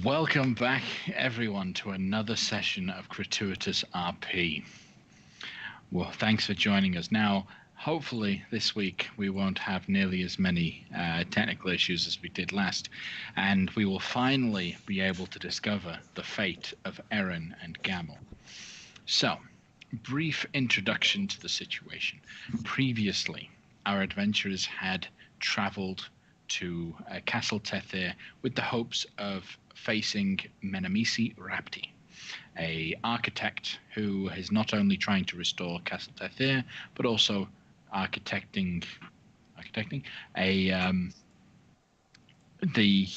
Welcome back, everyone, to another session of Crituitous RP. Well, thanks for joining us. Now, hopefully this week we won't have nearly as many technical issues as we did last, and we will finally be able to discover the fate of Erin and Gamel. So, brief introduction to the situation. Previously, our adventurers had travelled to Castle Tethir with the hopes of facing Menemisi Rapti, a architect who is not only trying to restore Castle Tethir, but also architecting the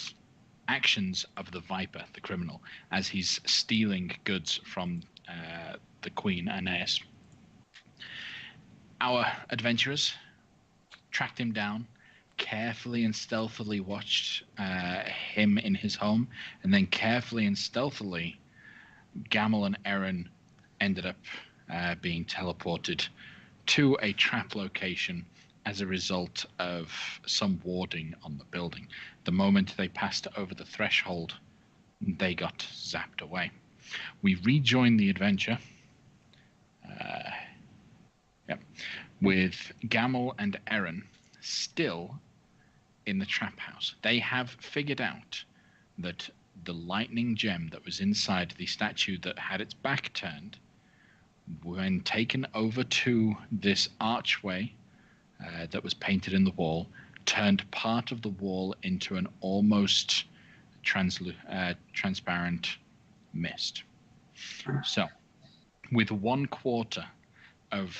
actions of the Viper, the criminal, as he's stealing goods from the Queen Aeneas. Our adventurers tracked him down, carefully and stealthily watched him in his home, and then carefully and stealthily, Gamel and Erin ended up being teleported to a trap location as a result of some warding on the building. The moment they passed over the threshold, they got zapped away. We rejoined the adventure with Gamel and Erin still in the trap house. They have figured out that the lightning gem that was inside the statue that had its back turned, when taken over to this archway that was painted in the wall, turned part of the wall into an almost transparent mist. So, with 1/4 of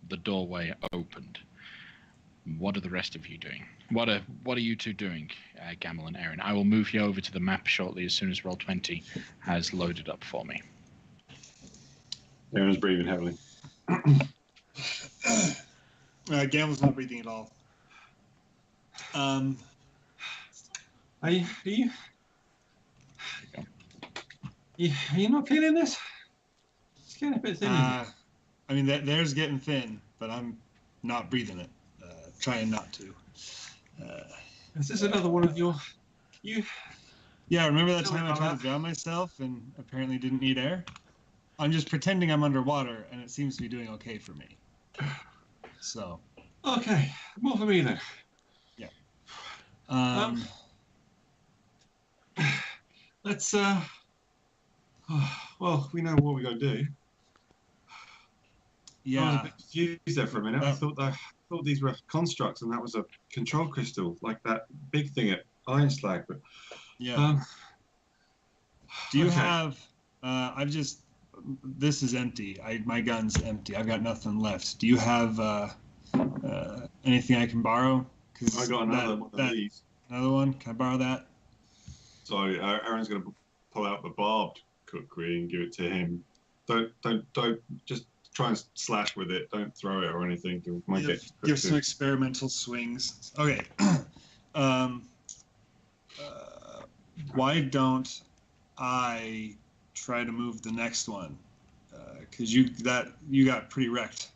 the doorway opened, what are the rest of you doing? What are you two doing, Gamel and Erin? I will move you over to the map shortly as soon as Roll20 has loaded up for me. Erin's breathing heavily. Gamel's not breathing at all. Are you not feeling this? It's getting a bit thin. I mean, theirs getting thin, but I'm not breathing it. Trying not to. Is this another one of your... Yeah, remember that time I tried to drown myself and apparently didn't need air? I'm just pretending I'm underwater, and it seems to be doing okay for me. So. Okay, more for me then. Yeah. Let's, well, we know what we got to do. Yeah. I was a bit confused there for a minute. I thought these were constructs, and that was a control crystal, like that big thing at Iron Slag. But yeah. Do you have? This is empty. My gun's empty. I've got nothing left. Do you have anything I can borrow? I got another one of these. Another one? Can I borrow that? So Aaron's going to pull out the barbed kukri and give it to him. Don't just try and slash with it. Don't throw it or anything. Give some experimental swings. Okay. Why don't I try to move the next one? Because you got pretty wrecked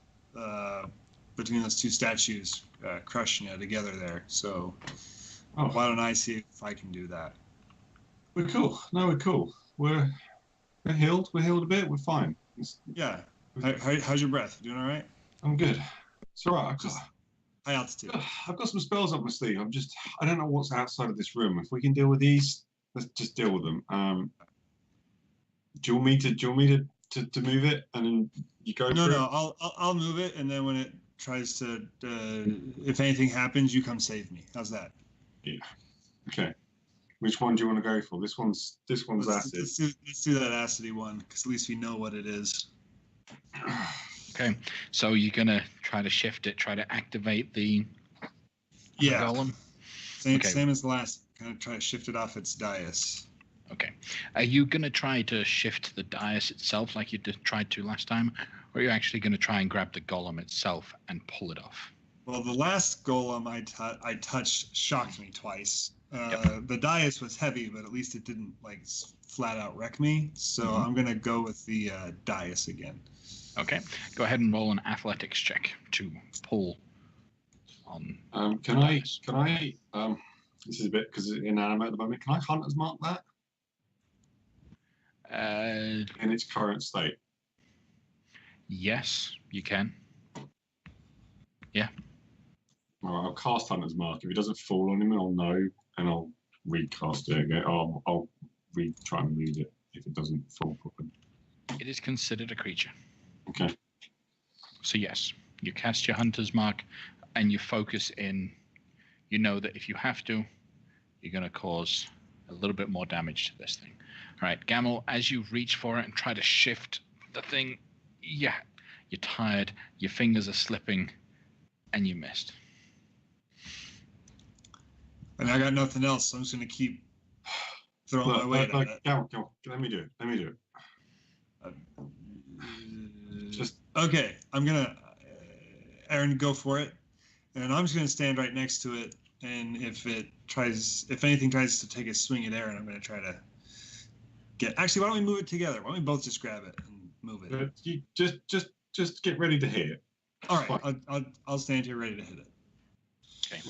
between those two statues, crushing it together there. So why don't I see if I can do that? We're cool. No, we're cool. We're healed. We're healed a bit. We're fine. Yeah. How's your breath? Doing all right? I'm good. It's all right. High altitude. I've got some spells up my sleeve. I don't know what's outside of this room. If we can deal with these, let's just deal with them. Do you want me to move it and then you go? No. I'll move it, and then when it tries to, if anything happens, you come save me. How's that? Yeah. Okay. Which one do you want to go for? This one's acid. Let's do that acidy one, because at least we know what it is. Okay, so you're gonna try to shift it, try to activate the golem. Same as the last. Kind of try to shift it off its dais. Okay, are you gonna try to shift the dais itself like you tried to last time, or are you actually gonna try and grab the golem itself and pull it off? Well, the last golem I touched shocked me twice. The dais was heavy, but at least it didn't like flat out wreck me. So I'm gonna go with the dais again. Okay, go ahead and roll an athletics check to pull on. Can I? This is a bit because it's inanimate at the moment. Can I hunter's mark that? in its current state? Yes, you can. Yeah. Well, I'll cast Hunter's Mark. If it doesn't fall on him, I'll know, and I'll recast it again. I'll try and move it if it doesn't fall properly. It is considered a creature. Okay. So yes, you cast your Hunter's Mark, and you focus in. You know that if you have to, you're going to cause a little bit more damage to this thing. All right, Gamel, as you reach for it and try to shift the thing, you're tired, your fingers are slipping, and you missed. And I got nothing else, so I'm just going to keep throwing my weight at it. Go. Let me do it. Just okay. I'm gonna, Aaron, go for it, and I'm just gonna stand right next to it. And if anything tries to take a swing at Aaron, I'm gonna try to get. Actually, why don't we move it together? Why don't we both just grab it and move it? You just get ready to hit it. All right, I'll stand here ready to hit it. Okay.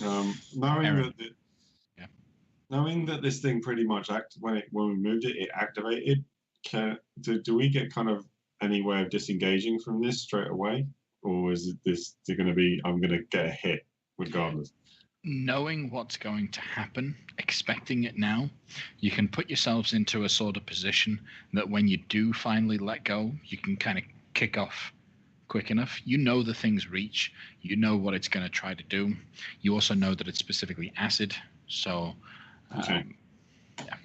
Knowing that this thing pretty much when we moved it, it activated. Do we get kind of any way of disengaging from this straight away, or is it going to be I'm going to get a hit regardless? Knowing what's going to happen, expecting it now, you can put yourselves into a sort of position that when you do finally let go, you can kind of kick off quick enough. You know the thing's reach. You know what it's going to try to do. You also know that it's specifically acid. So, okay. Yeah.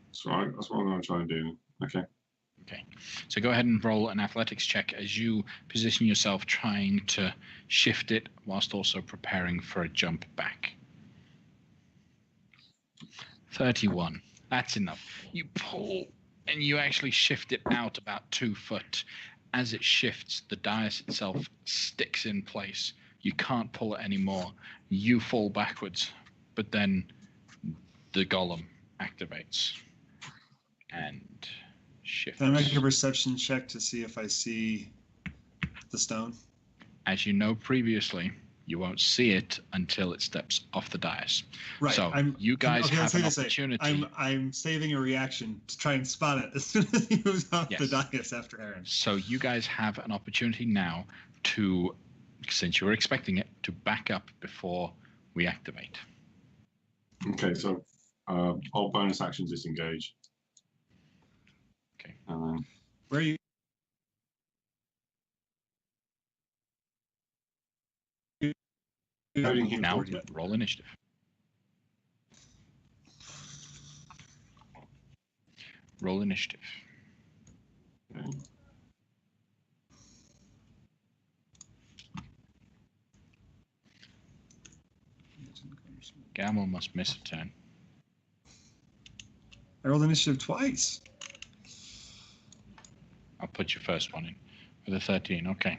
That's right. That's what I'm going to try and do. Okay. Okay. So go ahead and roll an athletics check as you position yourself trying to shift it whilst also preparing for a jump back. 31. That's enough. You pull and you actually shift it out about 2 foot. As it shifts, the dais itself sticks in place. You can't pull it anymore. You fall backwards, but then the golem activates and shifts. Can I make a perception check to see if I see the stone? As you know previously, you won't see it until it steps off the dais. Right. So you guys have an opportunity. I'm saving a reaction to try and spot it as soon as he moves off the dais after Aaron. So you guys have an opportunity now to, since you were expecting it, to back up before we activate. Okay, so all bonus actions disengage. Okay. Where are you? Now roll initiative. Roll initiative. Okay. Gamel must miss a turn. I rolled initiative twice. I'll put your first one in for the 13. Okay.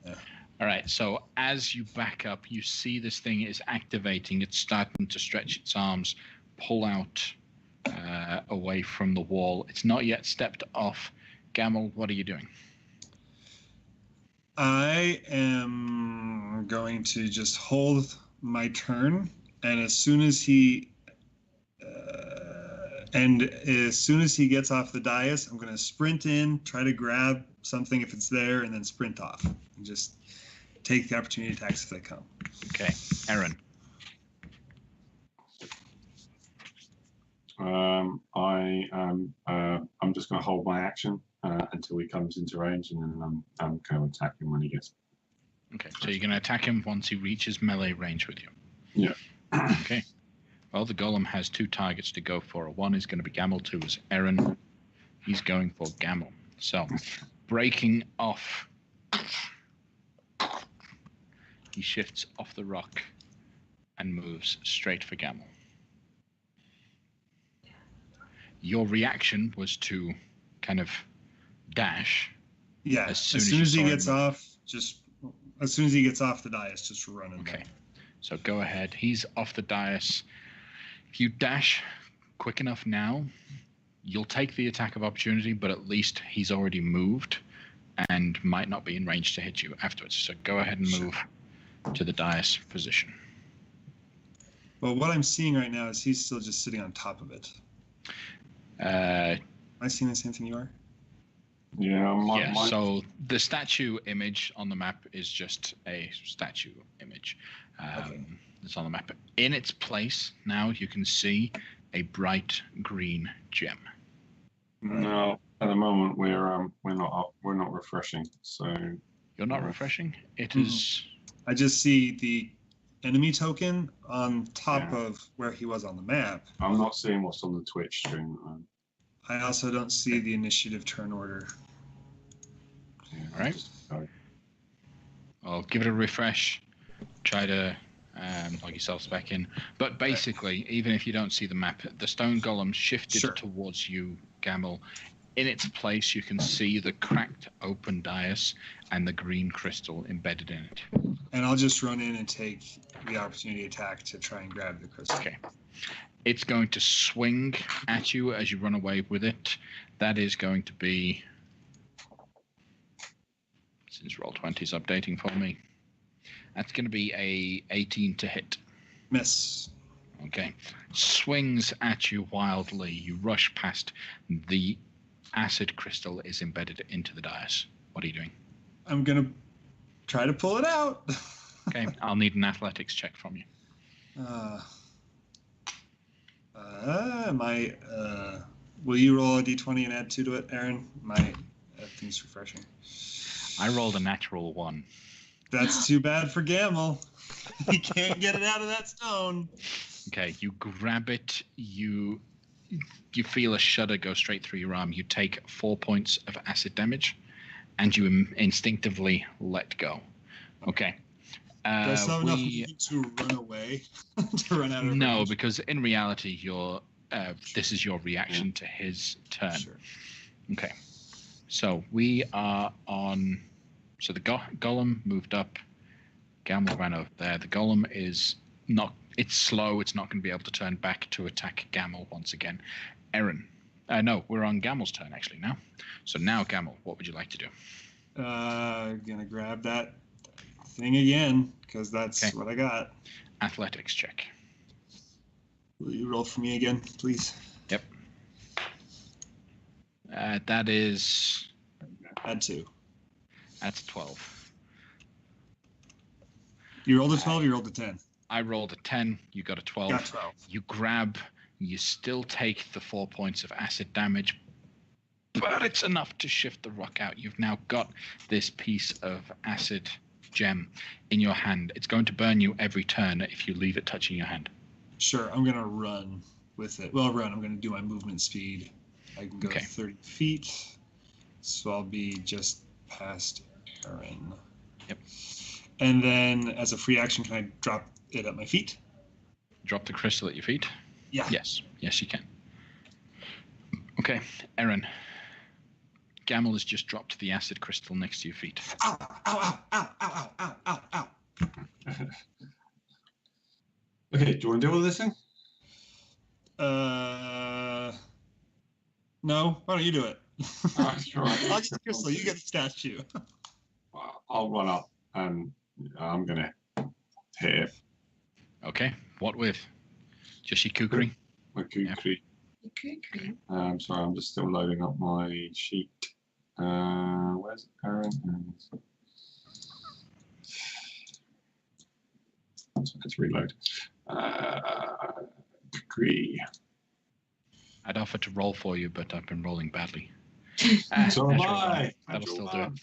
Yeah. All right. So as you back up, you see this thing is activating. It's starting to stretch its arms, pull out away from the wall. It's not yet stepped off. Gamel, what are you doing? I am going to just hold my turn, and as soon as he gets off the dais, I'm going to sprint in, try to grab something if it's there, and then sprint off and just take the opportunity attacks if they come. Okay, Aaron. I'm just going to hold my action until he comes into range, and then I'm going to attack him when he gets. Okay, so you're going to attack him once he reaches melee range with you. Yeah. Okay. Well, the golem has 2 targets to go for. One is going to be Gamel, 2 is Aaron. He's going for Gamel. So, breaking off. He shifts off the rock and moves straight for Gamel. Your reaction was to kind of dash. Yeah, as soon as he gets off the dais, just run him. Okay, so go ahead. He's off the dais. If you dash quick enough now, you'll take the attack of opportunity, but at least he's already moved and might not be in range to hit you afterwards. So go ahead and move to the dais position. Well, what I'm seeing right now is he's still just sitting on top of it. I seeing the same thing you are? Yeah. So the statue image on the map is just a statue image. Okay. It's on the map. In its place now, you can see a bright green gem. No, at the moment we're not refreshing. So You're not refreshing. It is. I just see the enemy token on top Yeah. of where he was on the map. I'm not seeing what's on the Twitch stream. I also don't see the initiative turn order. Yeah, All right. I'll give it a refresh. Try to log yourselves back in. But basically, even if you don't see the map, the stone golem shifted towards you, Gamel. In its place, you can see the cracked open dais and the green crystal embedded in it. And I'll just run in and take the opportunity attack to try and grab the crystal. Okay. It's going to swing at you as you run away with it. That is going to be... Since Roll20 is updating for me. That's going to be a 18 to hit. Miss. Okay. Swings at you wildly. You rush past. The acid crystal is embedded into the dais. What are you doing? I'm going to try to pull it out. Okay. I'll need an athletics check from you. Will you roll a d20 and add 2 to it, Aaron? My thing's refreshing. I rolled a natural 1. That's too bad for Gamel. He can't get it out of that stone. Okay, you grab it. You feel a shudder go straight through your arm. You take 4 points of acid damage, and you instinctively let go. Okay. Do I still have enough movement to run away? To run out of No, range? because in reality, this is your reaction to his turn. Sure. Okay. So we are on... So the golem moved up. Gamel ran over there. The golem is not... It's slow. It's not going to be able to turn back to attack Gamel once again. Aaron. No, we're on Gamel's turn actually now. So now, Gamel, what would you like to do? Gonna grab that thing again, because that's what I got. Athletics check. Will you roll for me again, please? Yep. That is... Add 2. That's 12. You rolled a 12, you rolled a 10. I rolled a 10, you got a 12. Got 12. You grab, you still take the 4 points of acid damage, but it's enough to shift the rock out. You've now got this piece of acid gem in your hand. It's going to burn you every turn if you leave it touching your hand. Sure, I'm going to run with it. Well, I'm going to do my movement speed. I can go 30 feet, so I'll be just past Aaron. Yep. And then, as a free action, can I drop it at my feet? Drop the crystal at your feet? Yeah. Yes, you can. Okay, Aaron. Gamel has just dropped the acid crystal next to your feet. Ow, ow, ow, ow, ow, ow, ow, ow. Okay, do you want to deal with this thing? No. Why don't you do it? Sure. I'll get the crystal. You get the statue. I'll run up and I'm gonna hit it. Okay, what with? Just your kukri? My kukri. I'm sorry, I'm just still loading up my sheet. Where's Aaron? Let's reload. Kukri. I'd offer to roll for you, but I've been rolling badly. So am I. That'll still do it.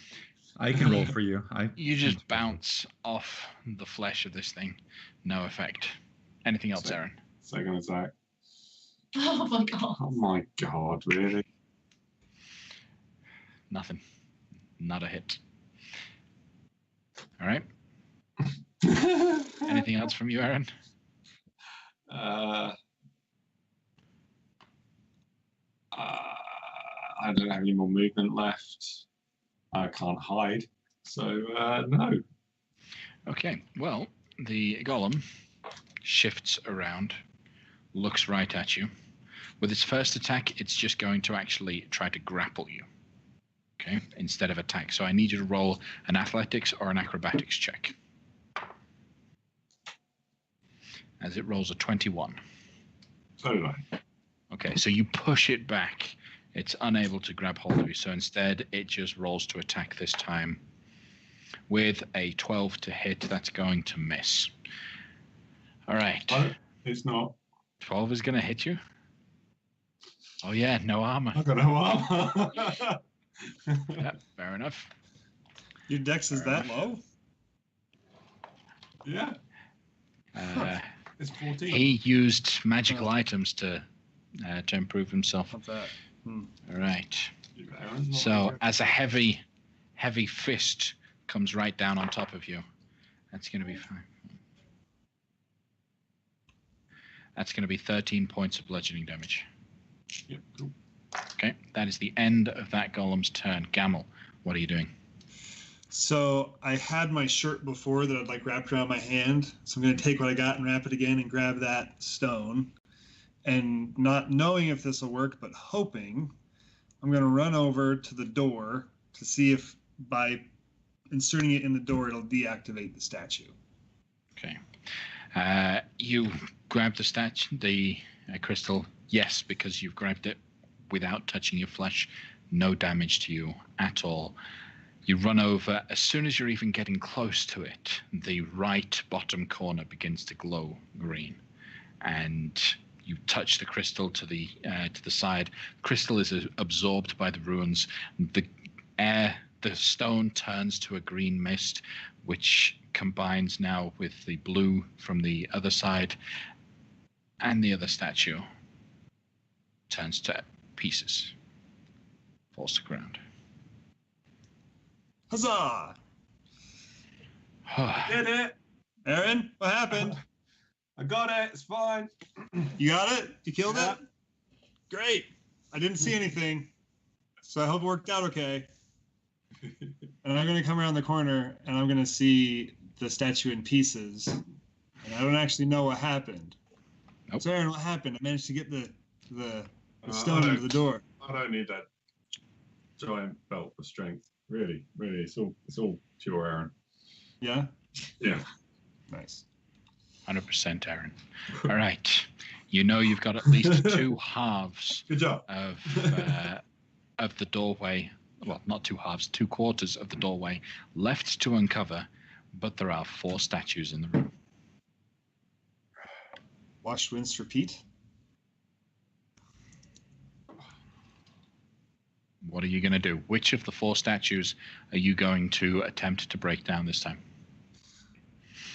I can roll for you. You just bounce off the flesh of this thing. No effect. Anything else, Aaron? Second attack. Oh my god. Oh my god, really? Nothing. Not a hit. All right. Anything else from you, Aaron? I don't have any more movement left. I can't hide, so no. Okay, well, the golem shifts around, looks right at you. With its first attack, it's just going to actually try to grapple you, okay, instead of attack. So I need you to roll an athletics or an acrobatics check. As it rolls a 21. So did I. Okay, so you push it back. It's unable to grab hold of you, so instead it just rolls to attack this time. With a 12 to hit, that's going to miss. All right. Oh, it's not. 12 is going to hit you? Oh, yeah, no armor. I got no armor. Yeah, fair enough. Your dex is that low? Yeah. It's 14. He used magical items to improve himself. Not that. All right. So as a heavy fist comes right down on top of you, that's going to be fine. That's going to be 13 points of bludgeoning damage. Yep, cool. Okay, that is the end of that golem's turn. Gamel, what are you doing? So I had my shirt before that I'd like wrapped around my hand. So I'm going to take what I got and wrap it again and grab that stone. And not knowing if this will work, but hoping, I'm going to run over to the door to see if by inserting it in the door, it'll deactivate the statue. Okay. You grab the crystal. Yes, because you've grabbed it without touching your flesh. No damage to you at all. You run over. As soon as you're even getting close to it, the right bottom corner begins to glow green, and you touch the crystal to the side. Crystal is absorbed by the ruins. The stone turns to a green mist, which combines now with the blue from the other side, and the other statue turns to pieces, falls to ground. Huzzah! Did it! Aaron, what happened? I got it. It's fine. You got it? You killed Yeah. it? Great. I didn't see anything, so I hope it worked out okay. And I'm going to come around the corner, and I'm going to see the statue in pieces. And I don't actually know what happened. Nope. So Aaron, what happened? I managed to get the stone into the door. I don't need that giant belt for strength. Really, it's all pure Aaron. Yeah? Yeah. Nice. 100%, Aaron. All right. You know you've got at least two halves Good job. of the doorway. Well, not two halves, 2/4 of the doorway left to uncover, but there are 4 statues in the room. Wash, rinse, repeat. What are you going to do? Which of the 4 statues are you going to attempt to break down this time?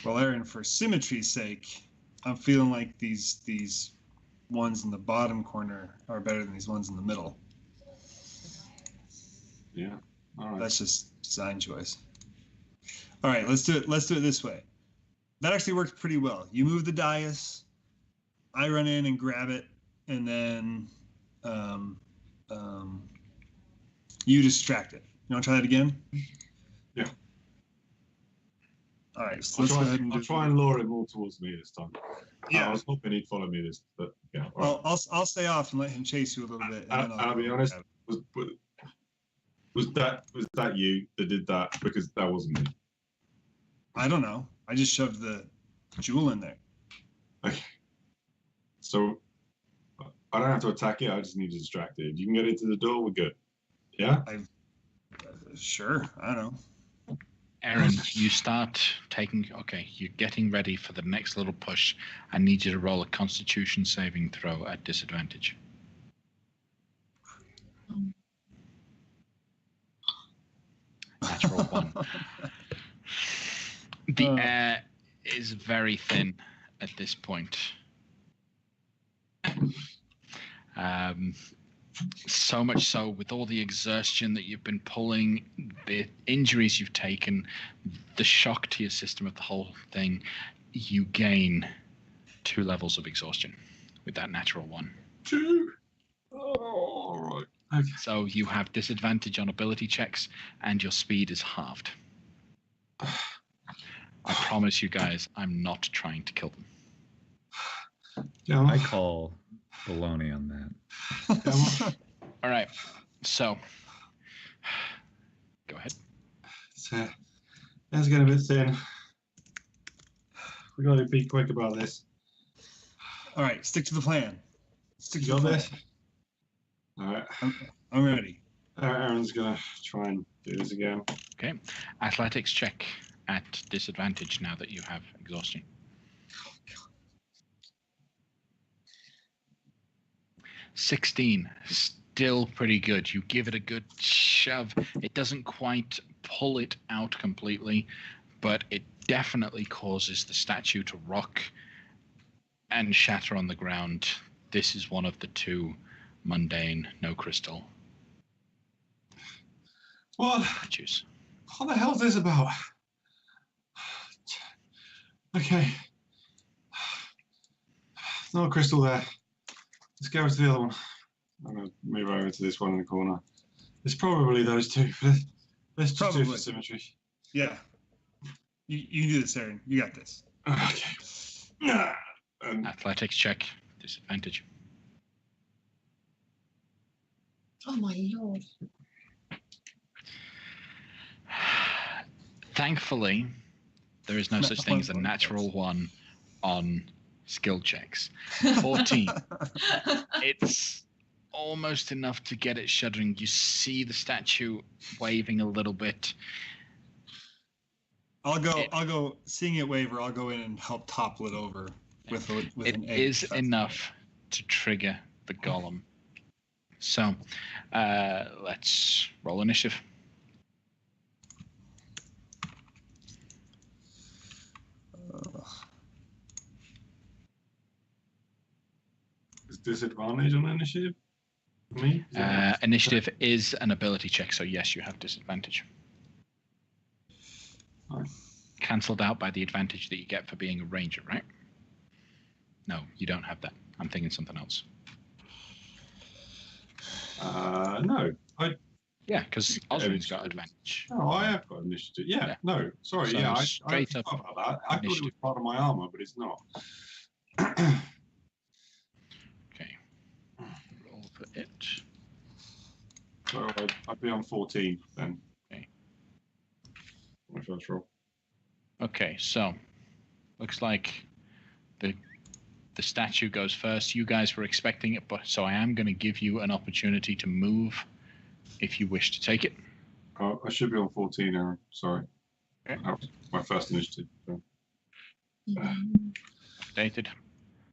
Well, Aaron, for symmetry's sake, I'm feeling like these ones in the bottom corner are better than these ones in the middle. Yeah. All right. That's just design choice. All right, let's do it. Let's do it this way. That actually worked pretty well. You move the dais, I run in and grab it, and then you distract it. You want to try that again? Yeah. All right, so let's go ahead and I'll try and lure him more towards me this time. Yeah. I was hoping he'd follow me this, but yeah. All Well, right. I'll stay off and let him chase you a little bit. And then I'll be honest. Was that you that did that? Because that wasn't me. I don't know. I just shoved the jewel in there. Okay. So I don't have to attack it. I just need to distract it. You can get into the door. We're good. Yeah. Sure. I don't know. Aaron, you start taking... Okay, you're getting ready for the next little push. I need you to roll a Constitution saving throw at disadvantage. Natural 1. The air is very thin at this point. So much so, with all the exertion that you've been pulling, the injuries you've taken, the shock to your system of the whole thing, you gain 2 levels of exhaustion with that natural 1. 2. Oh, all right. Okay. So you have disadvantage on ability checks, and your speed is halved. I promise you guys, I'm not trying to kill them. Yeah. I call baloney on that. All right, so go ahead. That's getting a bit thin. We got to be quick about this. All right, stick to the plan. Stick to You the got plan. this? All right. I'm ready. Aaron's gonna try and do this again. Okay. Athletics check at disadvantage now that you have exhaustion. 16. Still pretty good. You give it a good shove. It doesn't quite pull it out completely, but it definitely causes the statue to rock and shatter on the ground. This is one of the two mundane, no crystal statues. What the hell is this about? Okay. No crystal there. Let's go over to the other one. I'm going to move over to this one in the corner. It's probably those two. Let's just do it for symmetry. Yeah. You do this, Aaron. You got this. Okay. Athletics check, disadvantage. Oh my lord. Thankfully, there is no such thing as a natural one on skill checks. 14. It's almost enough to get it shuddering. You see the statue waving a little bit. I'll go. Seeing it waver, I'll go in and help topple it over with an egg. It is enough to trigger the golem. So, let's roll initiative. Is disadvantage on initiative? Me? Initiative is an ability check, so yes, you have disadvantage. Fine. Cancelled out by the advantage that you get for being a ranger, right? No, you don't have that. I'm thinking something else. No. Yeah, because Oswald's got advantage. Oh, I have got initiative. Yeah. No. Sorry. So I straight up forgot about that. I thought it was initiative. part of my armor, but it's not. Okay. Roll for it. So I'd be on 14 then. Okay. My first roll. Okay, so looks like the statue goes first. You guys were expecting it, but so I am going to give you an opportunity to move if you wish to take it. I should be on 14, Aaron. Sorry. Okay. That was my first initiative. So. Updated.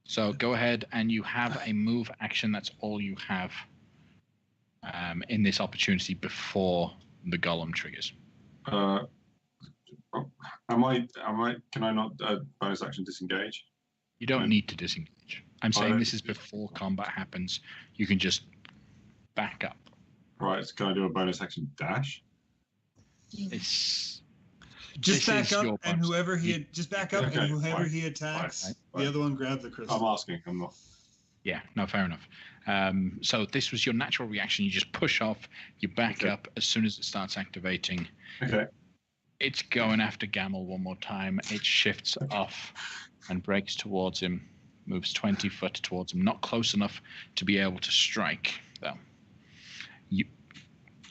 So go ahead and you have a move action. That's all you have in this opportunity before the golem triggers. Can I not bonus action disengage? You don't need to disengage. I'm saying this is before combat happens. You can just back up. Right, so can I do a bonus action dash? It's just this back up, your and bonus. whoever he just back up, Okay, and whoever fine, he attacks, fine. the other one grab the crystal. I'm asking. I'm not. Yeah, no, fair enough. So this was your natural reaction. You just push off, you back Okay. up as soon as it starts activating. Okay. It's going after Gamel one more time. It shifts off and breaks towards him, moves 20 foot towards him. Not close enough to be able to strike, though.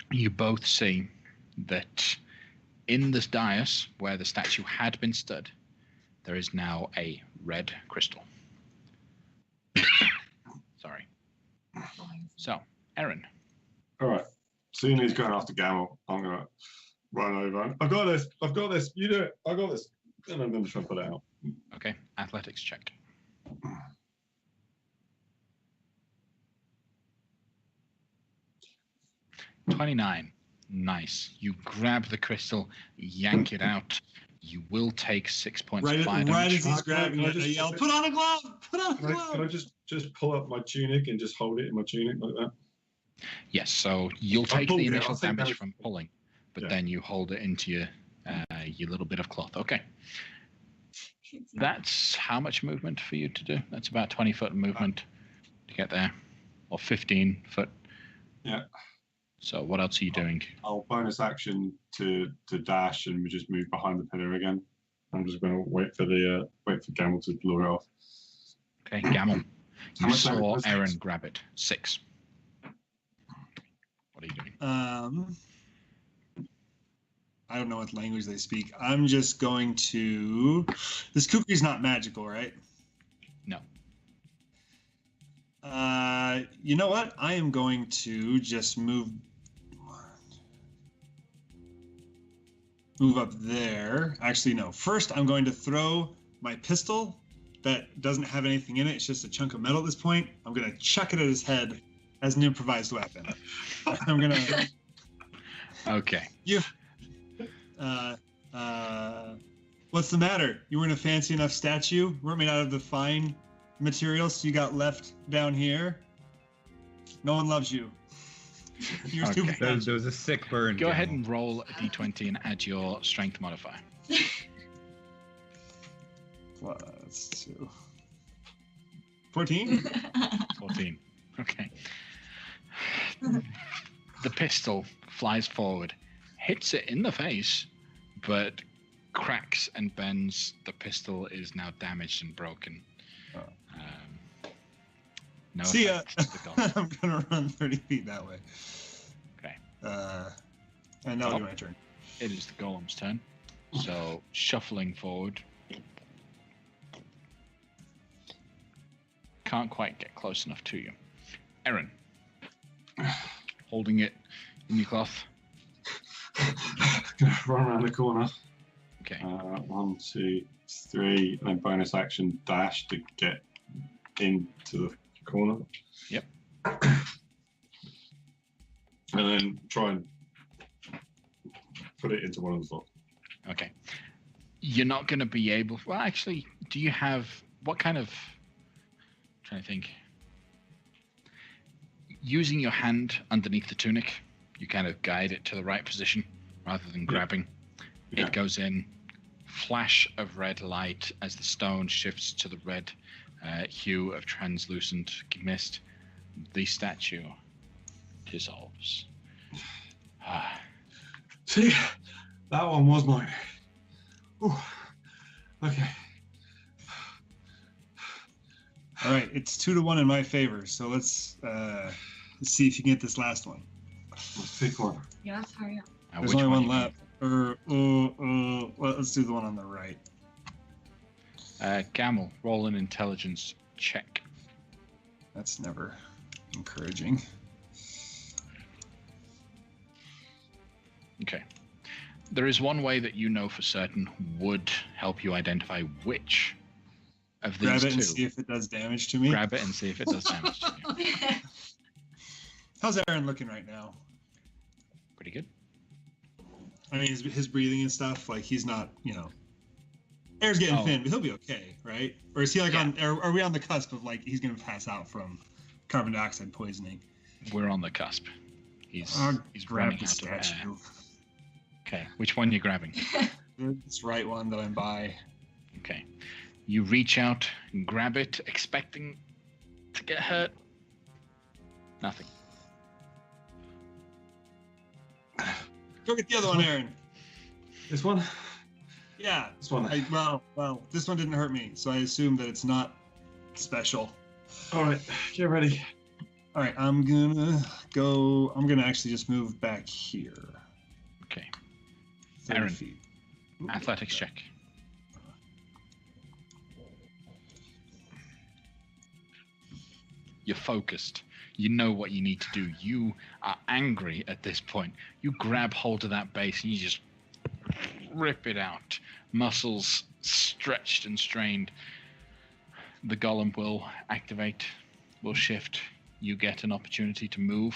You both see that in this dais, where the statue had been stood, there is now a red crystal. Sorry. So, Aaron. All right. Seeing he's going after Gamel, I'm going to run over. I've got this. I've got this. You do it. I got this. And I'm going to try and put it out. Okay, athletics check. 29. Nice. You grab the crystal, yank it out. You will take 6 points of fire Right damage. as he's grabbing it, I yell, "Put on a glove! Put on a glove!" Can I just pull up my tunic and just hold it in my tunic like that? Yes, so you'll take pulled the it. initial I'll take damage damage. from pulling, but Yeah. then you hold it into your little bit of cloth. Okay. That's how much movement for you to do? That's about 20 foot movement to get there, or 15 foot. Yeah. So what else are you doing? I'll bonus action to dash and we just move behind the pillar again. I'm just going to wait for Gamel to lure it off. Okay, Gamel. How You much damage saw was it? Aaron grab it. 6. What are you doing? I don't know what language they speak. I'm just going to. This kuki's not magical, right? No. You know what? I am going to just move up there. Actually, no. First, I'm going to throw my pistol that doesn't have anything in it. It's just a chunk of metal at this point. I'm going to chuck it at his head as an improvised weapon. I'm going to... Okay. You... What's the matter? You weren't a fancy enough statue? Weren't made out of the fine materials you got left down here? No one loves you. You're Okay. stupid. There was a sick burn. Go ahead Gimel. and roll a d20 and add your strength modifier. Plus 2. 14? 14. Okay. The pistol flies forward, hits it in the face, but cracks and bends. The pistol is now damaged and broken. Oh. No See ya. effect to the golem. I'm going to run 30 feet that way. Okay. And that'll be my turn. It is the golem's turn. So, shuffling forward. Can't quite get close enough to you. Aaron. Holding it in your cloth. Gonna run around the corner. Okay. 1, 2, 3, and then bonus action dash to get into the corner. Yep. And then try and put it into one of the slots. Okay. You're not going to be able... Well, actually, do you have... What kind of... I'm trying to think. Using your hand underneath the tunic, you kind of guide it to the right position rather than grabbing. Yeah. It goes in. Flash of red light as the stone shifts to the red hue of translucent mist. The statue dissolves. See, that one was mine. Ooh. Okay. All right, it's 2-1 in my favor. So let's see if you can get this last one. Let's pick one. Yeah, let's hurry up. Now, There's which only one you left. Well, let's do the one on the right. Gamel, roll an intelligence check. That's never encouraging. Okay. There is one way that you know for certain would help you identify which of these Grab it two. and see if it does damage to me. Grab it and see if it does damage to you. How's Aaron looking right now? Pretty good. I mean, his breathing and stuff, like he's not, air's getting Oh. thin, but he'll be okay, right? Or is he like are we on the cusp of like he's gonna pass out from carbon dioxide poisoning? We're on the cusp. He's Grab running the out of air. statue. Okay, which one are you grabbing? This right one that I'm by. Okay. You reach out and grab it, expecting to get hurt. Nothing. Go get the other one, Aaron. This one? Yeah. This one. Well, this one didn't hurt me, so I assume that it's not special. All right, get ready. All right, I'm gonna actually just move back here. Okay. 30 Aaron. feet. Athletics check. You're focused. You know what you need to do. You are angry at this point. You grab hold of that base and you just rip it out. Muscles stretched and strained. The golem will activate, will shift. You get an opportunity to move.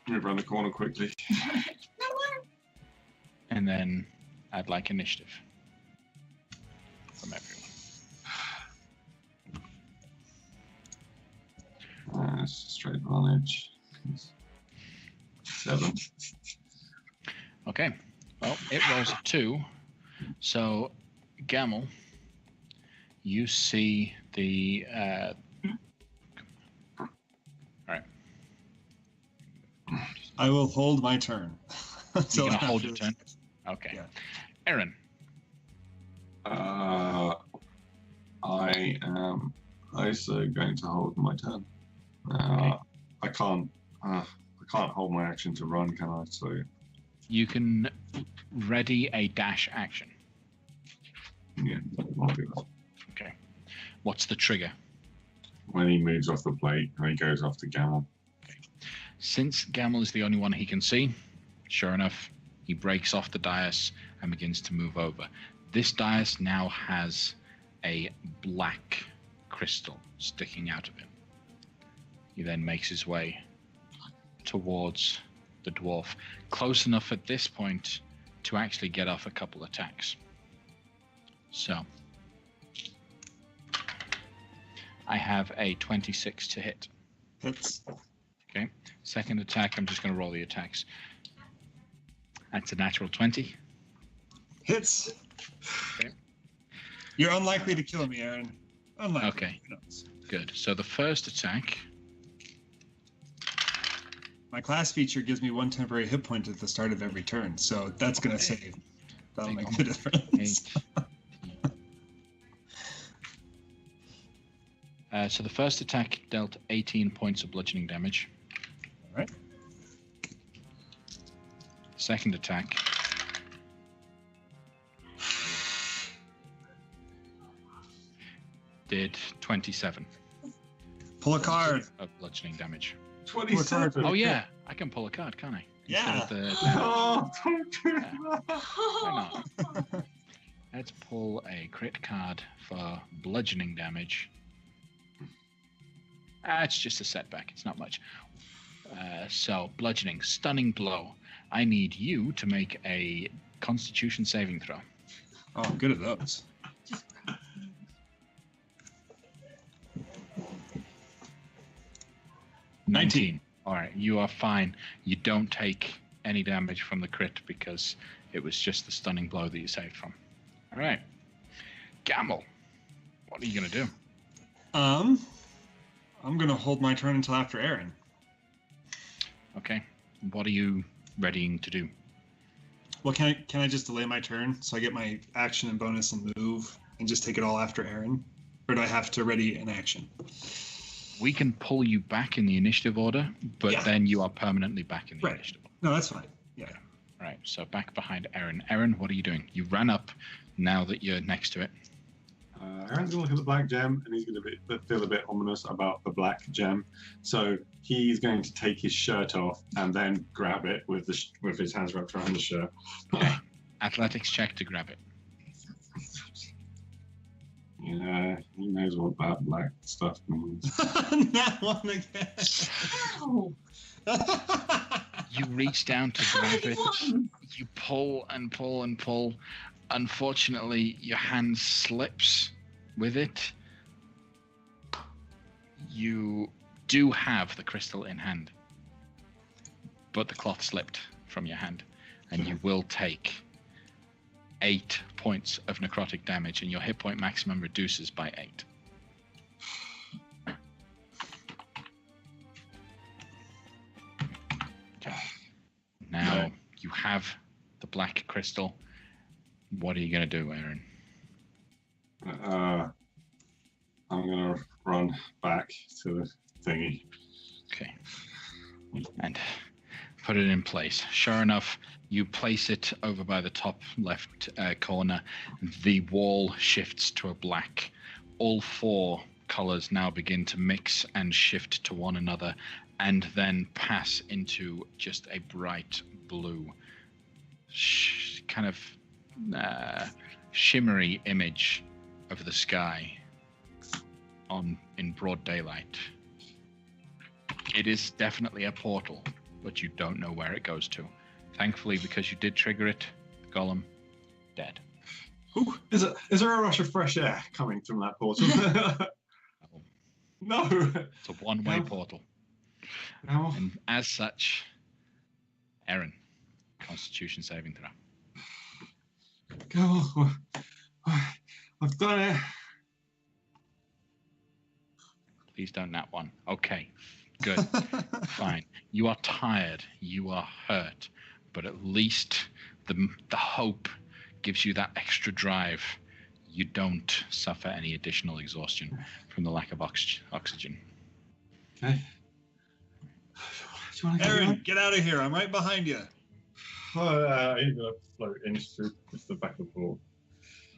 Move around the corner quickly. And then I'd like initiative from everyone. Straight advantage. 7. Okay. Well, it rolls a 2. So, Gamel, you see the... All right. I will hold my turn. You're Until going to hold after your this. turn? Okay. Yeah. Aaron. I am also going to hold my turn. Okay. I can't hold my action to run, can I? So You can ready a dash action. yeah, I'll do that. Okay. What's the trigger? when he moves off the plate and he goes off to Gamel. Since Gamel is the only one he can see, sure enough, he breaks off the dais and begins to move over. This dais now has a black crystal sticking out of it. He then makes his way towards the dwarf, close enough at this point to actually get off a couple attacks. So, I have a 26 to hit. Hits. Okay. Second attack, I'm just going to roll the attacks. That's a natural 20. Hits. Okay. You're unlikely to kill me, Aaron. Unlikely. Okay. Good. So the first attack. My class feature gives me 1 temporary hit point at the start of every turn, so that's going to save. That'll make the difference. So the first attack dealt 18 points of bludgeoning damage. All right. Second attack. Did 27 Pull a card. of bludgeoning damage. 27. Oh yeah, I can pull a card, can't I? Yeah. Instead of the- Oh, don't do that. Why not? Let's pull a crit card for bludgeoning damage. It's just a setback. It's not much. So, bludgeoning, stunning blow. I need you to make a Constitution saving throw. Oh, I'm good at those. Just grab them. 19. All right, you are fine. You don't take any damage from the crit because it was just the stunning blow that you saved from. All right. Gamel, what are you going to do? I'm going to hold my turn until after Aaron. Okay. What are you readying to do? Well, can I just delay my turn so I get my action and bonus and move and just take it all after Aaron? Or do I have to ready an action? We can pull you back in the initiative order, but Yeah. then you are permanently back in the Right. initiative order. No, that's fine. Yeah. Right, so back behind Aaron. Aaron, what are you doing? You ran up now that you're next to it. Aaron's going to look at the black gem, and he's going to feel a bit ominous about the black gem. So he's going to take his shirt off and then grab it with his hands wrapped around the shirt. Okay. Athletics check to grab it. Yeah, he knows what that black stuff means. That one again. Ow! You reach down to grab it. One. You pull and pull and pull. Unfortunately, your hand slips with it. You do have the crystal in hand, but the cloth slipped from your hand, and you will take 8 points of necrotic damage, and your hit point maximum reduces by 8. Okay. Now you have the black crystal. What are you going to do, Aaron? I'm going to run back to the thingy. Okay. And put it in place. Sure enough, you place it over by the top left corner. The wall shifts to a black. All 4 colors now begin to mix and shift to one another and then pass into just a bright blue. Kind of shimmery image of the sky in broad daylight. It is definitely a portal, but you don't know where it goes to. Thankfully, because you did trigger it, Gollum, dead. Ooh, is there a rush of fresh air coming from that portal? No. It's a one-way portal. No. And as such, Aaron, Constitution saving throw. Go. I've done it. Please don't nat one. Okay, good. Fine. You are tired. You are hurt. But at least the hope gives you that extra drive. You don't suffer any additional exhaustion from the lack of oxygen. Okay. Aaron, get out of here. I'm right behind you. He's going to float in through the back of the portal.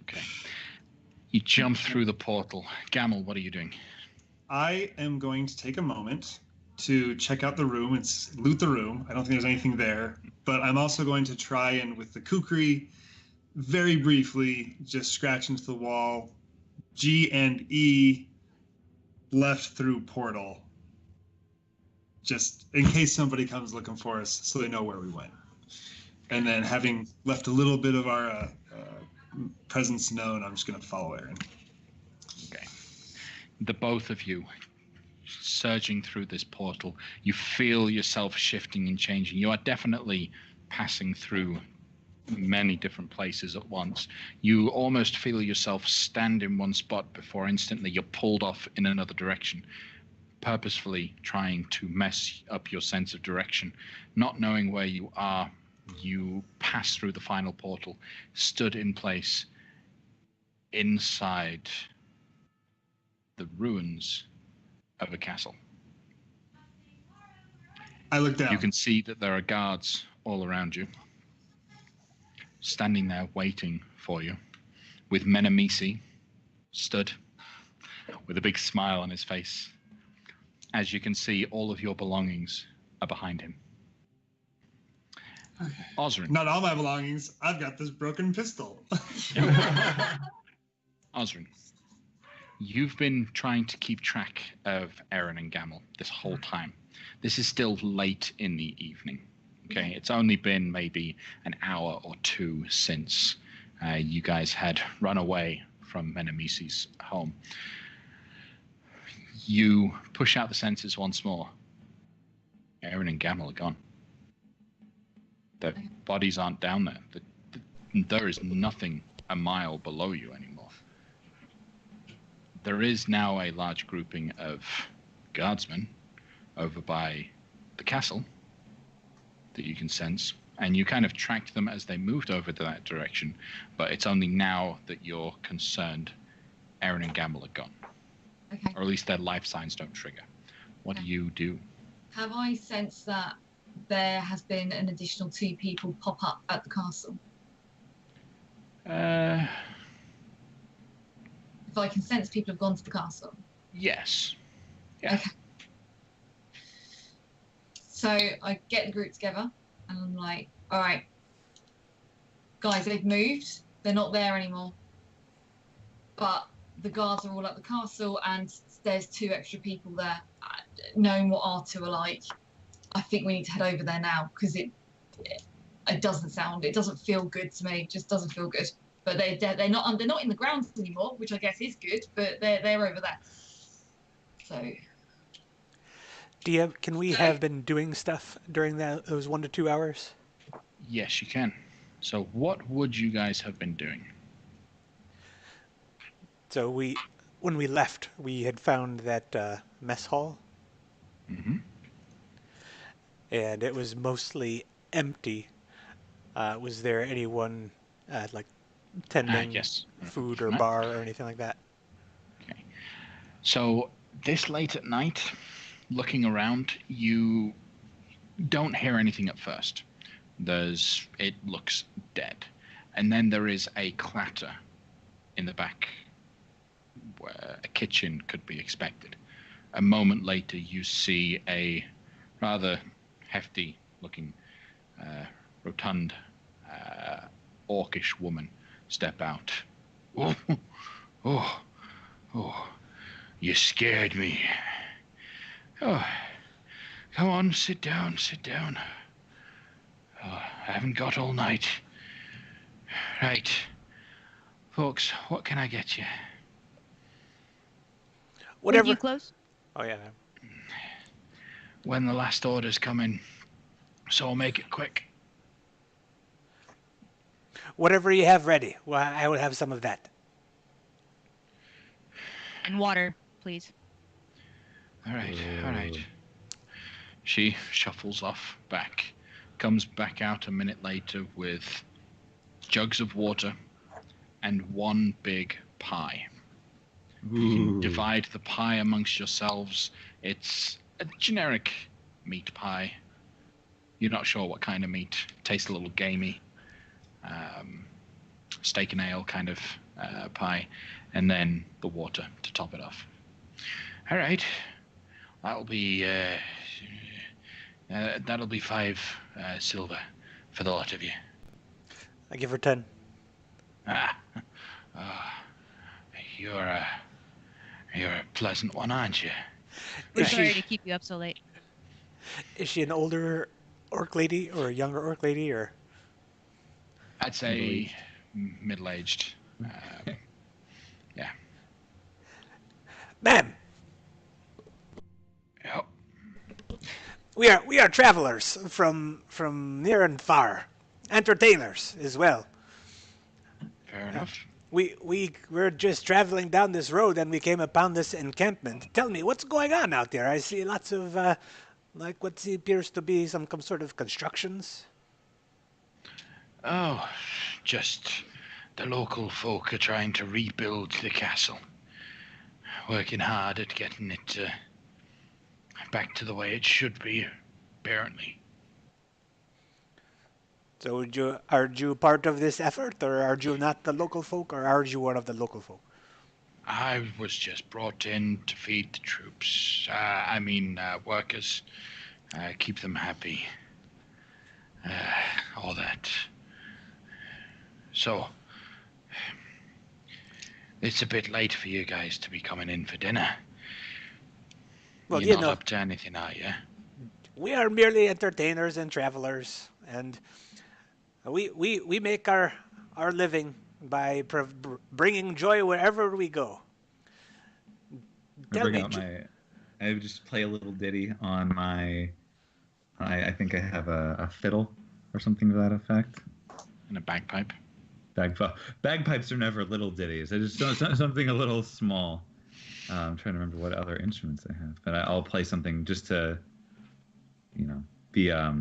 Okay. You jump through the portal. Gamel, what are you doing? I am going to take a moment to check out the room and loot the room. I don't think there's anything there, but I'm also going to try and, with the kukri, very briefly, just scratch into the wall. G and E left through portal. Just in case somebody comes looking for us, so they know where we went. And then, having left a little bit of our presence known, I'm just going to follow Aaron. Okay. The both of you surging through this portal, you feel yourself shifting and changing. You are definitely passing through many different places at once. You almost feel yourself stand in one spot before instantly you're pulled off in another direction, purposefully trying to mess up your sense of direction. Not knowing where you are, you pass through the final portal, stood in place inside the ruins of a castle. I look down. You can see that there are guards all around you, standing there waiting for you, with Menemisi stood with a big smile on his face. As you can see, all of your belongings are behind him. Okay. Osrin. Not all my belongings. I've got this broken pistol. Osrin, you've been trying to keep track of Aaron and Gamel this whole time. This is still late in the evening. Okay, it's only been maybe an hour or two since you guys had run away from Menemisi's home. You push out the sensors once more. Aaron and Gamel are gone. Their bodies aren't down there. There is nothing a mile below you anymore. There is now a large grouping of guardsmen over by the castle that you can sense, and you kind of tracked them as they moved over to that direction, but it's only now that you're concerned Aaron and Gamble are gone. Okay. Or at least their life signs don't trigger. What do you do? Have I sensed that there has been an additional 2 people pop up at the castle? If I can sense people have gone to the castle. Yes. Yeah. Okay. So I get the group together and I'm like, all right, guys, they've moved. They're not there anymore. But the guards are all at the castle and there's 2 extra people there. Knowing what R2 are like, I think we need to head over there now because it doesn't feel good to me. It just doesn't feel good. But they're not in the grounds anymore, which I guess is good. But they're over there. So. DM, can we have been doing stuff during those 1 to 2 hours? Yes, you can. So what would you guys have been doing? So when we left, we had found that mess hall. Mm-hmm. And it was mostly empty. Was there anyone like tending yes. food or bar or anything like that? Okay. So this late at night, looking around, you don't hear anything at first. It looks dead. And then there is a clatter in the back where a kitchen could be expected. A moment later, you see a rather hefty looking, rotund, orcish woman step out. Oh, you scared me. Oh, come on, sit down. Oh, I haven't got all night. Right. Folks, what can I get you? Whatever. Would you close? Oh, yeah. When the last order's coming, so I'll make it quick. Whatever you have ready. Well, I will have some of that. And water, please. All right. She shuffles off back, comes back out a minute later with jugs of water and 1 big pie. You can divide the pie amongst yourselves. It's a generic meat pie. You're not sure what kind of meat. Tastes a little gamey. Steak and ale kind of pie. And then the water to top it off. All right. That'll be 5 silver for the lot of you. I give her 10. Ah, you're a pleasant one, aren't you? We're Is sorry she to keep you up so late. is she an older orc lady or a younger orc lady or? I'd say middle-aged. Yeah. Ma'am, Yep. we are travelers from near and far, entertainers as well. Fair enough. We're just traveling down this road and we came upon this encampment. Tell me, what's going on out there? I see lots of like what appears to be some sort of constructions. Oh, just the local folk are trying to rebuild the castle. Working hard at getting it back to the way it should be, apparently. So are you part of this effort, or are you not the local folk, or are you one of the local folk? I was just brought in to feed the troops. Workers. Keep them happy. All that. So, it's a bit late for you guys to be coming in for dinner. Well, You're not up to anything, are you? We are merely entertainers and travelers, and we make our living by bringing joy wherever we go. I just play a little ditty on my. I think I have a fiddle or something to that effect. And a bagpipe. Bagpipes are never little ditties. I just something a little small. I'm trying to remember what other instruments I have, but I'll play something just to, be a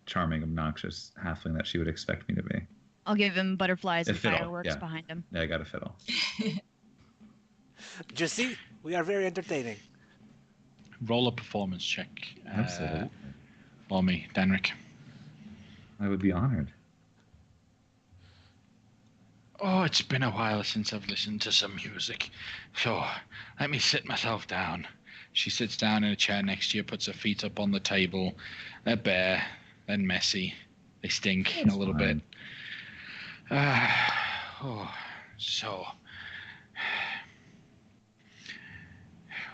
charming, obnoxious halfling that she would expect me to be. I'll give him butterflies and fiddle, fireworks yeah. behind him. Yeah, I got a fiddle. Just see, we are very entertaining. Roll a performance check. Absolutely. For me, Danrik. I would be honored. Oh, it's been a while since I've listened to some music. So, let me sit myself down. She sits down in a chair next to you, puts her feet up on the table. They're bare, they're messy. They stink a little bit. So,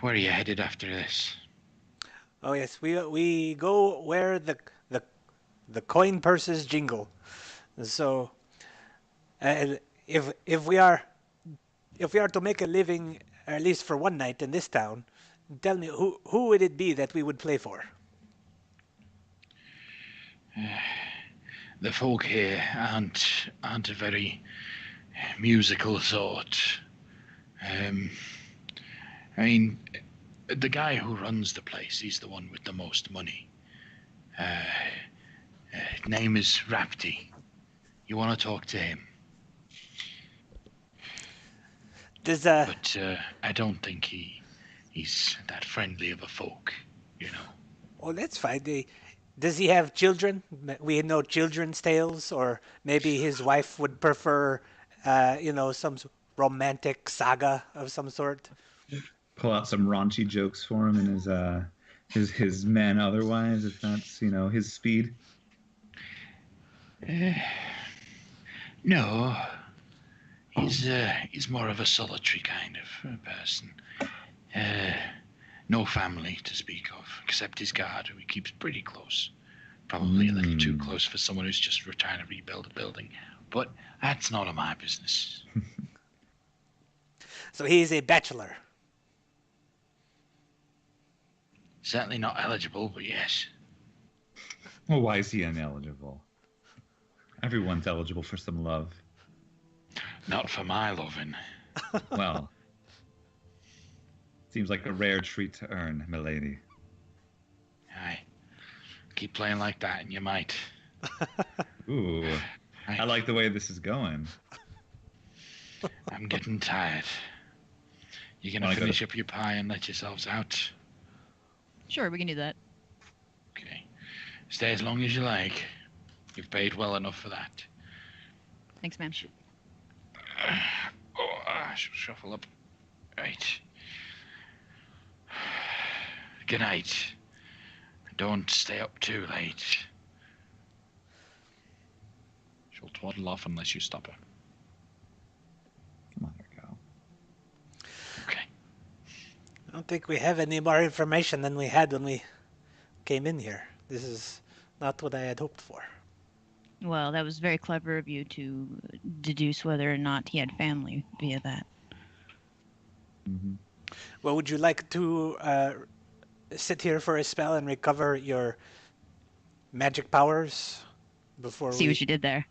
where are you headed after this? Oh yes, we go where the coin purses jingle. So, if we are to make a living, at least for one night in this town, tell me who would it be that we would play for? The folk here aren't a very musical sort. The guy who runs the place, he's the one with the most money. Name is Rapti. You want to talk to him? But I don't think he's that friendly of a folk, Oh, that's fine. Does he have children? We know children's tales, or maybe his wife would prefer, some romantic saga of some sort. Pull out some raunchy jokes for him and his men otherwise, if that's his speed. No, he's more of a solitary kind of person. No family to speak of, except his guard, who he keeps pretty close. Probably a little too close for someone who's just trying to rebuild a building. But that's none of my business. So he's a bachelor. Certainly not eligible, but yes. Well, why is he ineligible? Everyone's eligible for some love. Not for my loving. Well, seems like a rare treat to earn, milady. Aye. Keep playing like that and you might. Ooh, I like the way this is going. I'm getting tired. You gonna finish up your pie and let yourselves out? Sure, we can do that. Okay. Stay as long as you like. You've paid well enough for that. Thanks, ma'am. I should shuffle up. Right. Good night. Don't stay up too late. She'll twaddle off unless you stop her. Come on, Rico. Okay. I don't think we have any more information than we had when we came in here. This is not what I had hoped for. Well, that was very clever of you to deduce whether or not he had family via that. Mm-hmm. Well, would you like to sit here for a spell and recover your magic powers before See we... what you did there.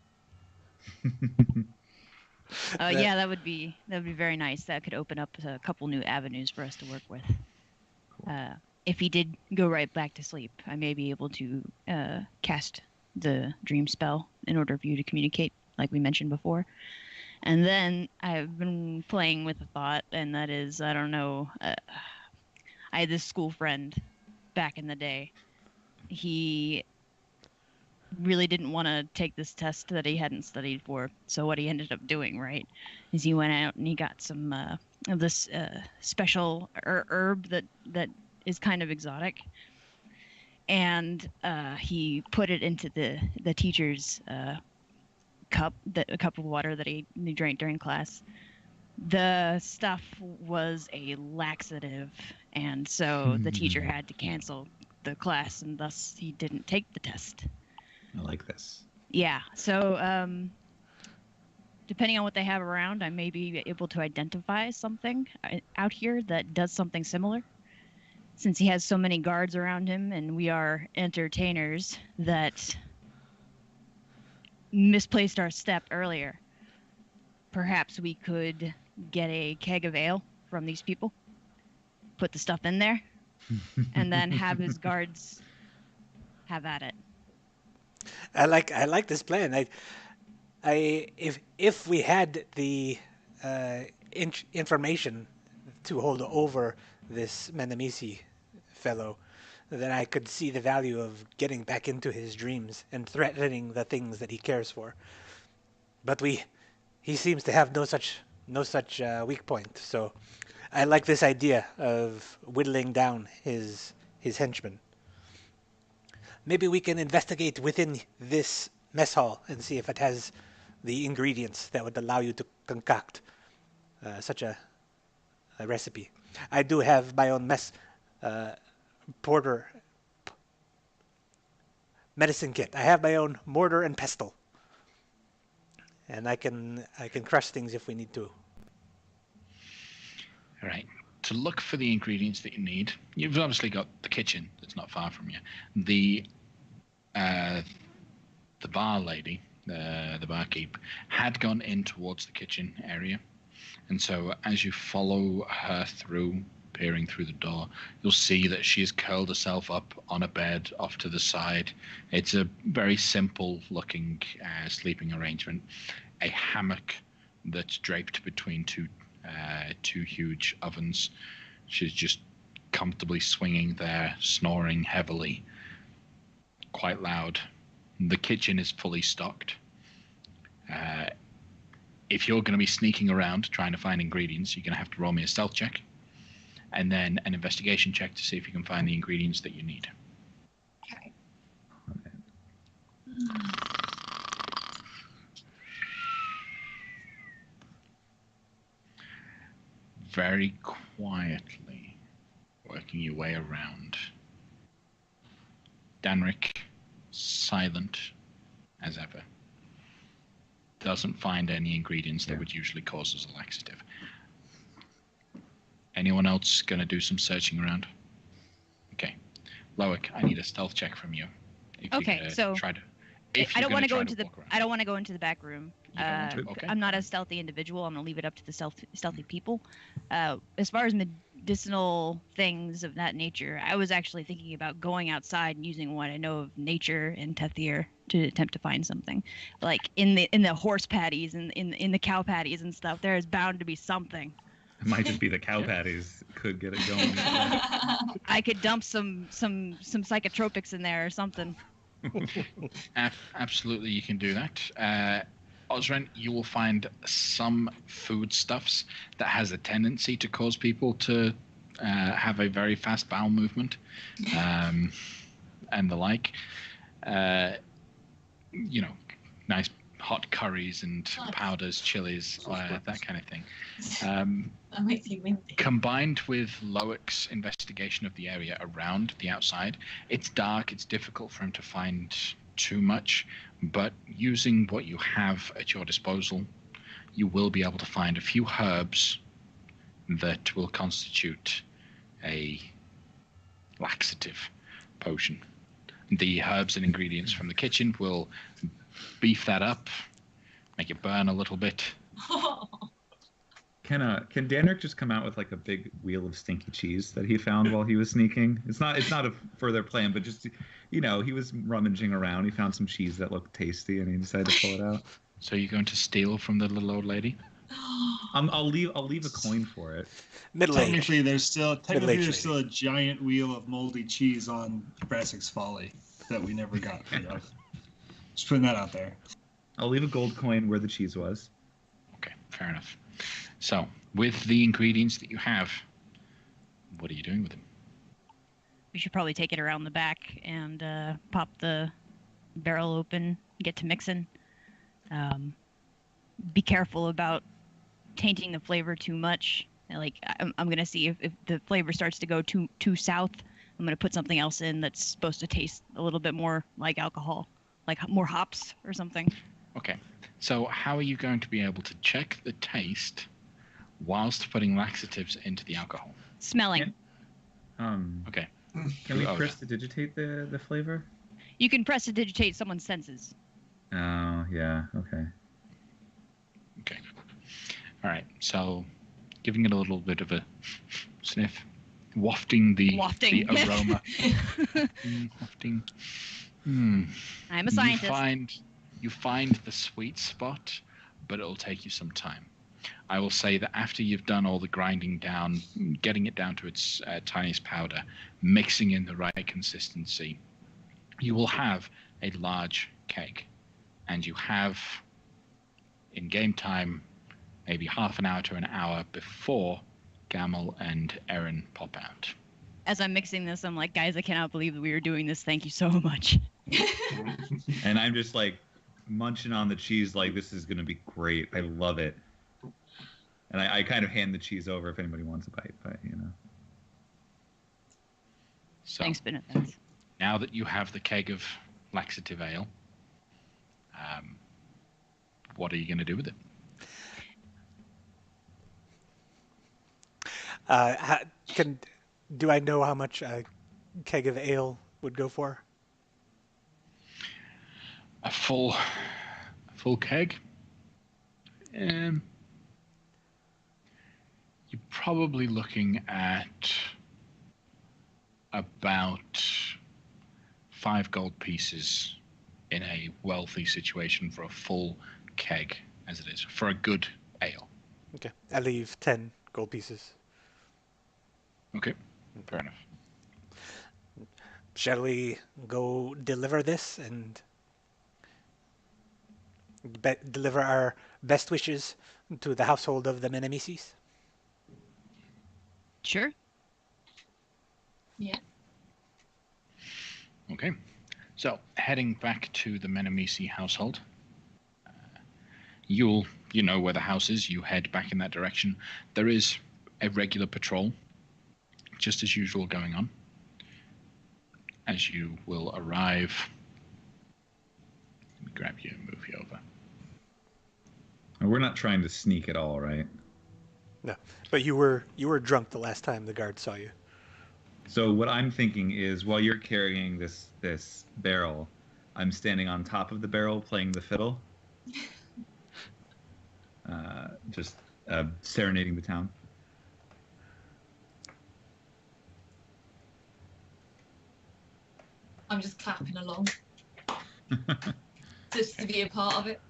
Yeah, that would be very nice. That could open up a couple new avenues for us to work with. If he did go right back to sleep, I may be able to cast the dream spell in order for you to communicate, like we mentioned before. And then I've been playing with a thought, and that is, I don't know, I had this school friend back in the day. He really didn't want to take this test that he hadn't studied for. So what he ended up doing, right, is he went out and he got some of this special herb that is kind of exotic. And he put it into the teacher's cup, a cup of water that he drank during class. The stuff was a laxative, and so the teacher had to cancel the class, and thus he didn't take the test. I like this. Yeah, so depending on what they have around, I may be able to identify something out here that does something similar. Since he has so many guards around him, and we are entertainers that misplaced our step earlier, perhaps we could get a keg of ale from these people, put the stuff in there, and then have his guards have at it. I like this plan. If we had the information to hold over this Manamisi fellow, then I could see the value of getting back into his dreams and threatening the things that he cares for. But he seems to have no such weak point. So I like this idea of whittling down his henchmen. Maybe we can investigate within this mess hall and see if it has the ingredients that would allow you to concoct such a recipe. I do have my own porter medicine kit. I have my own mortar and pestle, and I can crush things if we need to. All right. To look for the ingredients that you need, you've obviously got the kitchen that's not far from you. The bar lady, the barkeep, had gone in towards the kitchen area, and so as you follow her through, peering through the door, you'll see that she has curled herself up on a bed off to the side. It's a very simple looking sleeping arrangement. A hammock that's draped between two huge ovens. She's just comfortably swinging there, snoring heavily, quite loud. The kitchen is fully stocked. If you're going to be sneaking around trying to find ingredients, you're going to have to roll me a stealth check, and then an investigation check to see if you can find the ingredients that you need. Okay. Very quietly working your way around. Danrik, silent as ever. Doesn't find any ingredients that would usually cause us a laxative. Anyone else going to do some searching around? Okay. Loic, I need a stealth check from you. Okay, so I don't want to go into the back room. Okay. I'm not a stealthy individual. I'm gonna leave it up to the stealthy people. As far as medicinal things of that nature, I was actually thinking about going outside and using what I know of nature and Tethir to attempt to find something. Like in the horse patties and in the cow patties and stuff, there is bound to be something. It might just be the cow patties could get it going. I could dump some psychotropics in there or something. Absolutely, you can do that. Osren, you will find some foodstuffs that has a tendency to cause people to have a very fast bowel movement, and the like. Nice hot curries and powders, chilies, that kind of thing. That makes you windy. Combined with Loic's investigation of the area around the outside, it's dark, it's difficult for him to find too much, but using what you have at your disposal, you will be able to find a few herbs that will constitute a laxative potion. The herbs and ingredients from the kitchen will beef that up, make it burn a little bit. Can Danric just come out with like a big wheel of stinky cheese that he found while he was sneaking? It's not a further plan, but just he was rummaging around. He found some cheese that looked tasty, and he decided to pull it out. So you're going to steal from the little old lady? I'll leave a coin for it. Technically, there's still a giant wheel of moldy cheese on Brasic's Folly that we never got rid of. Just putting that out there. I'll leave a gold coin where the cheese was. Okay, fair enough. So, with the ingredients that you have, what are you doing with them? We should probably take it around the back and pop the barrel open, get to mixing. Be careful about tainting the flavor too much. Like, I'm going to see if the flavor starts to go too south, I'm going to put something else in that's supposed to taste a little bit more like alcohol, like more hops or something. Okay. So how are you going to be able to check the taste whilst putting laxatives into the alcohol? Smelling. Okay. Can we prestidigitate the flavor? You can prestidigitate someone's senses. Oh, yeah. Okay. Okay. All right. So giving it a little bit of a sniff, wafting the aroma. Wafting. I'm a scientist. You find the sweet spot, but it'll take you some time. I will say that after you've done all the grinding down, getting it down to its tiniest powder, mixing in the right consistency, you will have a large keg. And you have, in game time, maybe half an hour to an hour before Gamel and Erin pop out. As I'm mixing this, I'm like, guys, I cannot believe that we are doing this. Thank you so much. And I'm just like munching on the cheese like this is going to be great. I love it. And I kind of hand the cheese over if anybody wants a bite, but So, thanks, Benefits. Now that you have the keg of laxative ale, what are you going to do with it? Do I know how much a keg of ale would go for? A full keg? You're probably looking at about 5 gold pieces in a wealthy situation for a full keg, as it is, for a good ale. Okay, I leave 10 gold pieces. Okay, fair enough. Shall we go deliver this and deliver our best wishes to the household of the Menemeses? Sure. Yeah. Okay, so heading back to the Menemisi household, you know where the house is. You head back in that direction. There is a regular patrol, just as usual, going on. As you will arrive, let me grab you and move you over. We're not trying to sneak at all, right? No, but you were drunk the last time the guard saw you. So what I'm thinking is, while you're carrying this barrel, I'm standing on top of the barrel playing the fiddle, just serenading the town. I'm just clapping along. Just to be a part of it.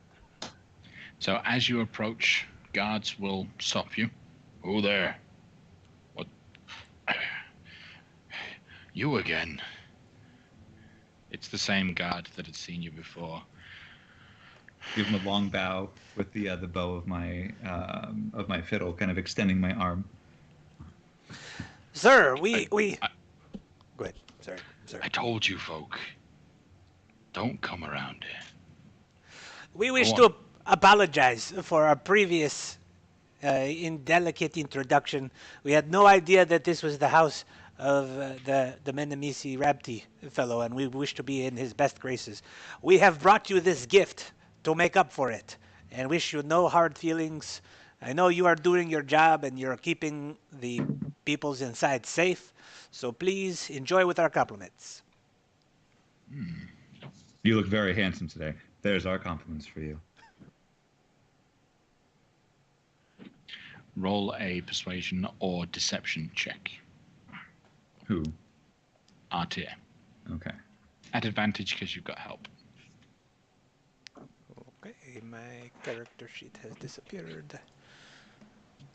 So as you approach, guards will stop you. Who there? What? You again? It's the same guard that had seen you before. Give him a long bow with the bow of my fiddle, kind of extending my arm. Sir, we. Go ahead. Sorry. I told you, folk. Don't come around here. We wish Go on. to apologize for our previous indelicate introduction. We had no idea that this was the house of the Menemisi Rabti fellow, and we wish to be in his best graces. We have brought you this gift to make up for it, and wish you no hard feelings. I know you are doing your job, and you're keeping the peoples inside safe, so please enjoy with our compliments. You look very handsome today. There's our compliments for you. Roll a persuasion or deception check. Who? Artir. Okay. At advantage because you've got help. Okay, my character sheet has disappeared.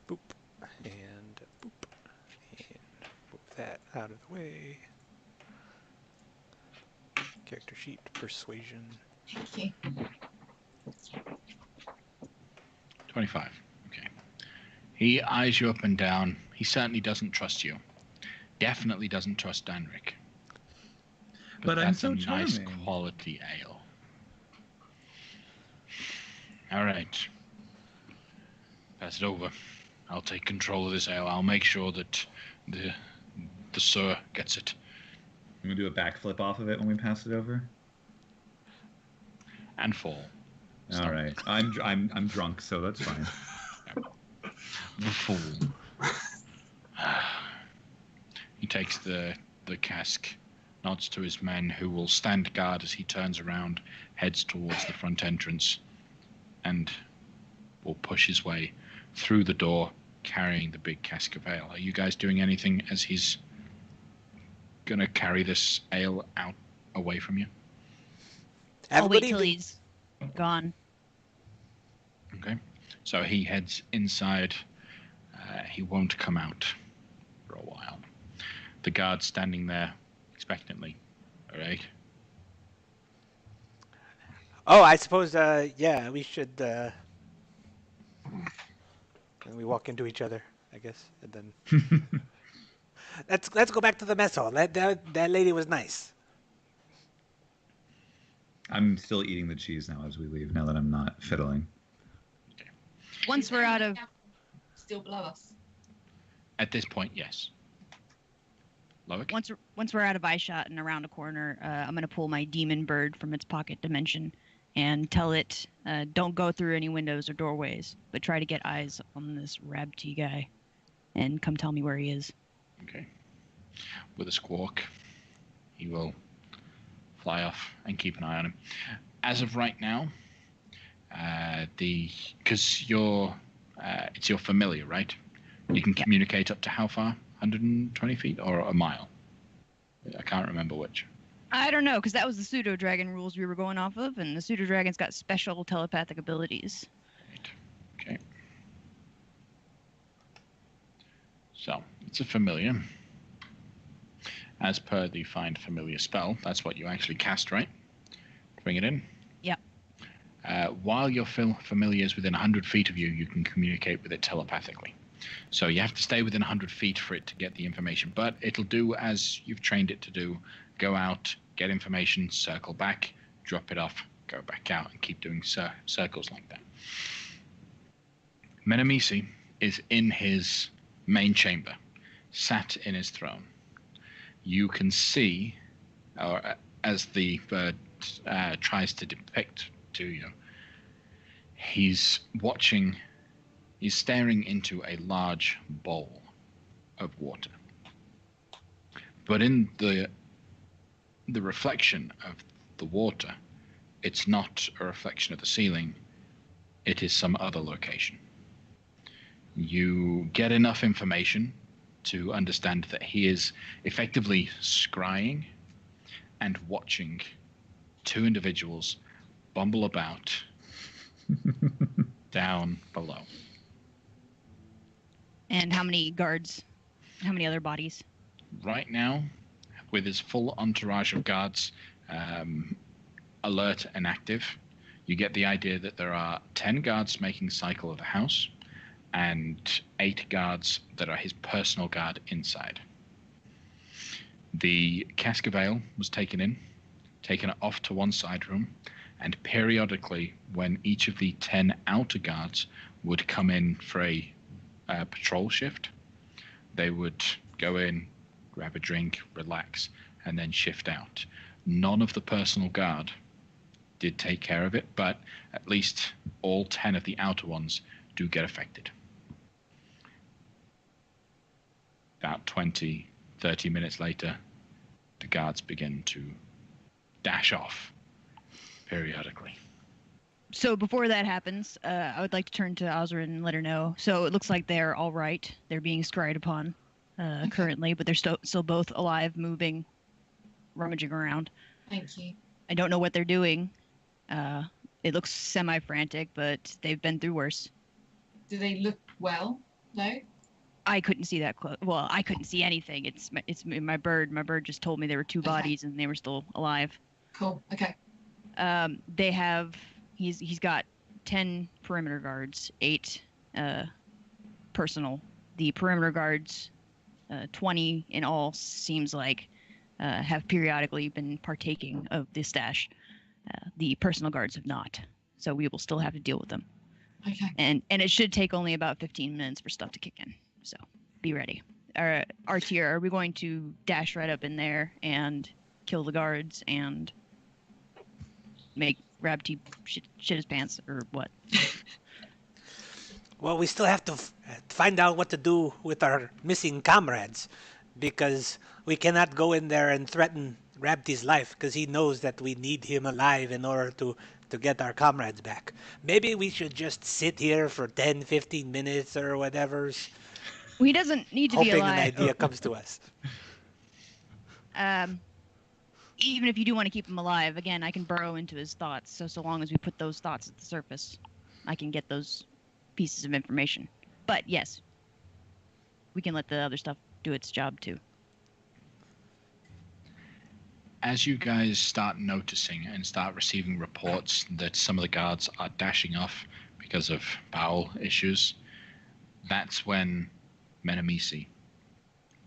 Boop. And boop. And move that out of the way. Character sheet, persuasion. Thank you. 25. Okay. He eyes you up and down. He certainly doesn't trust you. Definitely doesn't trust Danrik. But I'm that's so a nice charming. quality ale. All right. Pass it over. I'll take control of this ale. I'll make sure that the sir gets it. I'm gonna do a backflip off of it when we pass it over. And fall. All right. I'm drunk, so that's fine. The fool. He takes the cask, nods to his men, who will stand guard as he turns around, heads towards the front entrance, and will push his way through the door, carrying the big cask of ale. Are you guys doing anything as he's gonna carry this ale out away from you? I'll wait Everybody till be- he's gone. Okay. So he heads inside. He won't come out for a while. The guard's standing there expectantly. All right. Oh, I suppose, yeah, we should, and we walk into each other, I guess, and then... Let's go back to the mess hall. That lady was nice. I'm still eating the cheese now as we leave, now that I'm not fiddling. Once we're out of Still below us. At this point, yes. Loic? once we're out of eyeshot and around a corner, I'm gonna pull my demon bird from its pocket dimension and tell it, don't go through any windows or doorways, but try to get eyes on this Rabti guy, and come tell me where he is. Okay. With a squawk, he will fly off and keep an eye on him. As of right now, because it's your familiar, right? You can communicate up to how far? 120 feet or a mile? I can't remember which. I don't know, because that was the pseudo dragon rules we were going off of, and the pseudo dragon's got special telepathic abilities. Right. Okay. So it's a familiar. As per the find familiar spell, that's what you actually cast, right? Bring it in. Yep. While your familiar is within 100 feet of you, you can communicate with it telepathically. So you have to stay within 100 feet for it to get the information, but it'll do as you've trained it to do. Go out, get information, circle back, drop it off, go back out, and keep doing circles like that. Menemisi is in his main chamber, sat in his throne. You can see, or as the bird tries to depict to you, he's staring into a large bowl of water. But in the reflection of the water, it's not a reflection of the ceiling, it is some other location. You get enough information to understand that he is effectively scrying and watching two individuals bumble about down below. And how many guards? How many other bodies? Right now, with his full entourage of guards alert and active, you get the idea that there are 10 guards making cycle of the house and 8 guards that are his personal guard inside. The cask of ale was taken off to one side room, and periodically, when each of the 10 outer guards would come in for a patrol shift, they would go in, grab a drink, relax, and then shift out. None of the personal guard did take care of it, but at least all 10 of the outer ones do get affected. About 20, 30 minutes later, the guards begin to dash off periodically. So before that happens, I would like to turn to Osrin and let her know. So it looks like they're all right. They're being scryed upon currently, but they're still both alive, moving, rummaging around. Thank you. I don't know what they're doing. It looks semi-frantic, but they've been through worse. Do they look well? No? I couldn't see that close. Well, I couldn't see anything. It's my bird. My bird just told me there were 2 bodies and they were still alive. Cool. Okay. They have. He's got 10 perimeter guards, 8 personal. The perimeter guards, 20 in all, seems like have periodically been partaking of this stash. The personal guards have not, so we will still have to deal with them. Okay. And it should take only about 15 minutes for stuff to kick in, so be ready. RTR, are we going to dash right up in there and kill the guards and make Rabti shit his pants, or what? Well, we still have to find out what to do with our missing comrades, because we cannot go in there and threaten Rabti's life, because he knows that we need him alive in order to get our comrades back. Maybe we should just sit here for 10, 15 minutes or whatever. Well, he doesn't need to be hoping alive. an idea comes to us. Even if you do want to keep him alive, again, I can burrow into his thoughts. So long as we put those thoughts at the surface, I can get those pieces of information. But yes, we can let the other stuff do its job too. As you guys start noticing and start receiving reports that some of the guards are dashing off because of bowel issues, that's when Menemisi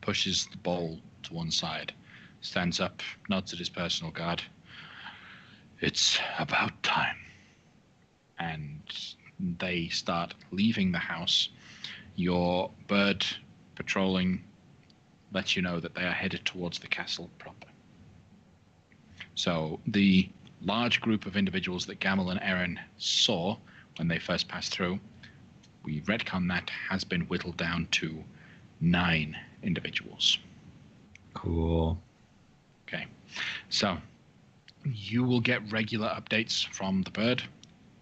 pushes the bowl to one side, stands up, nods at his personal guard. It's about time. And they start leaving the house. Your bird patrolling lets you know that they are headed towards the castle proper. So the large group of individuals that Gamel and Eren saw when they first passed through, we retcon that has been whittled down to 9 individuals. Cool. Okay, so you will get regular updates from the bird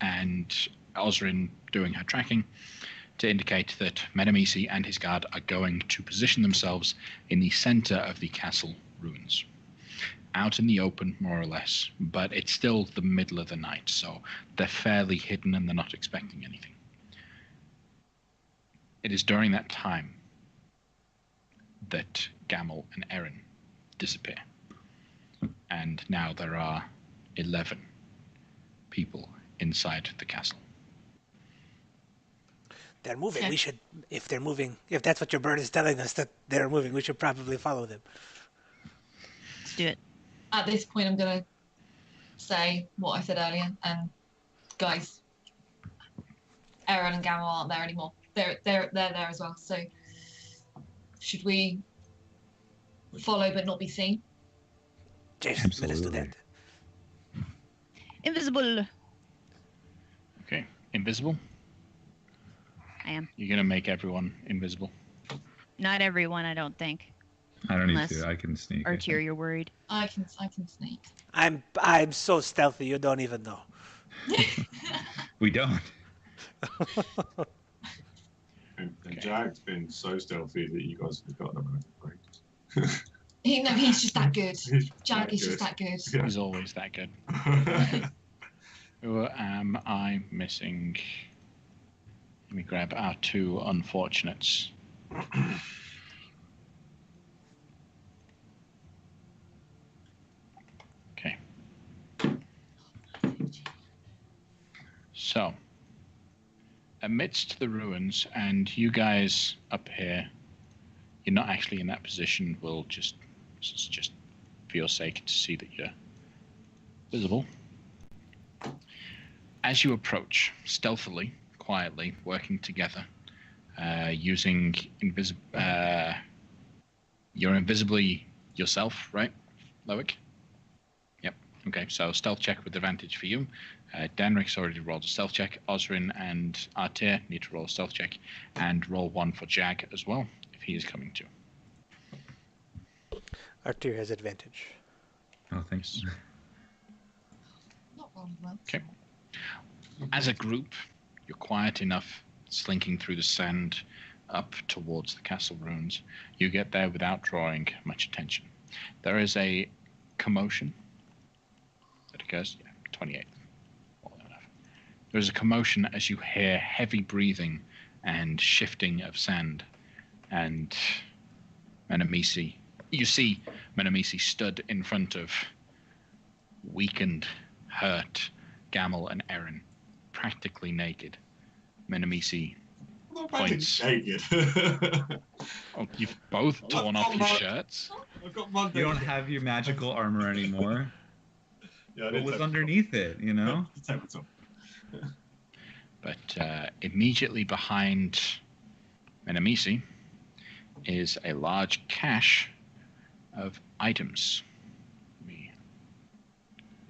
and Osrin doing her tracking to indicate that Menemisi and his guard are going to position themselves in the center of the castle ruins. Out in the open, more or less, but it's still the middle of the night, so they're fairly hidden and they're not expecting anything. It is during that time that Gamel and Eren disappear. And now there are 11 people inside the castle. They're moving. Okay. We should, if they're moving, if that's what your bird is telling us that they're moving, we should probably follow them. Let's do it. At this point, I'm going to say what I said earlier. And guys, Eren and Gamel aren't there anymore. They're there as well. So should we follow but not be seen? Jason, let us do that. Invisible. Okay, invisible? I am. You're going to make everyone invisible? Not everyone, I don't think. I don't need Unless to. I can sneak. I Artier, think. you're worried. I can sneak. I'm so stealthy, you don't even know. We don't. And Jack's been so stealthy that you guys have forgotten about it, right? He's just that good. He's Jack that is just good. that good. Yeah. He's always that good. Who am I missing? Let me grab our 2 unfortunates. Okay. So, amidst the ruins, and you guys up here, you're not actually in that position, we'll just This is just for your sake to see that you're visible. As you approach, stealthily, quietly, working together, using you're invisibly yourself, right, Loic? Yep. Okay, so stealth check with advantage for you. Danric's already rolled a stealth check. Osrin and Artir need to roll a stealth check, and roll one for Jag as well, if he is coming to. Artir has advantage. Oh, thanks. Not wrong, well. Okay. As a group, you're quiet enough, slinking through the sand up towards the castle ruins. You get there without drawing much attention. There is a commotion that occurs. 28. There is a commotion as you hear heavy breathing and shifting of sand. And Menemisi, you see Menemisi stood in front of weakened, hurt Gamel and Erin, practically naked. Menemisi points. Naked. Oh, you've both torn off your shirts. I've got my You don't have your magical armor anymore. Yeah, What was underneath it, you know? But immediately behind Menemisi is a large cache of items. Let me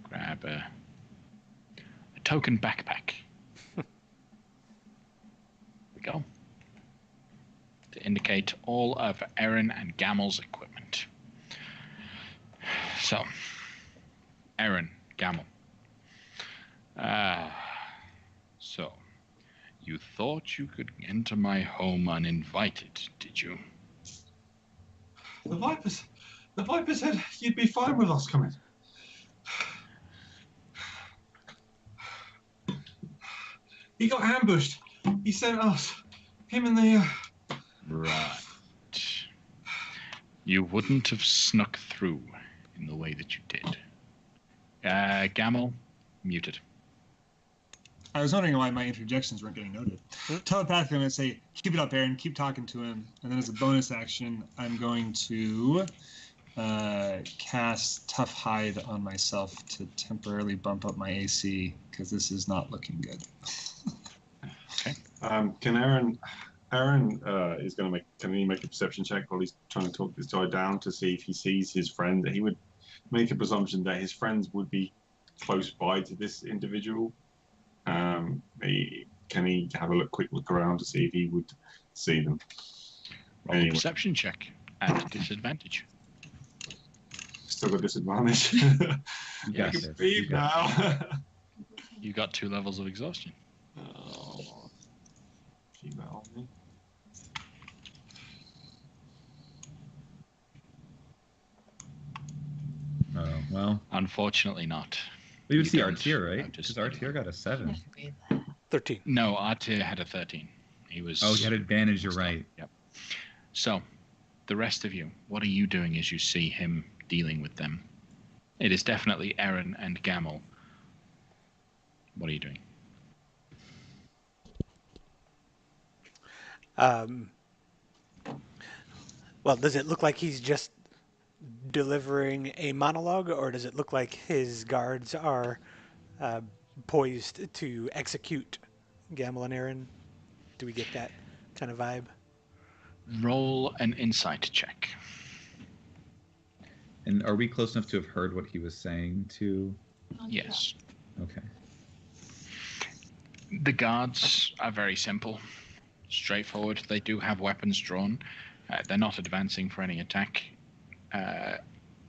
grab a token backpack. There we go. To indicate all of Erin and Gamel's equipment. So, Erin, Gamel. So, you thought you could enter my home uninvited, did you? The Vipers said you'd be fine with us coming. He got ambushed. He sent us. Him and the... Right. You wouldn't have snuck through in the way that you did. Gamel, muted. I was wondering why my interjections weren't getting noted. Telepathically, I'm going to say, keep it up, Aaron. Keep talking to him. And then as a bonus action, I'm going to cast Tough Hide on myself to temporarily bump up my AC, because this is not looking good. Okay. Can is going to can he make a perception check while he's trying to talk this guy down to see if he sees his friend? He would make a presumption that his friends would be close by to this individual. Can he have a quick look around to see if he would see them? Roll a perception check at disadvantage. Still got disadvantage. You got can this. breathe You got now. You got 2 levels of exhaustion. Oh, keep that on me. Oh, well. Unfortunately not. You would You see don't Artir, right? notice Because that. Artir got a 7. 13. No, Artir had a 13. He was... Oh, he had advantage, you're right. Yep. So, the rest of you, what are you doing as you see him dealing with them? It is definitely Erin and Gamel. What are you doing? Well, does it look like he's just delivering a monologue, or does it look like his guards are poised to execute Gamel and Aaron? Do we get that kind of vibe? Roll an insight check. And are we close enough to have heard what he was saying to... Yes. Okay. The guards are very simple, straightforward. They do have weapons drawn. They're not advancing for any attack.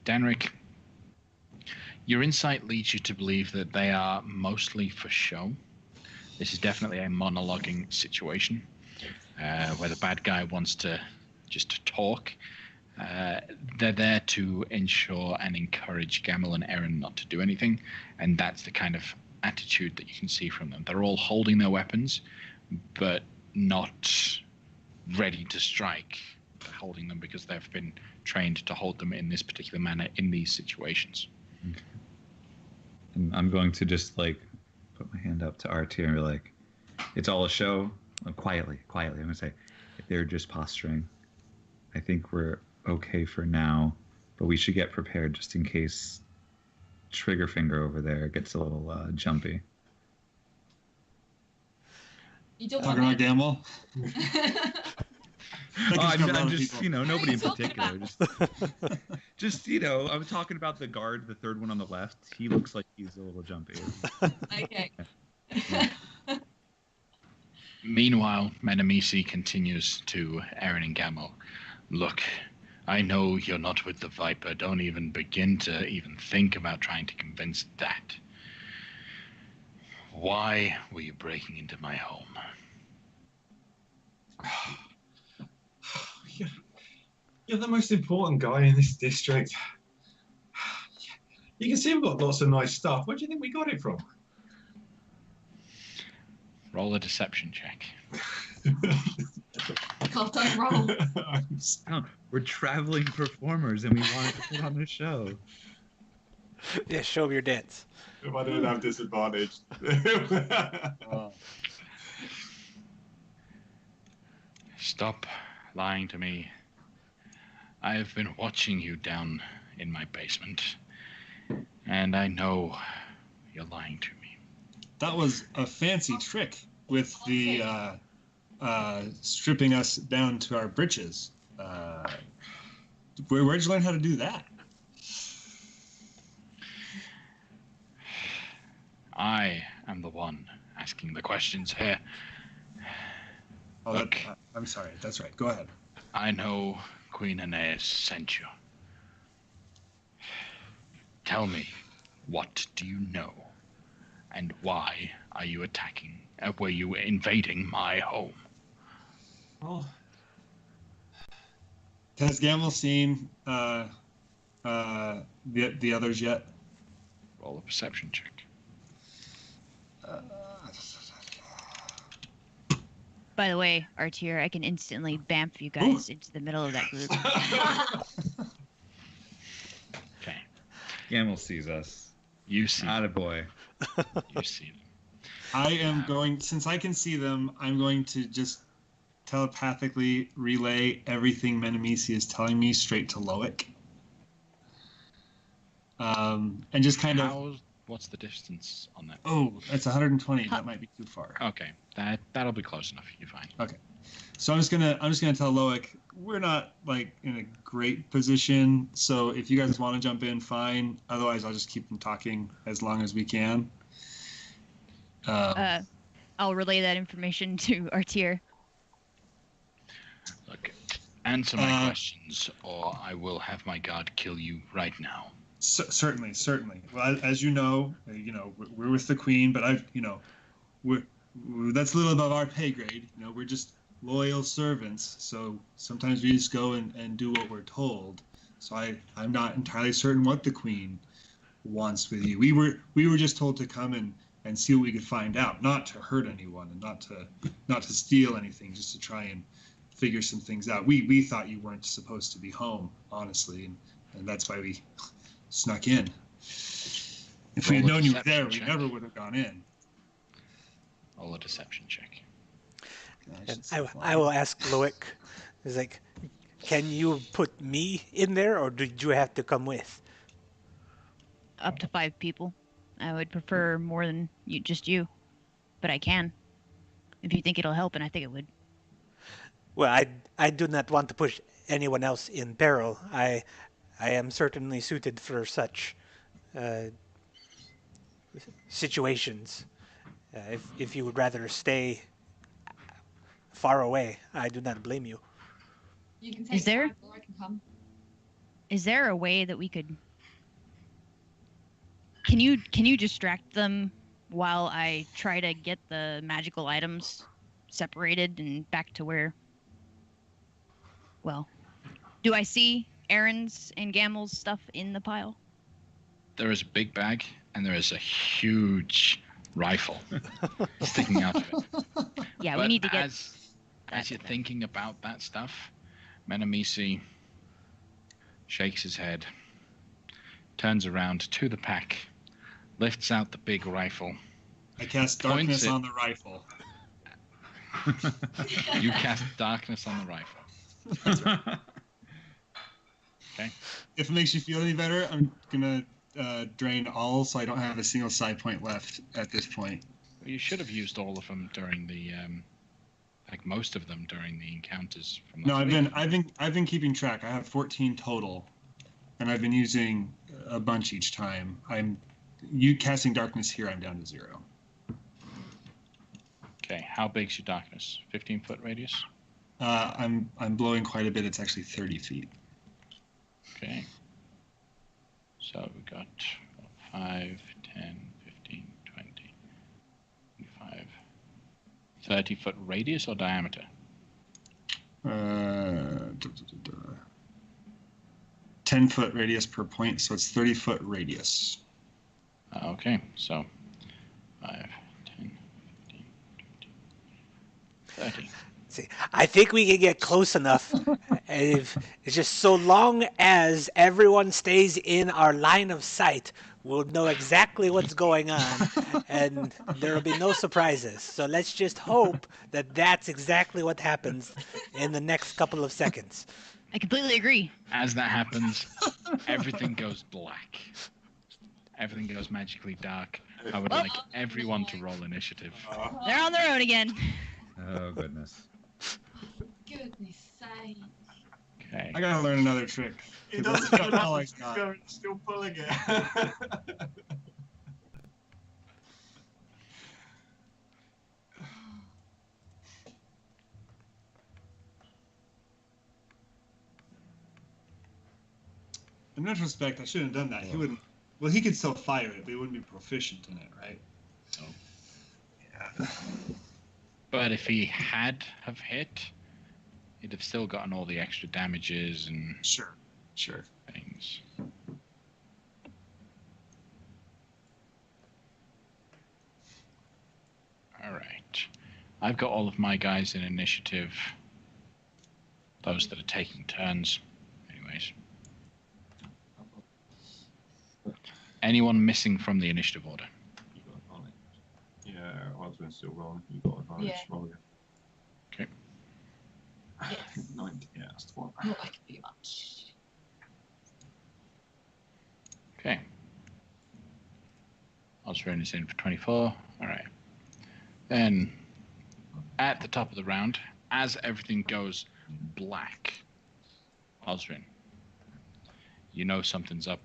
Danric, your insight leads you to believe that they are mostly for show. This is definitely a monologuing situation where the bad guy wants to just talk. They're there to ensure and encourage Gamel and Erin not to do anything, and that's the kind of attitude that you can see from them. They're all holding their weapons, but not ready to strike. They're holding them because they've been trained to hold them in this particular manner in these situations. Okay. And I'm going to just like put my hand up to Artir and be like, it's all a show. Quietly. I'm going to say, they're just posturing. I think we're okay for now. but we should get prepared just in case Triggerfinger over there gets a little jumpy. You don't Talking about want me? Gamble? I'm just, nobody in What are you particular. talking Just, I'm talking about the guard, the third one on the left. He looks like he's a little jumpy. Okay. Meanwhile, Menemisi continues to Aaron and Gamel. Look, I know you're not with the Viper. Don't even begin to even think about trying to convince that. Why were you breaking into my home? You're the most important guy in this district. You can see we've got lots of nice stuff. Where do you think we got it from? Roll a deception check. God, don't roll. We're traveling performers and we wanted to put on a show. Yeah, show me your dance. If I didn't have disadvantage. Stop lying to me. I have been watching you down in my basement, and I know you're lying to me. That was a fancy trick with the stripping us down to our britches. Where'd you learn how to do that? I am the one asking the questions here. Oh, Look. I'm sorry. That's right. Go ahead. I know Queen Aeneas sent you. Tell me, what do you know? And why are you attacking? Were you invading my home? Well, Has Gamble seen the others yet? Roll a perception check. By the way, Artier, I can instantly bamf you guys into the middle of that group. Okay. Gamble sees us. You see. Attaboy. You see them. I am going, since I can see them, I'm going to just telepathically relay everything Menemisi is telling me straight to Loic. And just kind of... What's the distance on that? Oh, it's 120. That might be too far. Okay, that'll be close enough. You're fine. Okay, so I'm just gonna tell Loic we're not like in a great position. So if you guys want to jump in, fine. Otherwise, I'll just keep them talking as long as we can. I'll relay that information to Artier. Look, answer my questions, or I will have my guard kill you right now. Certainly. Well, as you know, we're with the Queen, but we're that's a little above our pay grade. We're just loyal servants. So sometimes we just go and do what we're told. So I'm not entirely certain what the Queen wants with you. We were just told to come and see what we could find out, not to hurt anyone and not to steal anything, just to try and figure some things out. We thought you weren't supposed to be home, honestly, and that's why we snuck in. If we had known you were there, we never would have gone in. Roll a deception check. And I will ask Loic, is like, can you put me in there, or did you have to come with? Up to 5 people. I would prefer more than just you, but I can. If you think it'll help, and I think it would. Well, I do not want to push anyone else in peril. I am certainly suited for such situations. If you would rather stay far away, I do not blame you. You can take Is there- time, or I can come. Is there a way that we could... Can you distract them while I try to get the magical items separated and back to where... Well, do I see Aaron's and Gamel's stuff in the pile? There is a big bag, and there is a huge rifle sticking out of it. Yeah, But we need to get... as you're thinking about that stuff, Menemisi shakes his head, turns around to the pack, lifts out the big rifle. I cast Points darkness it. on the rifle. You cast darkness on the rifle. Okay. If it makes you feel any better, I'm gonna drain all, so I don't have a single side point left at this point. Well, you should have used all of them during the, like most of them during the encounters. From No, last week. I've been keeping track. I have 14 total, and I've been using a bunch each time. You casting darkness here. I'm down to 0. Okay, how big's your darkness? 15-foot radius? I'm blowing quite a bit. It's actually 30 feet. Okay. So we got 5, 10, 15, 20, 25. 30-foot radius or diameter? 10-foot radius per point, so it's 30-foot radius. Okay, so 5, 10, 15, 20, 30. See, I think we can get close enough. If it's just so long as everyone stays in our line of sight, we'll know exactly what's going on, and there will be no surprises. So let's just hope that that's exactly what happens in the next couple of seconds. I completely agree. As that happens, everything goes black. Everything goes magically dark. I would like everyone to roll initiative. They're on their own again. Oh goodness. Goodness sake. Okay. I gotta learn another trick. It That's doesn't about go all I out, got. still pulling it. In retrospect, I shouldn't have done that. He wouldn't. Well, he could still fire it, but he wouldn't be proficient in it, right? So, Yeah. but if he had have hit, he'd have still gotten all the extra damages and Sure. things. All right. I've got all of my guys in initiative. Those that are taking turns. Anyways. Anyone missing from the initiative order? You got advantage. Yeah, Oswald's still rolling. You got advantage. Yeah. Roll again. Okay. Yes. 90. Yeah, that's the one. Not like it be much. Okay. Oswald is in for 24. All right. Then, at the top of the round, as everything goes black, Osrin, you know something's up.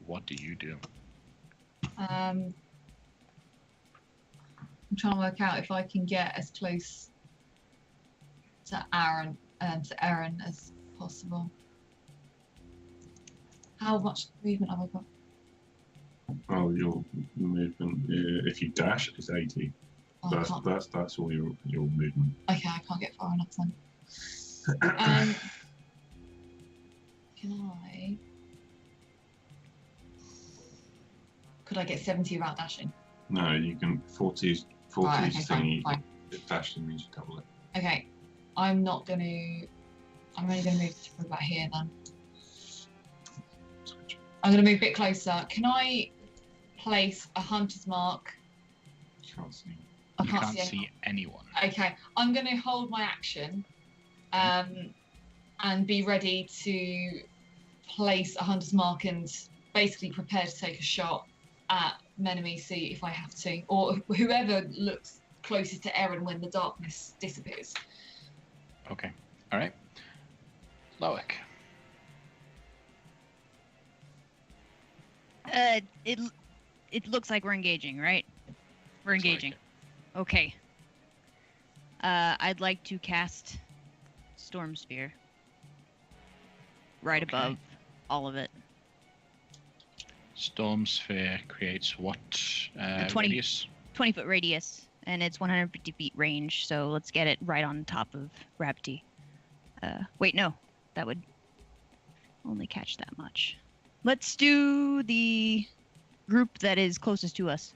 What do you do? I'm trying to work out if I can get as close to Aaron as possible. How much movement have I got? Oh, your movement. If you dash, it's 80. Oh, I can't. That's all your movement. Okay, I can't get far enough then. Can I? Could I get 70 without dashing? No, you can 40 Right, okay, thingy. fine. Dashing means you double it. Okay, I'm only going to move to about here then. Switch. I'm going to move a bit closer. Can I place a hunter's mark? You can't see. I You can't, can't see see anyone. Okay, I'm going to hold my action and be ready to place a hunter's mark and basically prepare to take a shot at Menemy, see if I have to, or whoever looks closest to Erin when the darkness disappears. Okay. All right. Loic. It looks like we're engaging, right? We're Looks like engaging. it. Okay. I'd like to cast Storm Spear. Right Okay. above all of it. Storm Sphere creates what 20 radius? 20-foot radius, and it's 150 feet range, so let's get it right on top of Gravity. Wait, no. That would only catch that much. Let's do the group that is closest to us.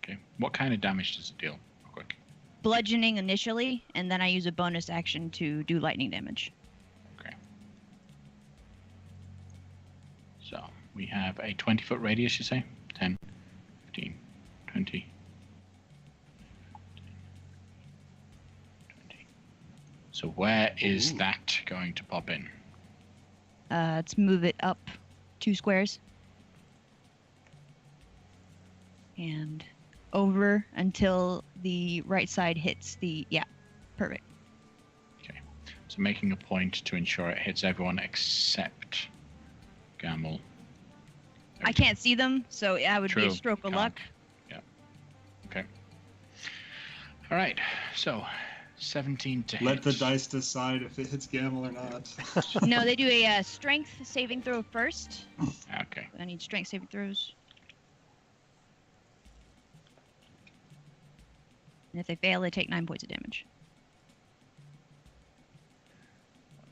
Okay. What kind of damage does it deal? Real quick. Bludgeoning initially, and then I use a bonus action to do lightning damage. Okay. So we have a 20-foot radius, you say? 10, 15, 20. 20. So where is that going going to pop in? Let's move it up 2 squares. And over until the right side hits the... Yeah, perfect. Okay. So making a point to ensure it hits everyone except Gamble. I can't see them, so that would be a True, stroke of can't. luck. Yeah. Okay. All right. So 17 to hit. Let the dice decide if it hits Gamble or not. No, they do a strength saving throw first. Okay. I need strength saving throws. And if they fail, they take 9 points of damage. 1,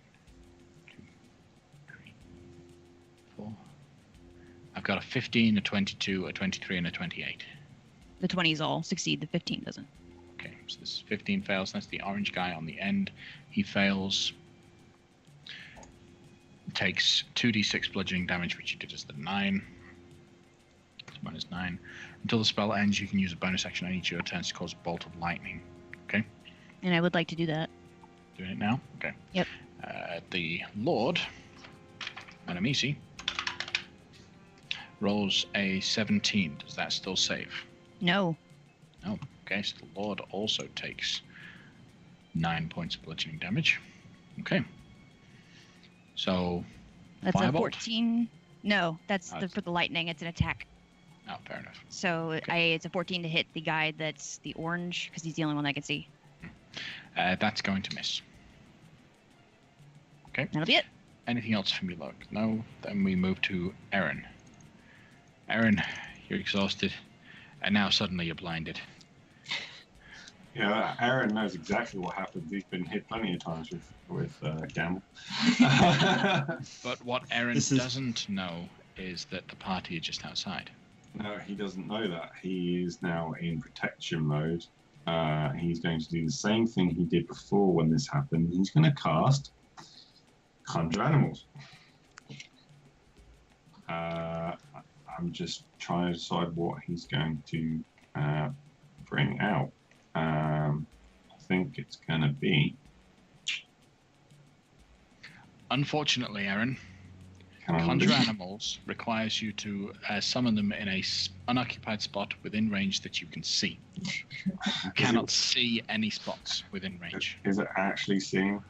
2, 3, 4. I've got a 15, a 22, a 23, and a 28. The 20s all succeed, the 15 doesn't. Okay, so this 15 fails. That's the orange guy on the end. He fails. Takes 2d6 bludgeoning damage, which you did as the 9. It's -9. Until the spell ends, you can use a bonus action on each of your turns to cause a bolt of lightning. Okay? And I would like to do that. Doing it now? Okay. Yep. The Lord, Anamisi, rolls a 17. Does that still save? No. No. Okay, so the Lord also takes 9 points of bludgeoning damage. Okay. So, That's Firebolt? a 14. No, that's Oh, for the lightning. It's an attack. oh, fair enough. So it's a 14 to hit the guy that's the orange, because he's the only one I can see. That's going to miss. Okay. That'll be it. Anything else from you, Look? No? Then we move to Aaron. Aaron, you're exhausted, and now suddenly you're blinded. Yeah, Aaron knows exactly what happens. He's been hit plenty of times with Gamble. But what Aaron doesn't know is that the party are just outside. No, he doesn't know that. He is now in protection mode. He's going to do the same thing he did before when this happened. He's going to cast Conjure Animals. I'm just trying to decide what he's going to bring out. I think it's going to be... Unfortunately, Aaron, Conjure Animals requires you to summon them in a unoccupied spot within range that you can see. You cannot see any spots within range. Is it actually seen?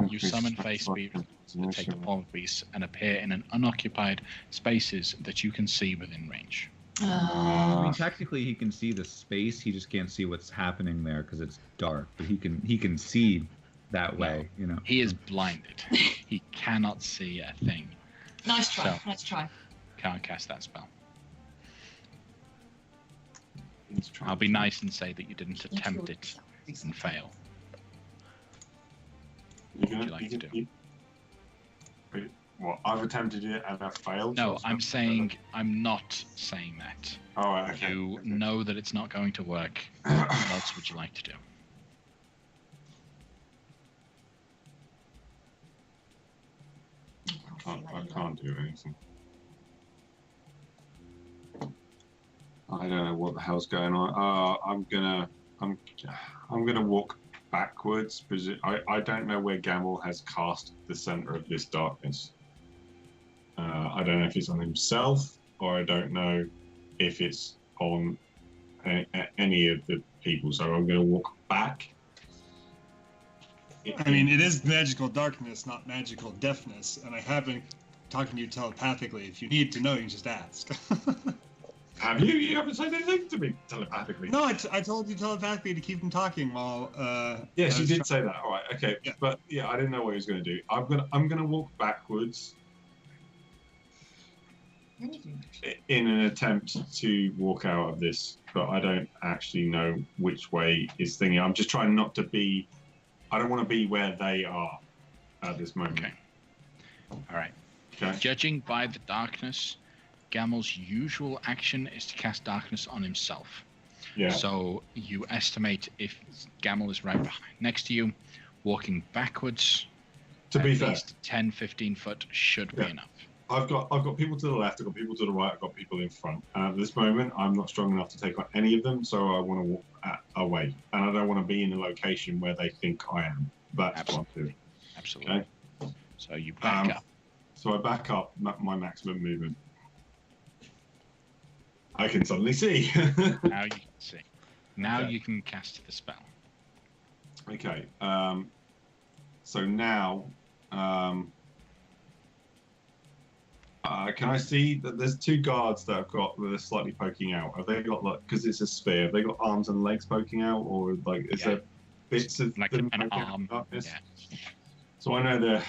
You summon face beasts that take the form of beasts and appear in an unoccupied spaces that you can see within range. I mean, technically, he can see the space. He just can't see what's happening there because it's dark. But he can see that way. You know. He is blinded. He cannot see a thing. Nice try. So- Nice try. Can't cast that spell. He's trying I'll be to- nice and say that you didn't attempt it and fail. What would you like to do? What, I've attempted it and I've failed? No, So I'm it's- saying I'm not saying that. Oh, right, okay. You okay. know that it's not going to work. What else would you like to do? I can't do anything. I don't know what the hell's going on. I'm gonna walk backwards because I don't know where Gamble has cast the center of this darkness. I don't know if it's on himself or I don't know if it's on any of the people. So I'm gonna walk back. I mean, it is magical darkness, not magical deafness, and I have been talking to you telepathically. If you need to know, you just ask. Have you? You haven't said anything to me telepathically. No, I told you telepathically to keep him talking while. Yes, I you was did say that. All right, okay. Yeah. But yeah, I didn't know what he was going to do. I'm gonna walk backwards in an attempt to walk out of this, but I don't actually know which way is thingy. I'm just trying not to be. I don't want to be where they are at this moment. Okay. All right. Okay. Judging by the darkness, Gamel's usual action is to cast darkness on himself. Yeah. So you estimate if Gamel is right behind, next to you, walking backwards, To be at fair, least 10, 15 foot should be Yeah. enough. I've got people to the left. I've got people to the right. I've got people in front. And at this moment, I'm not strong enough to take on any of them, so I want to walk away. And I don't want to be in a location where they think I am. That's what I'm doing. Absolutely. Okay. So you back up. So I back up my maximum movement. I can suddenly see. Now you can see. Now Okay. you can cast the spell. Okay. So now, can I see that there's two guards that are slightly poking out? Have they got, like, because it's a sphere, have they got arms and legs poking out, or like is there bits of Like them an poking out arm. in darkness? Yeah. So I know they're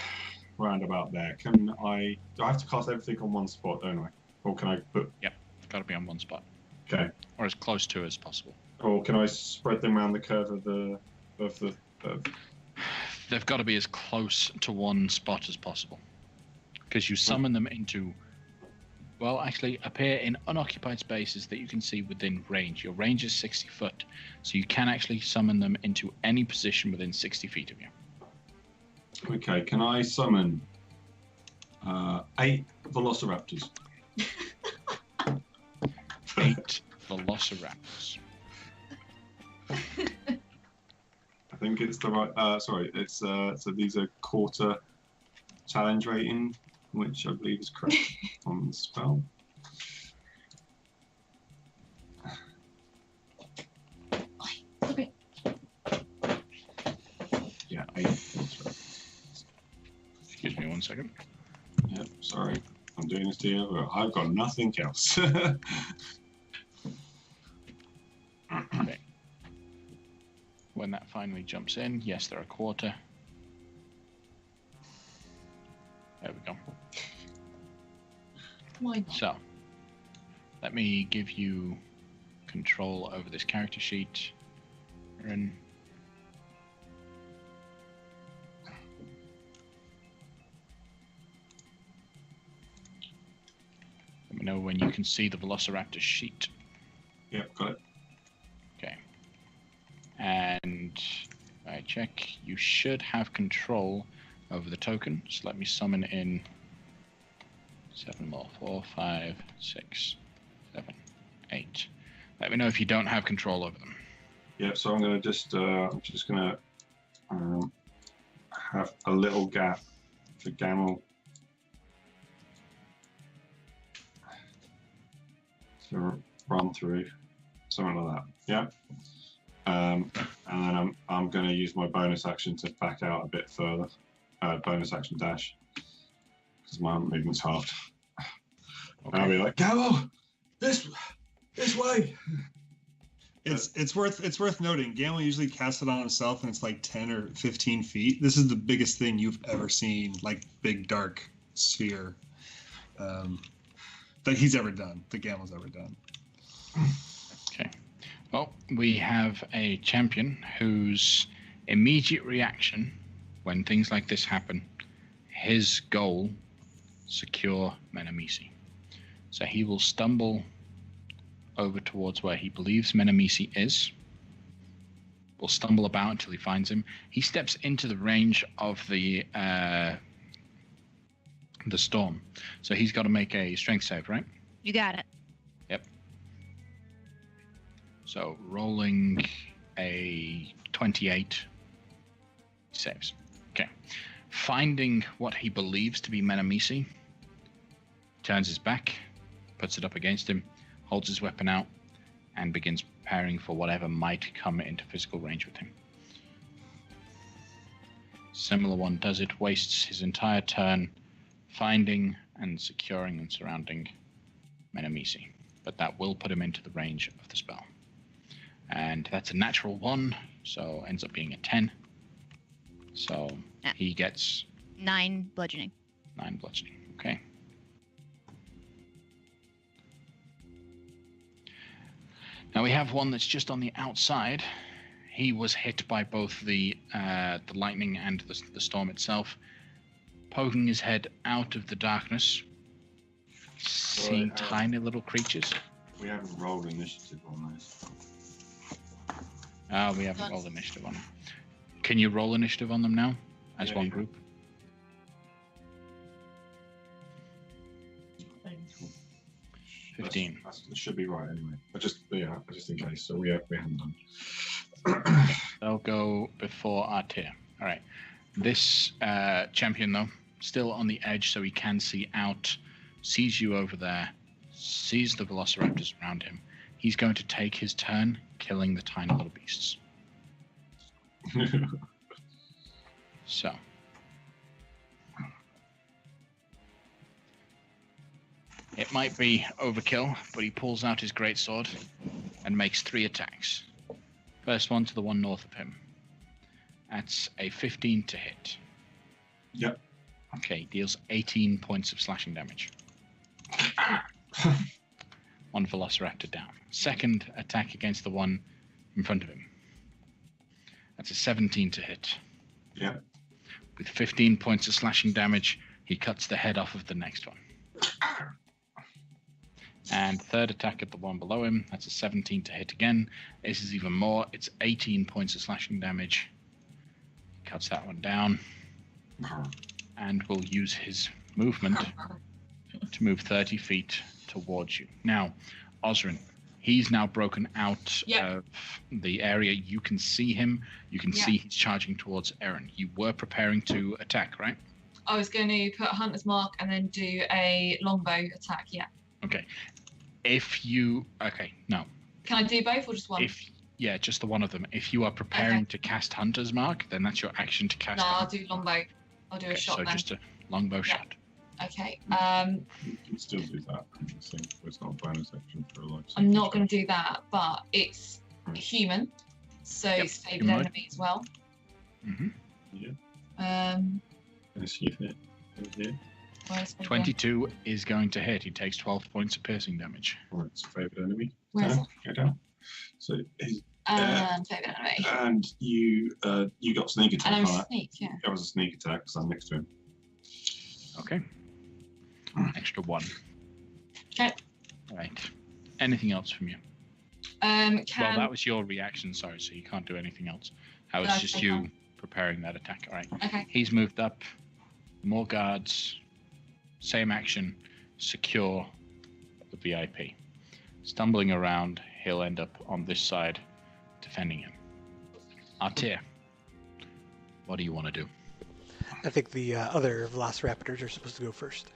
round about there. Do I have to cast everything on one spot, don't I? Or can I put? Yep. Got to be on one spot. Okay. Or as close to as possible. Or can I spread them around the curve of the? They've got to be as close to one spot as possible. Because you summon them into, well, actually appear in unoccupied spaces that you can see within range. Your range is 60 foot, so you can actually summon them into any position within 60 feet of you. Okay, can I summon 8 velociraptors? 8 velociraptors. I think it's the right. Sorry, it's so these are quarter challenge rating, which I believe is correct on the spell. Okay. Yeah, 8 velociraptors. Excuse me 1 second. Yep, sorry, I'm doing this to you, but I've got nothing else. Okay. When that finally jumps in, yes, they're a quarter. There we go. Why not? So, let me give you control over this character sheet. And let me know when you can see the Velociraptor sheet. Yep, got it. Okay. And I check, you should have control over the token. So let me summon in 7 more. 4, 5, 6, 7, 8. Let me know if you don't have control over them. Yep, so I'm going to I'm just going to have a little gap for Gamel to run through, something like that. Yeah. And then I'm going to use my bonus action to back out a bit further. Bonus action dash, because my movement's halved. Okay. I'll be like, Gamel, this way. It's worth noting. Gamel usually casts it on himself, and it's like 10 or 15 feet. This is the biggest thing you've ever seen, like big dark sphere, that he's ever done. That Gamel's ever done. Okay. Well, we have a champion whose immediate reaction when things like this happen, his goal, secure Menamisi. So he will stumble over towards where he believes Menamisi is, will stumble about until he finds him. He steps into the range of the storm. So he's got to make a strength save, right? You got it. Yep. So rolling a 28 saves. Okay. Finding what he believes to be Menamisi, turns his back, puts it up against him, holds his weapon out, and begins preparing for whatever might come into physical range with him. Similar one does it, wastes his entire turn finding and securing and surrounding Menamisi, but that will put him into the range of the spell. And that's a natural 1, so ends up being a 10. So he gets 9 bludgeoning. 9 bludgeoning. Okay. Now we have one that's just on the outside. He was hit by both the lightning and the storm itself, poking his head out of the darkness, seeing tiny little creatures. We haven't rolled initiative on this. We haven't rolled initiative on them. Can you roll initiative on them now, as one Yeah. group? Thanks. 15. That should be right anyway. Just in case. So we haven't done. They'll go before Artir. All right. This champion, though, still on the edge, so he can see out, sees you over there, sees the velociraptors around him. He's going to take his turn, killing the tiny little beasts. So. It might be overkill, but he pulls out his greatsword and makes 3 attacks. First one to the one north of him. That's a 15 to hit. Yep. Okay, deals 18 points of slashing damage. One velociraptor down. Second attack against the one in front of him. That's a 17 to hit. Yep. With 15 points of slashing damage, he cuts the head off of the next one. And third attack at the one below him. That's a 17 to hit again. This is even more. It's 18 points of slashing damage. Cuts that one down. And will use his movement to move 30 feet towards you. Now, Osrin, he's now broken out of the area. You can see him. You can see he's charging towards Erin. You were preparing to attack, right? I was going to put a hunter's mark and then do a longbow attack, Okay. If you... Okay, no. Can I do both or just one? Yeah, just the one of them. If you are preparing to cast Hunter's Mark, then that's your action to cast. No, I'll do longbow. I'll do a shot so then. just a longbow shot. Okay. You can still do that. So it's not a bonus action for a life. I'm not going to do that, but it's human, so it's favored human. enemy as well. Mm-hmm. Yes, you hit. Yeah. Where's my 22 is going to hit. He takes 12 points of piercing damage. Right, it's favored enemy. Where's Down, go down. So he's favored enemy. and you got sneak attack And I'm on that. sneak, That was a sneak attack because I'm next to him. Okay. Extra 1. Okay. Right. Anything else from you? Can Well, that was your reaction, sorry, so you can't do anything else. That was No, just I you can't. preparing that attack. All right. Okay. He's moved up. More guards. Same action. Secure the VIP. Stumbling around, he'll end up on this side, defending him. Artir, what do you want to do? I think the other velociraptors are supposed to go first.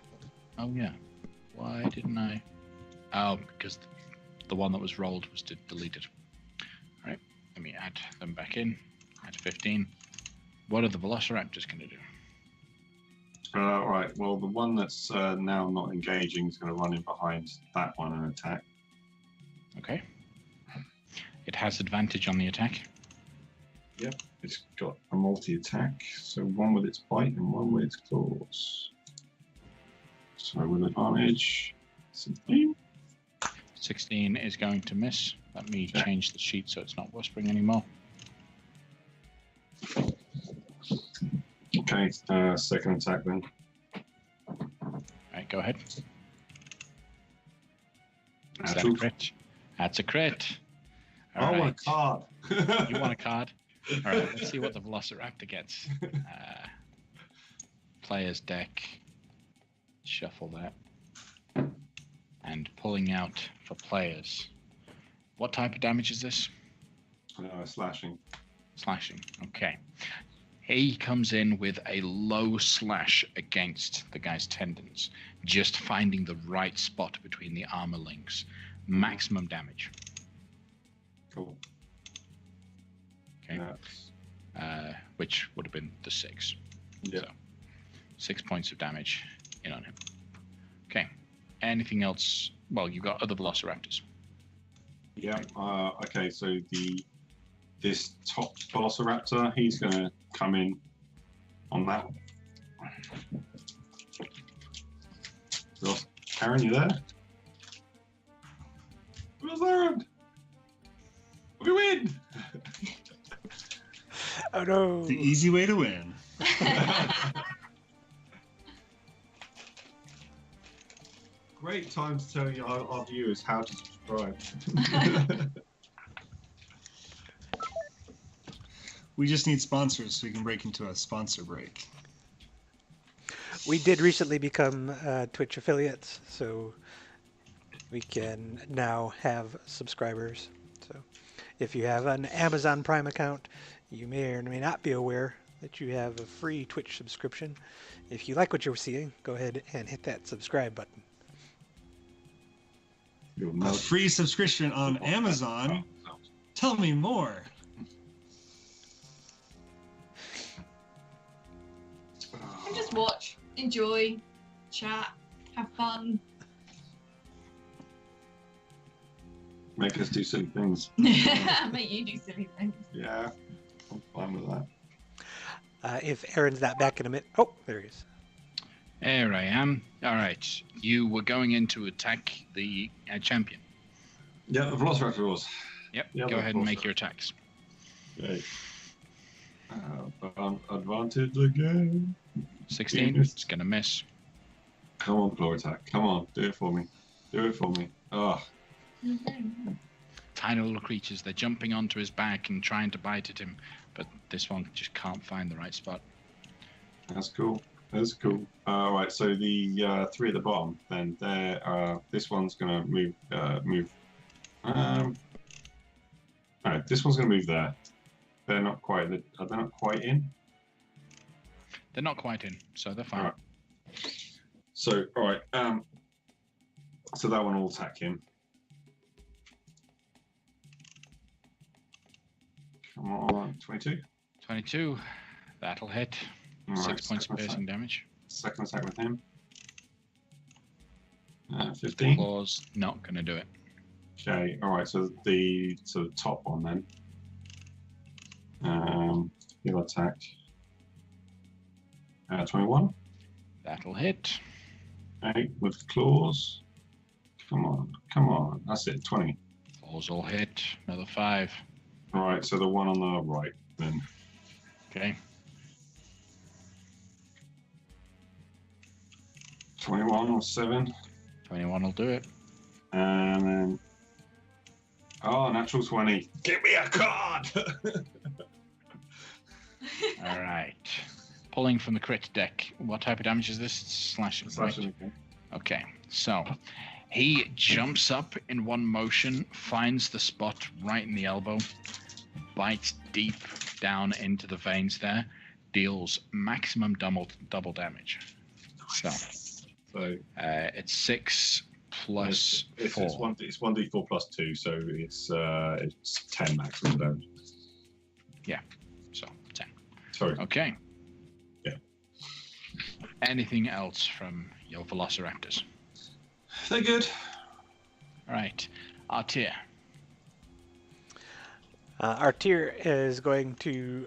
Oh, yeah. Why didn't I? Oh, because the one that was rolled was deleted. All right, let me add them back in. Add 15. What are the velociraptors going to do? Right, well, the one that's now not engaging is going to run in behind that one and attack. Okay. It has advantage on the attack. Yep, it's got a multi-attack, so one with its bite and one with its claws. So with advantage, 16. 16 is going to miss. Let me change the sheet so it's not whispering anymore. Okay, second attack then. Right, go ahead. Is that a Natural. crit? That's a crit. All Oh, right. a card. You want a card? All right, let's see what the Velociraptor gets. Player's deck. Shuffle that. And pulling out for players. What type of damage is this? Slashing. Slashing. Okay. He comes in with a low slash against the guy's tendons, just finding the right spot between the armor links. Maximum damage. Cool. Okay. Which would have been the 6. Yeah. So, 6 points of damage in on him. Okay. Anything else? Well, you've got other Velociraptors. Yeah. Okay. So this top Velociraptor, he's going to come in on that one. Ross, Karen, you there? Where's Aaron? We win! Oh no! The easy way to win. Great time to tell you our viewers how to subscribe. We just need sponsors so we can break into a sponsor break. We did recently become Twitch affiliates, so we can now have subscribers. So if you have an Amazon Prime account, you may or may not be aware that you have a free Twitch subscription. If you like what you're seeing, go ahead and hit that subscribe button. A free subscription on Amazon. Tell me more. And just watch, enjoy, chat, have fun. Make us do silly things. Make you do silly things. Yeah, I'm fine with that. If Aaron's not back in a minute. Oh, there he is. There I am. All right. You were going in to attack the champion. Yeah, the Velociraptor was. Yep. Yeah, Go the ahead and make Velociraptor. your attacks. Okay. Advantage again. 16. Yes. It's going to miss. Come on, claw attack. Come on, do it for me. Do it for me. Oh, Tiny little creatures. They're jumping onto his back and trying to bite at him. But this one just can't find the right spot. that's cool. That's cool. All right, so the three at the bottom, then they're this one's gonna move. All right, this one's gonna move there. They're not quite. Are they not quite in? They're not quite in, so they're fine. All right. So all right. So that one will attack him. Come on, 22. 22. That'll hit. All 6 right, points of second piercing damage. Second attack with him. The 15. claw's not going to do it. Okay, all right. So the top one then. He'll attack. 21. That'll hit. Okay, with claws. Come on, come on. That's it. 20. Claws all hit. Another 5. All right. So the one on the right then. Okay. 21 or 7. 21 will do it. And then. Oh, natural 20. Give me a card. All right. Pulling from the crit deck. What type of damage is this? Slashing. Slashing, Right? okay. Okay. So he jumps up in one motion, finds the spot right in the elbow, bites deep down into the veins there, deals maximum double damage. So it's 6 plus It's 4. it's 1d4 plus 2, so it's 10 maximum damage. So 10. Sorry. Okay. Yeah. Anything else from your velociraptors? They're good. All right. Artir. Artir is going to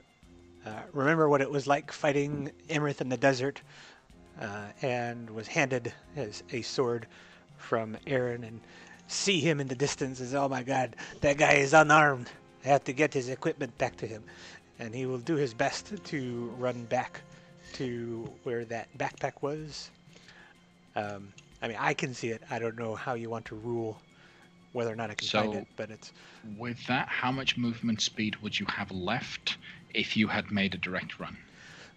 remember what it was like fighting Imrith in the desert, and was handed a sword from Aaron, and see him in the distance as, oh my god, that guy is unarmed. I have to get his equipment back to him. And he will do his best to run back to where that backpack was. I mean, I can see it. I don't know how you want to rule whether or not I can find it, but it's... With that, how much movement speed would you have left if you had made a direct run?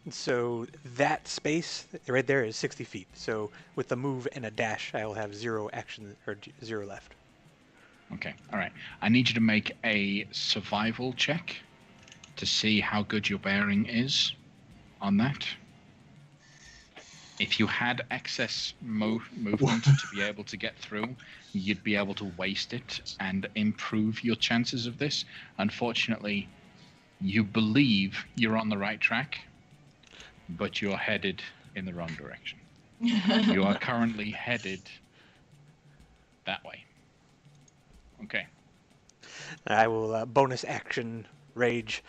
So that space right there is 60 feet. So with the move and a dash, I will have 0 action, or 0 left. Okay, all right. I need you to make a survival check to see how good your bearing is on that. If you had excess movement to be able to get through, you'd be able to waste it and improve your chances of this. Unfortunately, you believe you're on the right track, but you're headed in the wrong direction. You are currently headed that way. Okay. I will bonus action rage,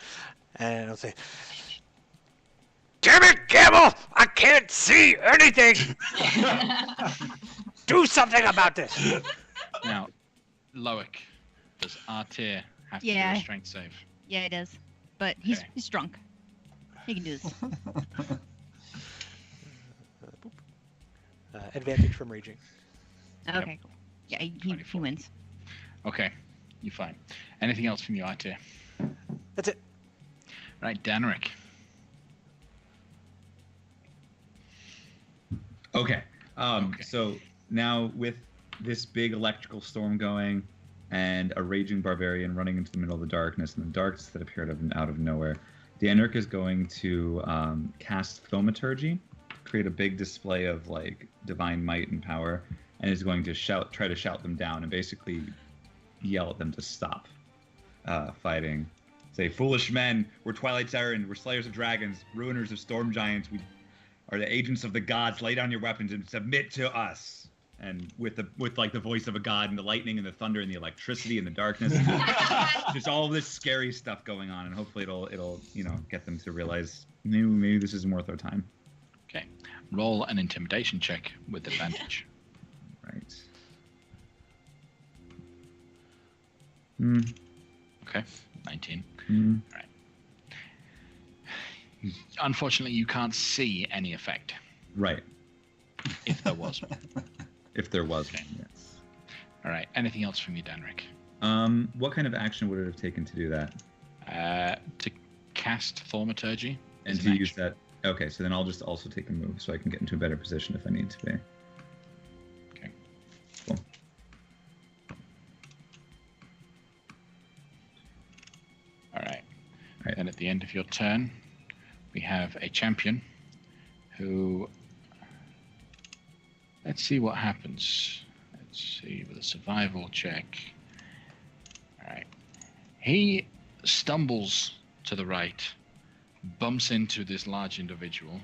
and I'll say, "Damn it, Gamble! I can't see anything! Do something about this!" Now, Loic, does Artir have to do Yeah. a strength save? Yeah, it does. But he's Okay. drunk. He can do this. Advantage from raging. Okay, cool. Yeah, he 24. wins. Okay, you're fine. Anything else from you, Artir? That's it. Right, Danric. Okay. Okay. So now with this big electrical storm going and a raging barbarian running into the middle of the darkness, and the darkness that appeared out of nowhere, Daenric is going to cast Thaumaturgy, create a big display of like divine might and power, and is going to try to shout them down and basically yell at them to stop fighting. Say, foolish men, we're Twilight's errand, we're slayers of dragons, ruiners of storm giants, we are the agents of the gods, lay down your weapons and submit to us. And with like the voice of a god and the lightning and the thunder and the electricity and the darkness, just all this scary stuff going on, and hopefully it'll get them to realize maybe this isn't worth our time. Okay, roll an intimidation check with advantage. Right. Okay, 19. Mm. All right. Unfortunately, you can't see any effect. Right. If there was one. If there was Okay. one, yes. All right. Anything else from you, Daenric? What kind of action would it have taken to do that? To cast Thaumaturgy. And is to an use action. that. Okay, so then I'll just also take a move so I can get into a better position if I need to be. Okay. Cool. All right. Right. And at the end of your turn, we have a champion who. Let's see what happens. Let's see with a survival check. All right. He stumbles to the right, bumps into this large individual.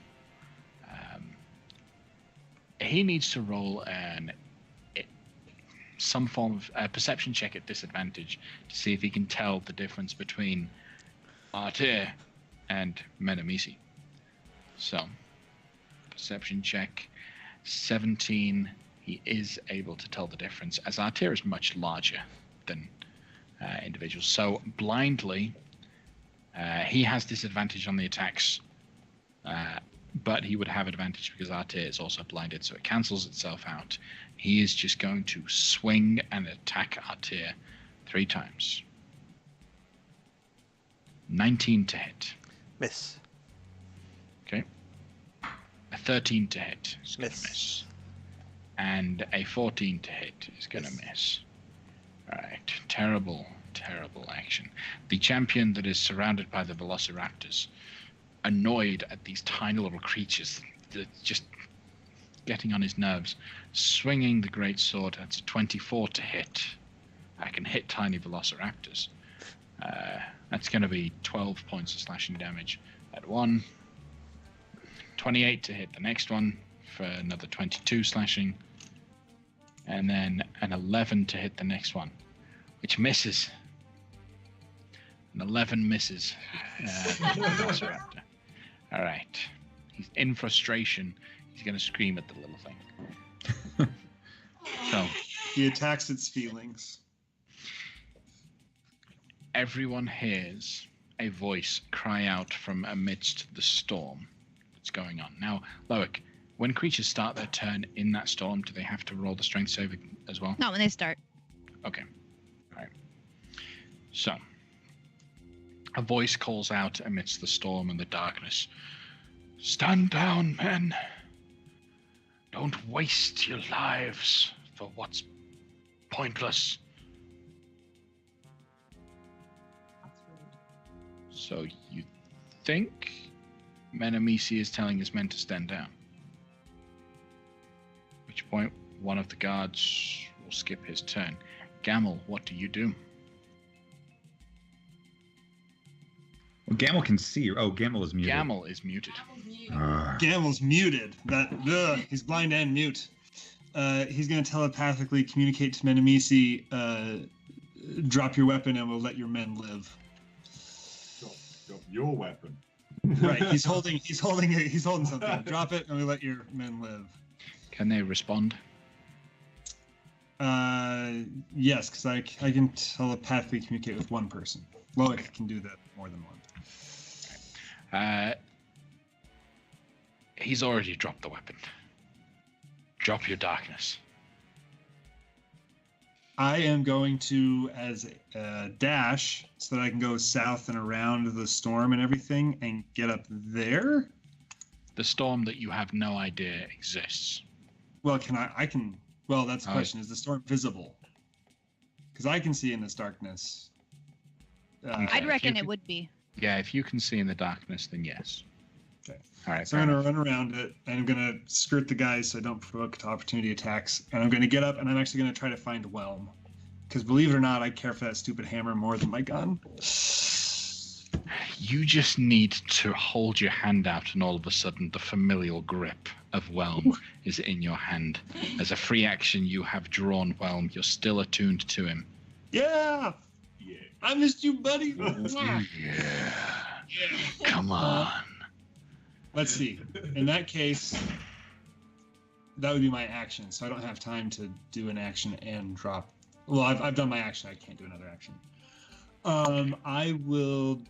He needs to roll some form of perception check at disadvantage to see if he can tell the difference between Artir and Menemisi. So, perception check, 17. He is able to tell the difference, as Artir is much larger than individuals. So, blindly, he has disadvantage on the attacks, but he would have advantage because Artir is also blinded, so it cancels itself out. He is just going to swing and attack Artir 3 times. 19 to hit. Miss. Okay. A 13 to hit is going to Miss. miss. And a 14 to hit is going to miss. All right. Terrible, terrible action. The champion that is surrounded by the velociraptors, annoyed at these tiny little creatures that just getting on his nerves, swinging the great sword. That's 24 to hit. I can hit tiny velociraptors. That's going to be 12 points of slashing damage at one. 28 to hit the next one for another 22 slashing. And then an 11 to hit the next one, which misses. An 11 misses. Velociraptor. All right. He's in frustration. He's going to scream at the little thing. So He attacks its feelings. everyone hears a voice cry out from amidst the storm that's going on. Now, Loic, when creatures start their turn in that storm, do they have to roll the strength save as well? Not when they start. Okay. All right. So, a voice calls out amidst the storm and the darkness. Stand down, men. Don't waste your lives for what's pointless. So you think Menemisi is telling his men to stand down? At which point one of the guards will skip his turn. Gamel, what do you do? Well, Gamel can see. Oh, Gamel is muted. Gamel is muted. Gamel's muted. He's blind and mute. He's going to telepathically communicate to Menemisi, drop your weapon and we'll let your men live. Drop your weapon. Right, he's holding something. Drop it and we'll let your men live. Can they respond? Yes, because I can telepathically communicate with one person. Loic can do that more than one. He's already dropped the weapon. Drop your darkness. I am going to, as a dash, so that I can go south and around the storm and everything and get up there. The storm that you have no idea exists. Well, well, that's the Oh. question. Is the storm visible? Because I can see in this darkness. Okay. I'd if reckon you it could- would be. Yeah, if you can see in the darkness, then yes. Okay. All right. So I'm going to run around it, and I'm going to skirt the guys so I don't provoke opportunity attacks. And I'm going to get up, and I'm actually going to try to find Whelm. Because believe it or not, I care for that stupid hammer more than my gun. You just need to hold your hand out, and all of a sudden, the familial grip of Whelm is in your hand. As a free action, you have drawn Whelm. You're still attuned to him. Yeah! Yeah. I missed you, buddy! Yeah. Come on. Let's see. In that case, that would be my action, so I don't have time to do an action and drop. Well, I've done my action. I can't do another action. I will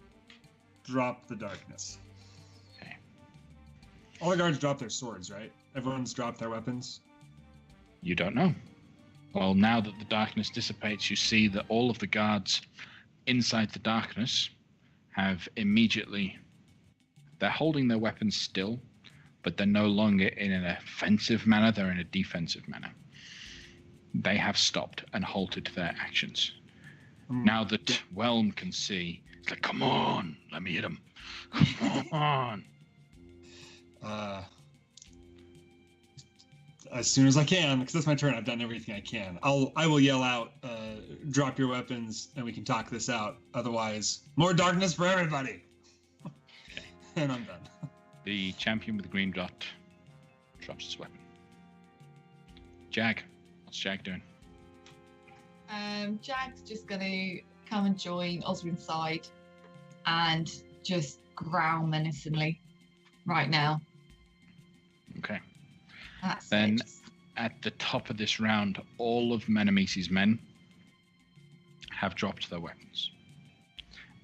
drop the darkness. Okay. All the guards drop their swords, right? Everyone's dropped their weapons. You don't know. Well, now that the darkness dissipates, you see that all of the guards inside the darkness have immediately... They're holding their weapons still, but they're no longer in an offensive manner, they're in a defensive manner. They have stopped and halted their actions. Now that Whelm can see, it's like, come on, let me hit him. Come on. As soon as I can, because that's my turn, I've done everything I can. I will yell out, drop your weapons, and we can talk this out. Otherwise, more darkness for everybody. Okay. And I'm done. The champion with the green dot drops his weapon. Jag. What's Jag doing? Jag's just going to come and join Oswin's side and just growl menacingly right now. Okay. That's Then it. at the top of this round, all of Menemisi's men have dropped their weapons,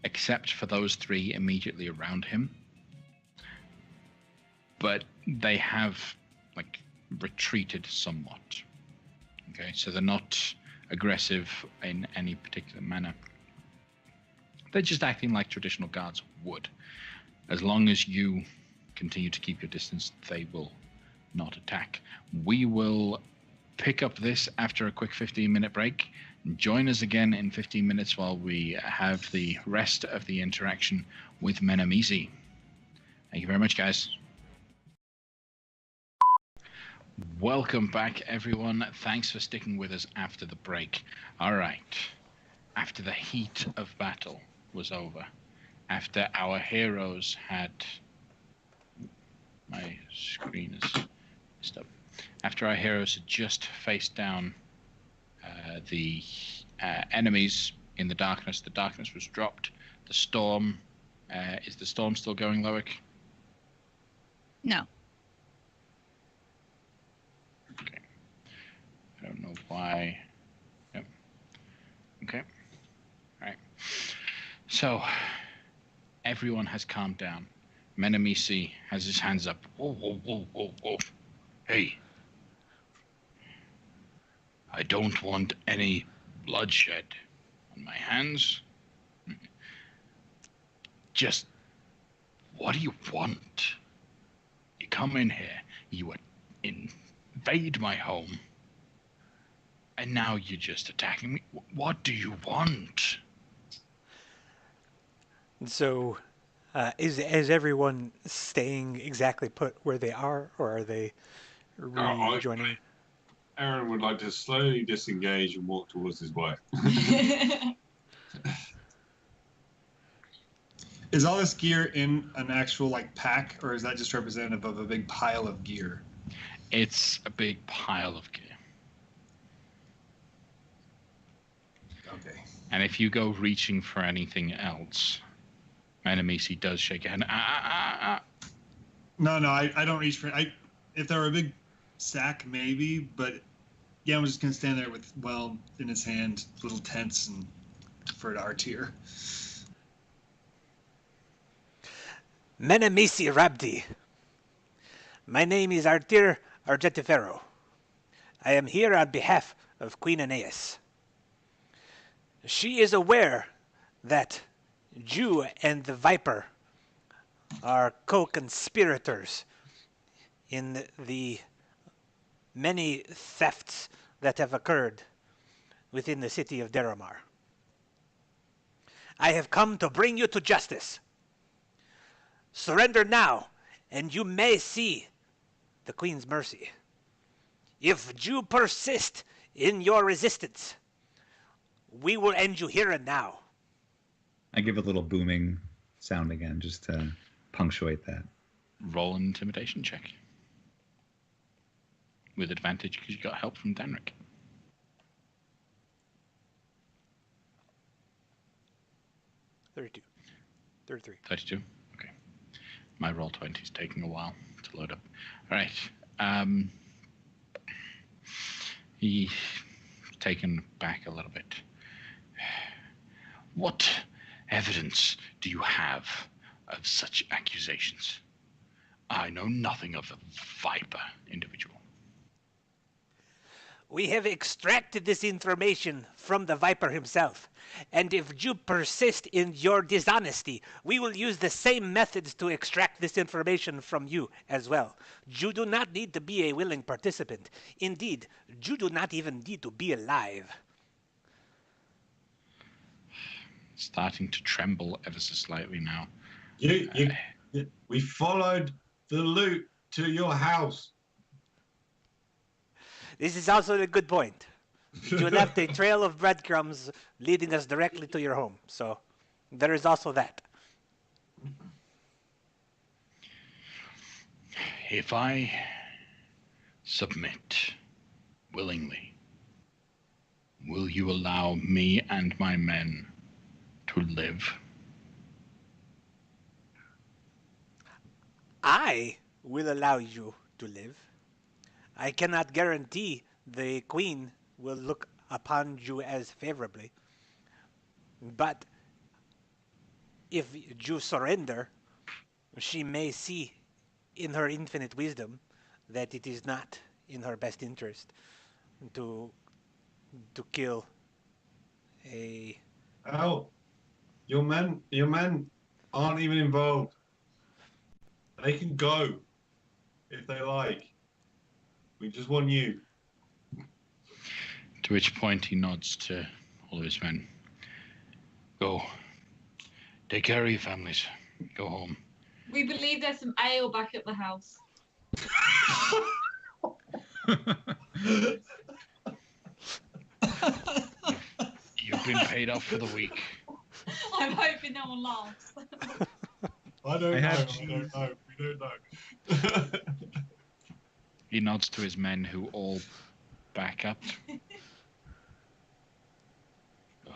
except for those three immediately around him. But they have, retreated somewhat. Okay, so they're not aggressive in any particular manner. They're just acting like traditional guards would. As long as you continue to keep your distance, they will not attack. We will pick up this after a quick 15-minute break. Join us again in 15 minutes while we have the rest of the interaction with Menemisi. Thank you very much, guys. Welcome back, everyone. Thanks for sticking with us after the break. All right. After the heat of battle was over, after our heroes had... My screen is messed up. After our heroes had just faced down the enemies in the darkness was dropped. The storm... is the storm still going, Loic? No. Okay. I don't know why. Yep. Okay. All right. So, everyone has calmed down. Menemisi has his hands up. Whoa, whoa, whoa, whoa, whoa. Hey. I don't want any bloodshed on my hands. Just, what do you want? You come in here, you invade my home, and now you're just attacking me. What do you want? So, is everyone staying exactly put where they are, or are they rejoining? Aaron would like to slowly disengage and walk towards his wife. Is all this gear in an actual pack, or is that just representative of a big pile of gear? It's a big pile of gear. Okay. And if you go reaching for anything else, Menemisi does shake a hand. No, I don't reach for it. If there were a big sack, maybe, but yeah, I'm just gonna stand there with Whelm in his hand, little tense, and defer to Artir. Menemisi Rabdi. My name is Artir Argentifero. I am here on behalf of Queen Aeneas. She is aware that Jew and the Viper are co-conspirators in the many thefts that have occurred within the city of Deramar. I have come to bring you to justice. Surrender now, and you may see the Queen's mercy. If you persist in your resistance, we will end you here and now. I give a little booming sound again, just to punctuate that. Roll an intimidation check. With advantage because you got help from Danrik. 32. 33. 32? Okay. My roll 20 is taking a while to load up. All right. He's taken back a little bit. What evidence do you have of such accusations? I know nothing of the Viper individual. We have extracted this information from the Viper himself. And if you persist in your dishonesty, we will use the same methods to extract this information from you as well. You do not need to be a willing participant. Indeed, you do not even need to be alive. Starting to tremble ever so slightly now. We followed the loot to your house. This is also a good point. You left a trail of breadcrumbs leading us directly to your home. So there is also that. If I submit willingly, will you allow me and my men to live? I will allow you to live. I cannot guarantee the Queen will look upon you as favorably. But if you surrender, she may see in her infinite wisdom that it is not in her best interest to kill a... Oh, your men aren't even involved. They can go if they like. We just want you. To which point he nods to all of his men. Go. Take care of your families. Go home. We believe there's some ale back at the house. You've been paid off for the week. I'm hoping no one laughs. I don't know. We don't know. He nods to his men who all back up. Look,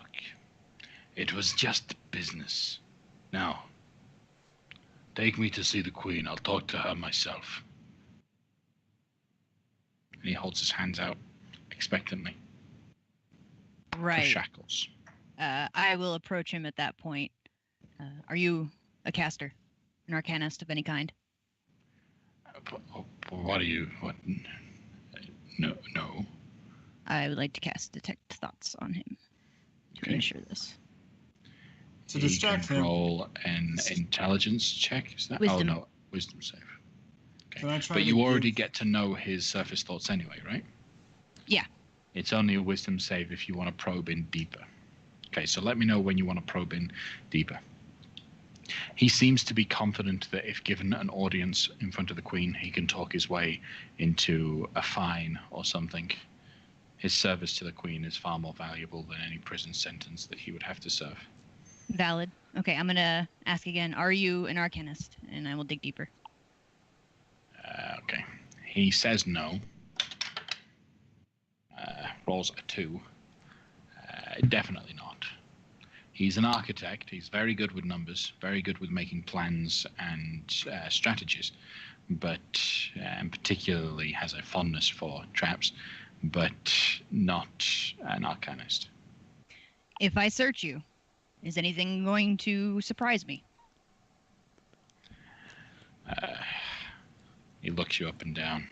it was just business. Now, take me to see the Queen. I'll talk to her myself. And he holds his hands out expectantly. For Right. shackles. I will approach him at that point. Are you a caster? An arcanist of any kind? What are you? What? No. I would like to cast Detect Thoughts on him to Okay. ensure this. To He distract can him. roll an intelligence check. Is that? Wisdom. Oh no, wisdom save. Okay. Can I try But to you already give- get to know his surface thoughts anyway, right? Yeah. It's only a wisdom save if you want to probe in deeper. Okay, so let me know when you want to probe in deeper. He seems to be confident that if given an audience in front of the Queen, he can talk his way into a fine or something. His service to the Queen is far more valuable than any prison sentence that he would have to serve. Valid. Okay, I'm going to ask again. Are you an arcanist? And I will dig deeper. Okay. He says no. Rolls a 2. Definitely not. He's an architect. He's very good with numbers, very good with making plans and strategies, but and particularly has a fondness for traps, but not an arcanist. If I search you, is anything going to surprise me? He looks you up and down.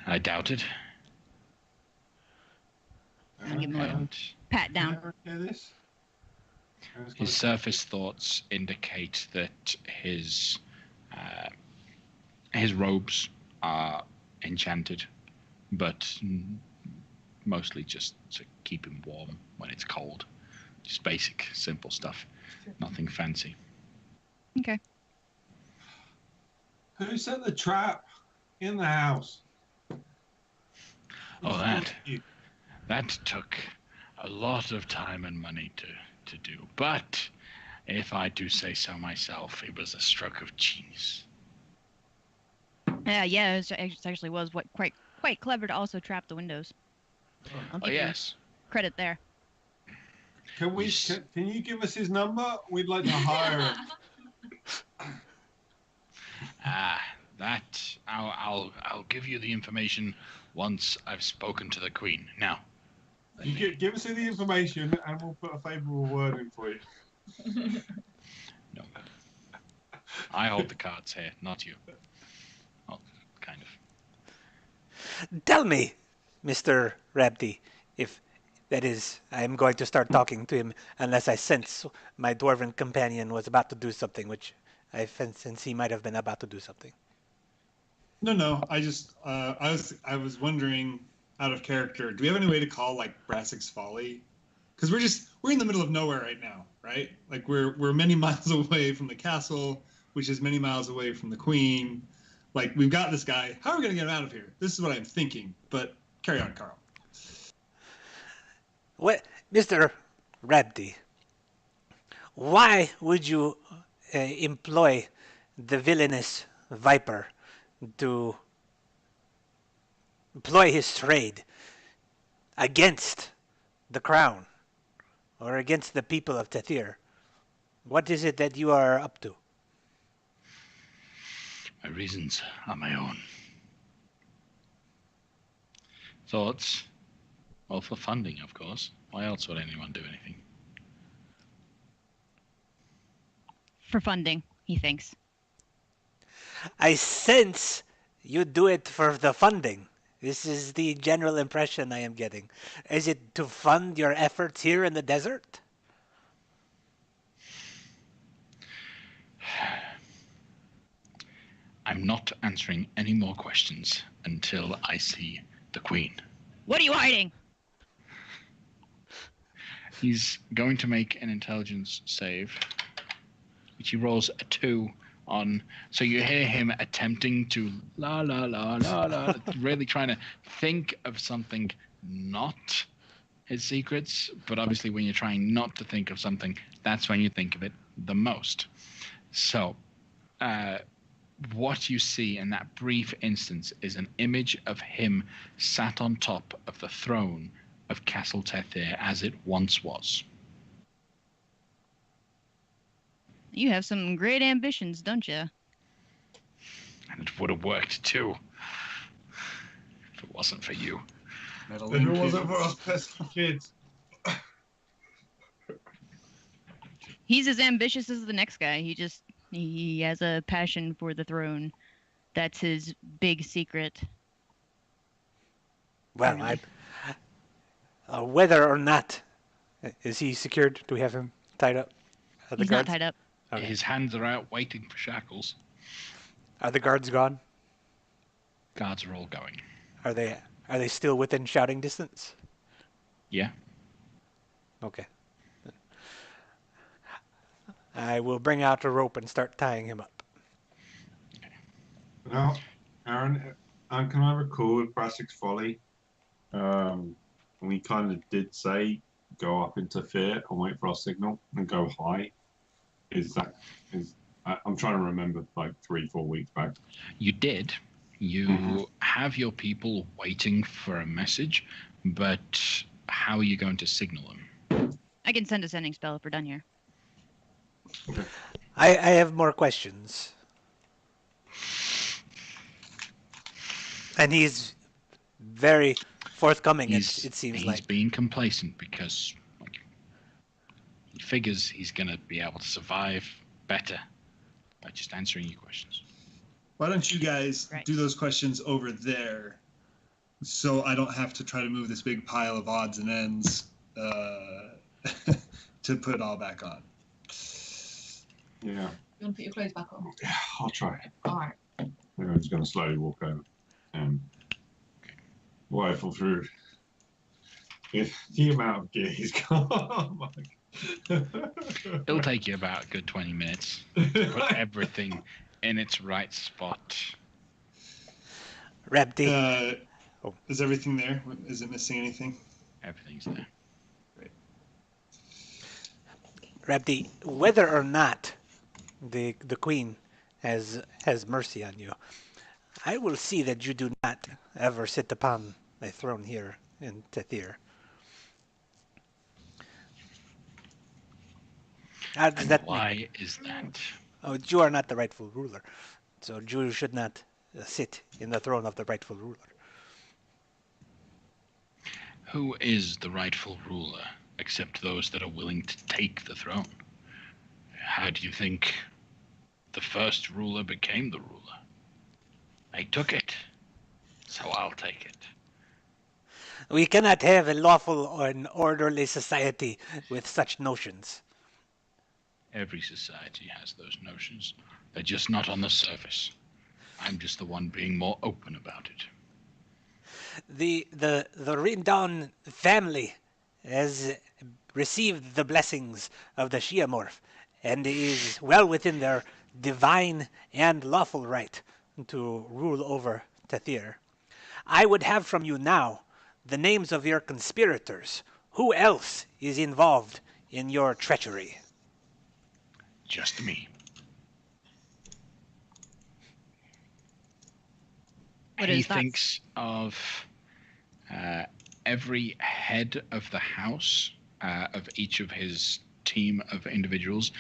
I doubt it. I'll give him a little And pat down. Hear this? his surface thoughts indicate that his robes are enchanted, but mostly just to keep him warm when it's cold. Just basic, simple stuff. Nothing fancy. Okay. Who set the trap in the house? Oh, that took a lot of time and money to do. But if I do say so myself, it was a stroke of genius. Yeah, it actually was quite clever to also trap the windows. I'll give you Yes. credit there. Can you give us his number? We'd like to hire him. That I'll give you the information once I've spoken to the Queen. Now, You give us the information, and we'll put a favourable word in for you. no, I hold the cards here, not you. Well, kind of. Tell me, Mr. Rabdi, if that is, I'm going to start talking to him unless I sense my dwarven companion was about to do something, which I sense he might have been about to do something. No. I just I was wondering, out of character, do we have any way to call like Brassick's Folly? Because we're in the middle of nowhere right now, right? Like we're many miles away from the castle, which is many miles away from the Queen. Like we've got this guy. How are we gonna get him out of here? This is what I'm thinking. But carry on, Carl. What, Mr. Rabdi? Why would you employ the villainous Viper to employ his trade against the crown or against the people of Tethir? What is it that you are up to? My reasons are my own. Thoughts? Well, for funding, of course. Why else would anyone do anything? For funding, he thinks. I sense you do it for the funding. This is the general impression I am getting. Is it to fund your efforts here in the desert? I'm not answering any more questions until I see the Queen. What are you hiding? He's going to make an intelligence save, which he rolls a 2 on. So you hear him attempting to la la la la la, really trying to think of something not his secrets. But obviously, when you're trying not to think of something, that's when you think of it the most. So, what you see in that brief instance is an image of him sat on top of the throne of Castle Tethir as it once was. You have some great ambitions, don't you? And it would have worked too, if it wasn't for you. If it wasn't for us pesky kids. He's as ambitious as the next guy. He has a passion for the throne. That's his big secret. Well, whether or not, is he secured? Do we have him tied up? He's not tied up. Okay. His hands are out waiting for shackles. Are the guards gone? Guards are all going. Are they still within shouting distance? Yeah. Okay. I will bring out a rope and start tying him up. Now, Aaron, can I recall with Brassick's Folly? We kind of did say go up into fear and wait for our signal and go high. I'm trying to remember like 3-4 weeks back. You did. You have your people waiting for a message, but how are you going to signal them? I can send a sending spell if we're done here. Okay. I have more questions. And he's very forthcoming, it seems like. He's being complacent because he figures he's going to be able to survive better by just answering your questions. Why don't you guys Right. do those questions over there, so I don't have to try to move this big pile of odds and ends to put it all back on. Yeah. You want to put your clothes back on? Yeah, I'll try. All right. I'm just going to slowly walk over and rifle through. The amount of gear he's got. Oh my It'll take you about a good 20 minutes to put everything in its right spot. Rebdi, Is everything there? Is it missing anything? Everything's there. Rebdi, whether or not the queen has mercy on you, I will see that you do not ever sit upon a throne here in Tethir. How does And that why is that? Oh, you are not the rightful ruler, so you should not sit in the throne of the rightful ruler. Who is the rightful ruler, except those that are willing to take the throne? How do you think the first ruler became the ruler? They took it, so I'll take it. We cannot have a lawful or an orderly society with such notions. Every society has those notions. They're just not on the surface. I'm just the one being more open about it. The Rindan family has received the blessings of the Shiamorph and is well within their divine and lawful right to rule over Tethir. I would have from you now the names of your conspirators. Who else is involved in your treachery? Just me. What He is that? thinks of every head of the house of each of his team of individuals.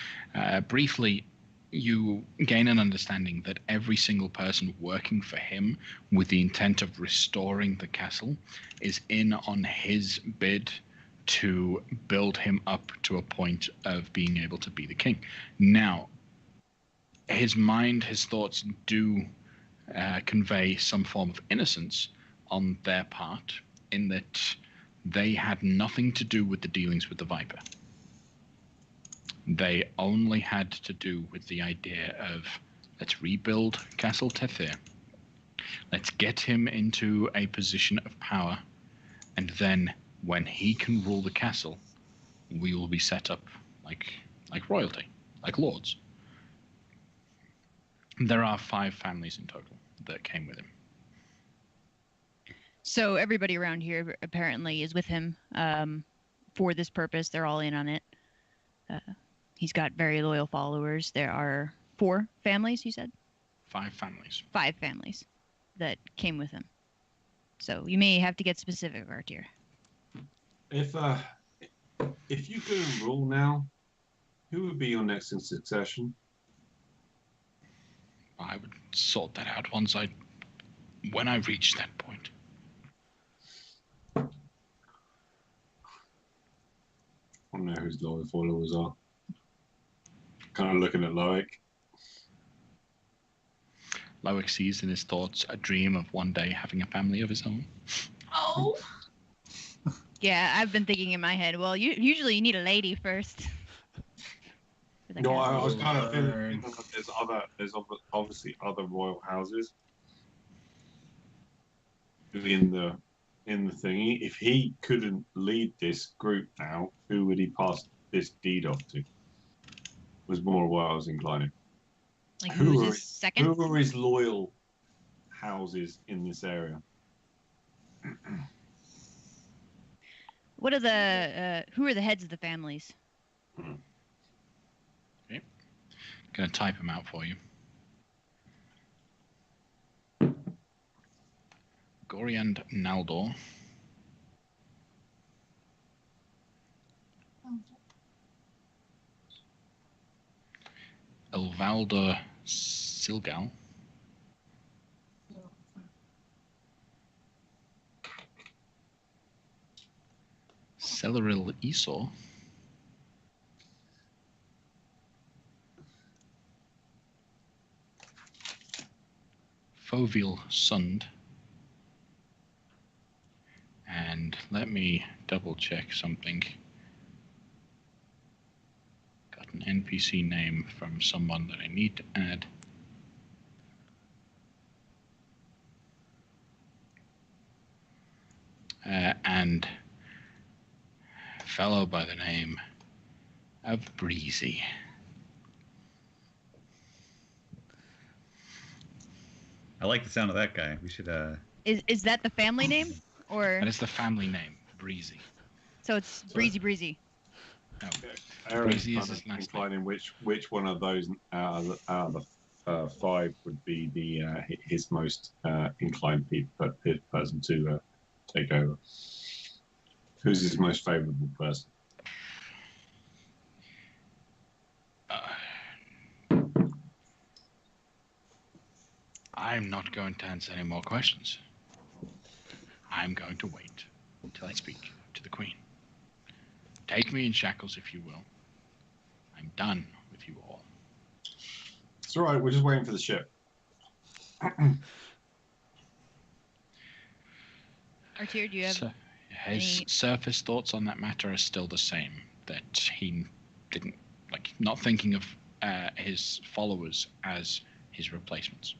Briefly, you gain an understanding that every single person working for him with the intent of restoring the castle is in on his bid to build him up to a point of being able to be the king. Now, his mind, his thoughts do convey some form of innocence on their part, in that they had nothing to do with the dealings with the Viper. They only had to do with the idea of, let's rebuild Castle Tethir, let's get him into a position of power, and then when he can rule the castle, we will be set up like royalty, like lords. There are 5 families in total that came with him. So everybody around here apparently is with him for this purpose. They're all in on it. He's got very loyal followers. There are 4 families, you said? 5 families. 5 families that came with him. So you may have to get specific, Artir. If you couldn't rule now, who would be your next in succession? I would sort that out when I reach that point. I don't know whose loyal followers are. Kind of looking at Loic. Loic sees in his thoughts a dream of one day having a family of his own. Oh. Yeah, I've been thinking in my head, well, usually you need a lady first. No, I was kind of feeling that there's obviously other royal houses in the thingy. If he couldn't lead this group now, who would he pass this deed off to? Was more what I was inclining. Like who's his second? Who are his loyal houses in this area? What are the who are the heads of the families? Okay. Gonna type them out for you. Goriand Naldor. Elvalda Silgal. Celeril Esau. Fovil Sund. And let me double check something. Got an NPC name from someone that I need to add. And a fellow by the name of Breezy. I like the sound of that guy. We should. Is that the family name, or That is the family name, Breezy. so it's Breezy? No. Aaron's Breezy is kind of his last inclining which one of those out of the 5 would be the his most inclined person to take over. Who's his most favourable person? I'm not going to answer any more questions. I'm going to wait until I speak to the Queen. Take me in shackles, if you will. I'm done with you all. It's all right. We're just waiting for the ship. Artier, do you have So, his any- surface thoughts on that matter are still the same. That he didn't not thinking of his followers as his replacements.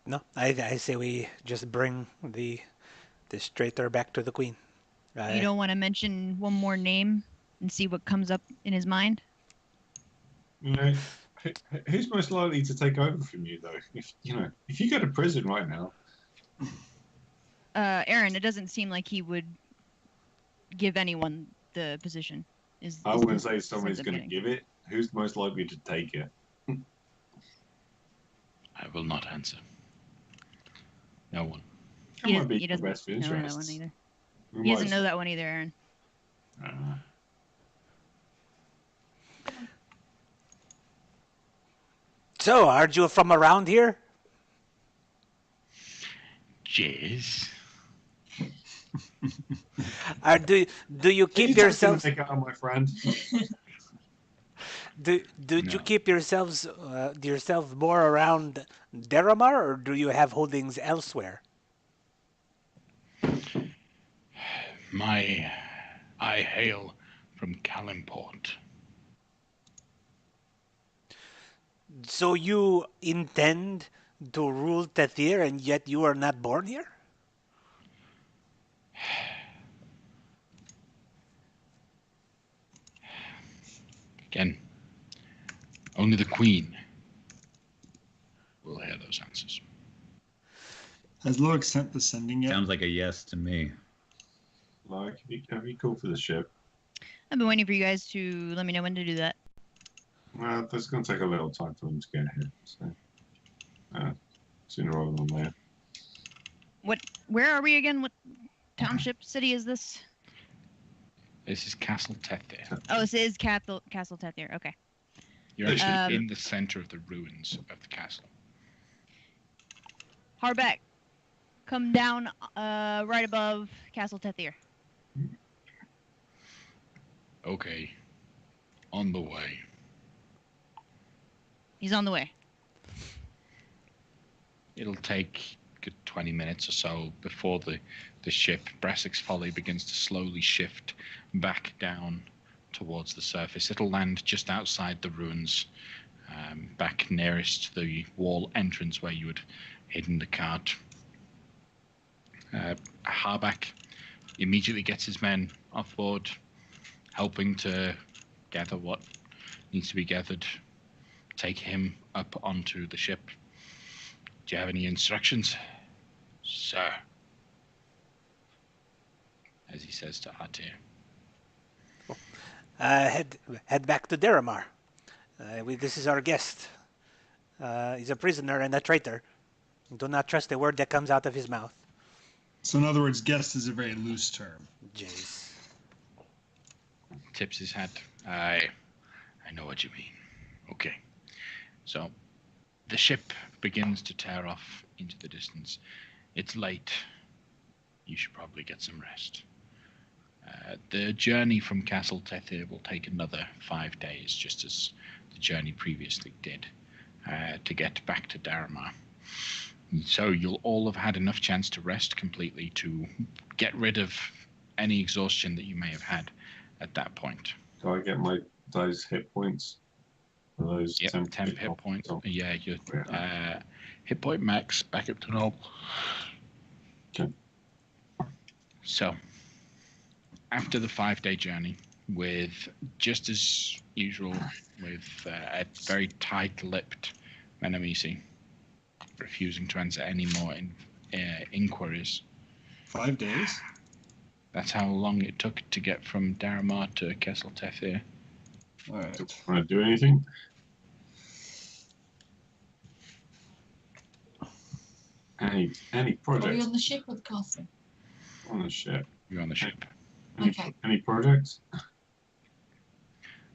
No, I say we just bring the traitor back to the Queen. you don't want to mention one more name and see what comes up in his mind? You know, who's most likely to take over from you, though? If you go to prison right now. Aaron, it doesn't seem like he would give anyone the position. I wouldn't say somebody's going to give it. Who's most likely to take it? I will not answer. No one. That might be your best know that interest. one either. He doesn't know that one either, Aaron. So, aren't you from around here? Yes. Do you keep yourselves? Take out, my friend. Do No. you keep yourself more around Deramar, or do you have holdings elsewhere? I hail from Kalimport. So you intend to rule Tathir, and yet you are not born here? Again, only the Queen will hear those answers. Has Lorik sent the sending yet? Sounds like a yes to me. Like, have you called for the ship? I've been waiting for you guys to let me know when to do that. Well, that's going to take a little time for them to get here. So, sooner rather than later. Where are we again? What township, city is this? This is Castle Tethir. Oh, this is Castle Tethir. Okay. You're actually Um, in the center of the ruins of the castle. Harbeck, come down right above Castle Tethir. Okay. On the way. He's on the way. It'll take a good 20 minutes or so before the ship, Brassic's Folly, begins to slowly shift back down towards the surface. It'll land just outside the ruins, back nearest the wall entrance where you had hidden the cart. Harbeck immediately gets his men off board, helping to gather what needs to be gathered, take him up onto the ship. Do you have any instructions, sir? As he says to Artir. Head back to Deramar. This is our guest. He's a prisoner and a traitor. Do not trust a word that comes out of his mouth. So in other words, guest is a very loose term. Jeez. Tips his hat. I know what you mean. Okay. So the ship begins to tear off into the distance. It's late. You should probably get some rest. The journey from Castle Tethir will take another 5 days, just as the journey previously did, to get back to Daramar. So you'll all have had enough chance to rest completely, to get rid of any exhaustion that you may have had at that point. Do I get those hit points? Those Yep, 10 hit points. Oh. Yeah, your hit point max back up to normal. Okay. So, after the 5-day journey, with just as usual, with a very tight-lipped Menemisi, refusing to answer any more inquiries. 5 days? That's how long it took to get from Daramar to Kessel Tethir. All right. Want to do anything? Any Are we projects on the ship or the castle? on the ship? You're on the ship. Okay. Any projects?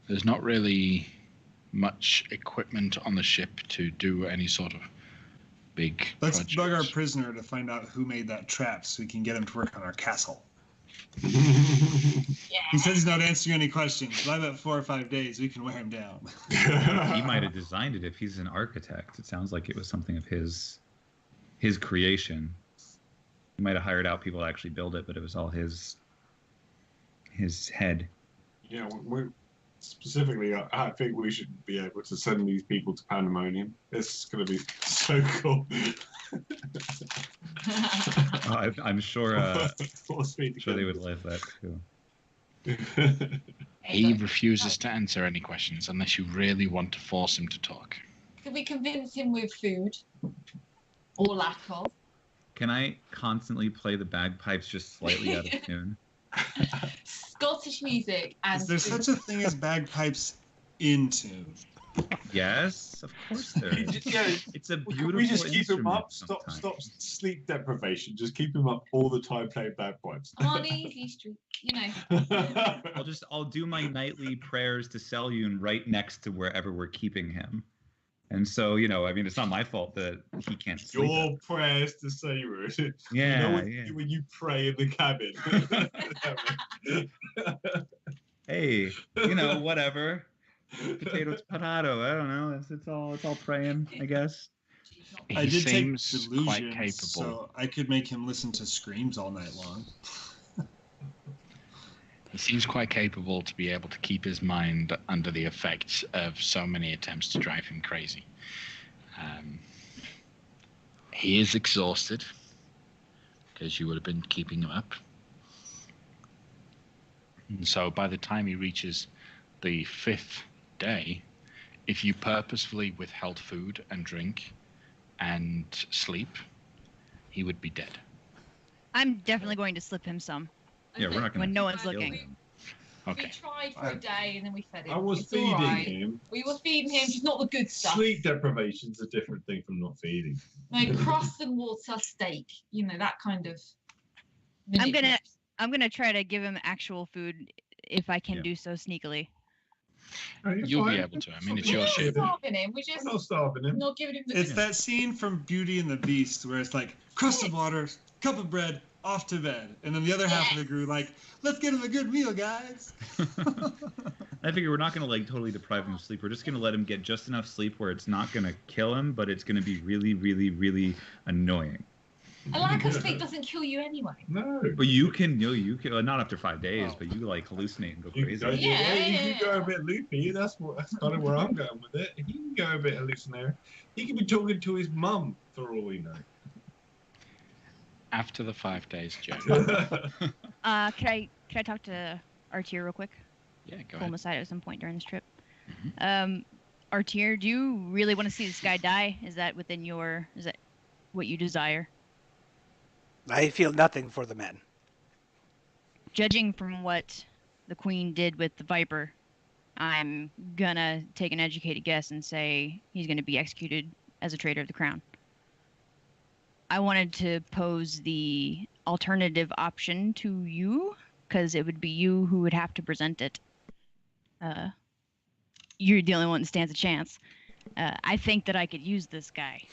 There's not really much equipment on the ship to do any sort of big Let's projects. bug our prisoner to find out who made that trap so we can get him to work on our castle. Yeah. He says he's not answering any questions. But I bet 4 or 5 days we can wear him down. He might have designed it if he's an architect. It sounds like it was something of his creation. He might have hired out people to actually build it, but it was all his head. Yeah, we're specifically, I think we should be able to send these people to Pandemonium. It's going to be so cool. I'm sure. Force me to Sure, they get would live that too. this. He refuses to answer any questions unless you really want to force him to talk. Could we convince him with food? Or lack of? Can I constantly play the bagpipes just slightly out of tune? Scottish music and Is there food. such a thing as bagpipes in tune? Yes, of course there is. Yeah, It's a Can beautiful we just keep him instrument up? Stop sometimes. sleep deprivation. Just keep him up all the time playing bagpipes. I'm on easy street, you know. I'll do my nightly prayers to Selyun right next to wherever we're keeping him. And so, I mean, it's not my fault that he can't sleep. Your prayers to Saru. Yeah, When you pray in the cabin. Hey, whatever. Potatoes, potato. I don't know. It's all praying, I guess. I He did take seems quite delusions, capable. so I could make him listen to screams all night long. He seems quite capable to be able to keep his mind under the effects of so many attempts to drive him crazy. He is exhausted because you would have been keeping him up. And so by the time he reaches the 5th day, if you purposefully withheld food and drink and sleep, he would be dead. I'm definitely going to slip him some. Yeah, we're not going When to no one's looking. We Okay. tried for a day and then we fed him. I was It's all feeding right. him. We were feeding him, just not the good stuff. Sleep deprivation's a different thing from not feeding. No, crust and water, steak. That kind of. I'm gonna try to give him actual food if I can Yeah. do so sneakily. You'll be able to. I mean, it's We're your not ship. starving him. We're I'm just not starving him. not giving him the. It's that scene from Beauty and the Beast where it's like, crust of water, cup of bread, off to bed. And then the other half of the crew like, let's get him a good meal, guys. I figure we're not going to totally deprive him of sleep. We're just going to let him get just enough sleep where it's not going to kill him, but it's going to be really, really, really annoying. A lack of sleep doesn't kill you anyway. No. But you can not after 5 days, but you hallucinate and go You crazy. can go, Yeah, you can go a bit loopy. That's kind of where I'm going with it. He can go a bit hallucinatory. He can be talking to his mum for all we know. After the 5 days, Joe. Can I talk to Artier real quick? Yeah, go Pull him ahead. aside at some point during this trip. Artier, do you really want to see this guy die? Is that what you desire? I feel nothing for the man. Judging from what the Queen did with the Viper, I'm gonna take an educated guess and say he's gonna be executed as a traitor of the crown. I wanted to pose the alternative option to you, because it would be you who would have to present it. You're the only one that stands a chance. I think that I could use this guy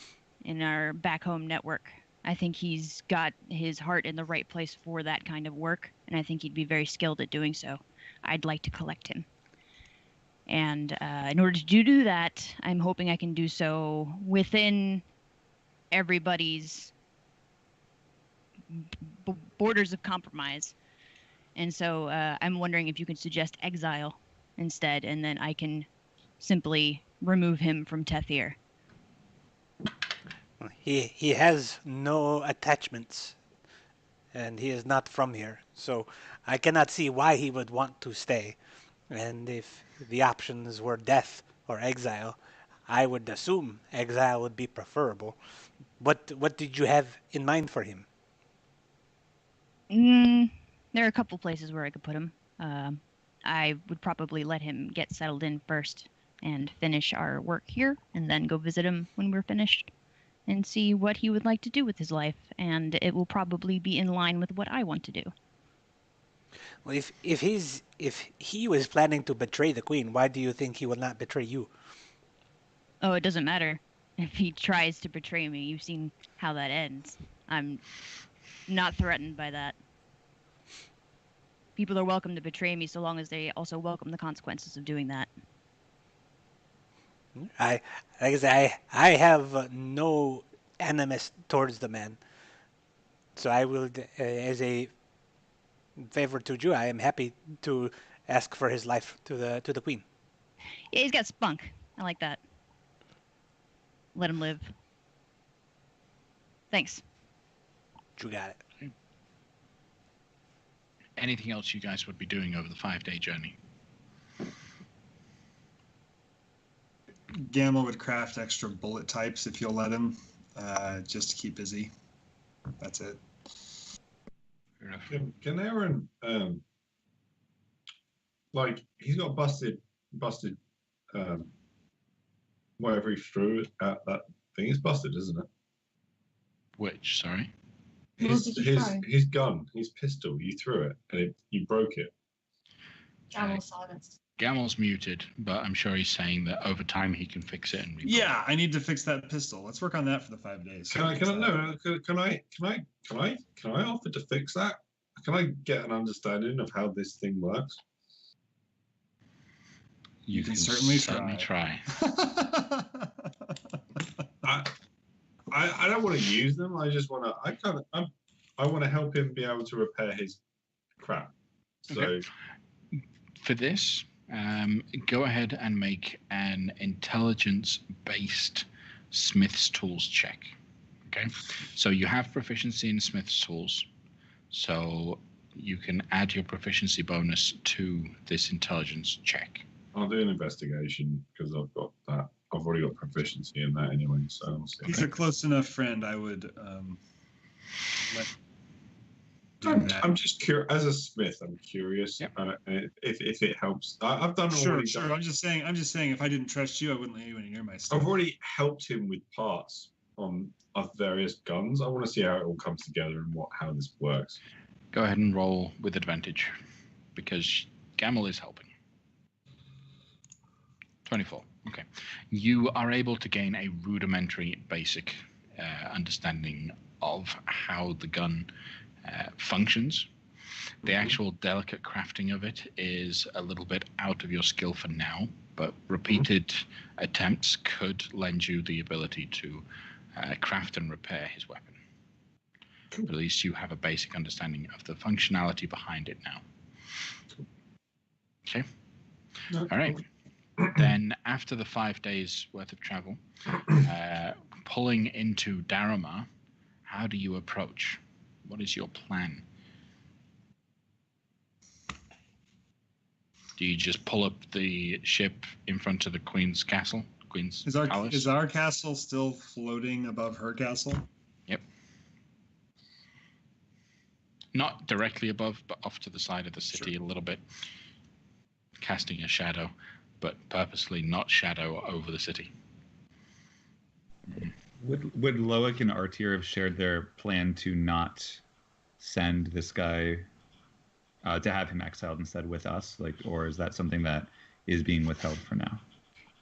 in our back home network. I think he's got his heart in the right place for that kind of work, and I think he'd be very skilled at doing so. I'd like to collect him. And in order to do that, I'm hoping I can do so within everybody's borders of compromise. And so I'm wondering if you could suggest exile instead, and then I can simply remove him from Tethir. He has no attachments, and he is not from here. So I cannot see why he would want to stay. And if the options were death or exile, I would assume exile would be preferable. What did you have in mind for him? There are a couple places where I could put him. I would probably let him get settled in first and finish our work here, and then go visit him when we're finished and see what he would like to do with his life. And it will probably be in line with what I want to do. Well, if he was planning to betray the queen, why do you think he will not betray you? Oh, it doesn't matter. If he tries to betray me, you've seen how that ends. I'm not threatened by that. People are welcome to betray me so long as they also welcome the consequences of doing that. Like I say, I have no animus towards the man. So I will, as a favor to you, I am happy to ask for his life to the queen. Yeah, he's got spunk. I like that. Let him live. Thanks. You got it. Anything else you guys would be doing over the 5-day journey? Gamma would craft extra bullet types if you'll let him, just to keep busy. That's it. Fair enough. Can Aaron, like, he's got busted, whatever he threw at that thing is busted, isn't it? Which, sorry? What did you throw? His gun, his pistol, you threw it and you broke it. Camel silence. Gamel's muted, but I'm sure he's saying that over time he can fix it and rebuild. Yeah, I need to fix that pistol. Let's work on that for the 5 days. Can I offer to fix that? Can I get an understanding of how this thing works? You can certainly try. I don't want to use them. I just want to. I want to help him be able to repair his crap. So, Okay. For this, go ahead and make an intelligence-based Smith's Tools check. Okay, so you have proficiency in Smith's Tools, so you can add your proficiency bonus to this intelligence check. I'll do an investigation because I've got that. I've already got proficiency in that anyway. So I'll see. He's a close enough friend. I would let. I'm just curious. As a smith, I'm curious. Yep. If it helps, I've done already. Sure. I'm just saying. If I didn't trust you, I wouldn't let you in near my stuff. I've already helped him with parts of various guns. I want to see how it all comes together and how this works. Go ahead and roll with advantage, because Gamel is helping. 24. Okay. You are able to gain a rudimentary, basic understanding of how the gun functions. The actual delicate crafting of it is a little bit out of your skill for now, but repeated attempts could lend you the ability to craft and repair his weapon. But at least you have a basic understanding of the functionality behind it now. Okay. All right. Then after the 5 days worth of travel, pulling into Daramar, how do you approach? What is your plan? Do you just pull up the ship in front of the Queen's castle? Queen's palace? Is our castle still floating above her castle? Yep. Not directly above, but off to the side of the city a little bit, casting a shadow, but purposely not shadow over the city. Would Loic and Artir have shared their plan to not send this guy, to have him exiled instead with us? Or is that something that is being withheld for now?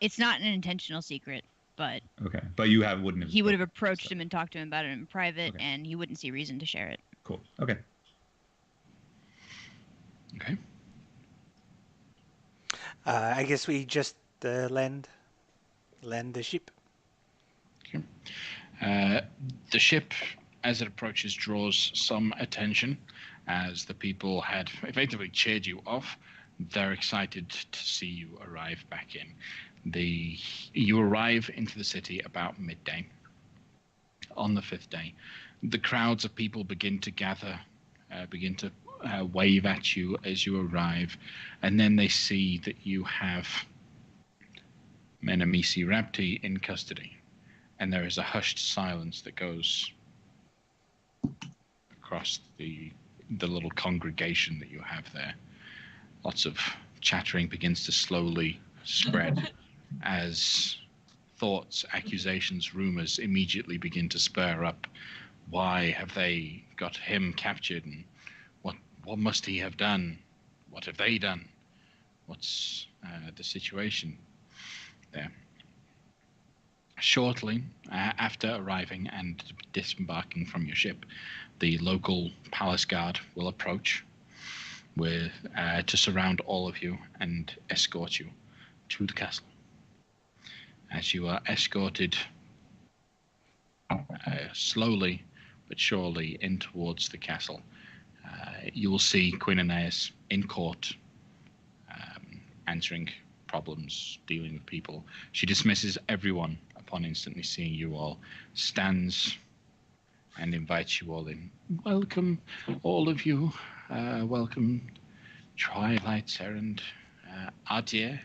It's not an intentional secret, but okay. But you wouldn't have. He would have approached him and talked to him about it in private, okay. And he wouldn't see reason to share it. Cool. Okay. Okay. I guess we just land the ship. Okay. The ship, as it approaches, draws some attention, as the people had effectively cheered you off. They're excited to see you arrive back in. You arrive into the city about midday. On the 5th day, the crowds of people begin to gather begin to wave at you as you arrive, and then they see that you have Menamisi Rapti in custody, and there is a hushed silence that goes across the little congregation that you have there. Lots of chattering begins to slowly spread as thoughts, accusations, rumors immediately begin to spur up. Why have they got him captured, and what must he have done? What have they done? What's the situation there? Shortly after arriving and disembarking from your ship, the local palace guard will approach to surround all of you and escort you to the castle. As you are escorted slowly but surely in towards the castle, you will see Queen Aeneas in court, answering problems, dealing with people. She dismisses everyone upon instantly seeing you all, stands and invites you all in. Welcome, all of you. Welcome, Twilight and Ardea.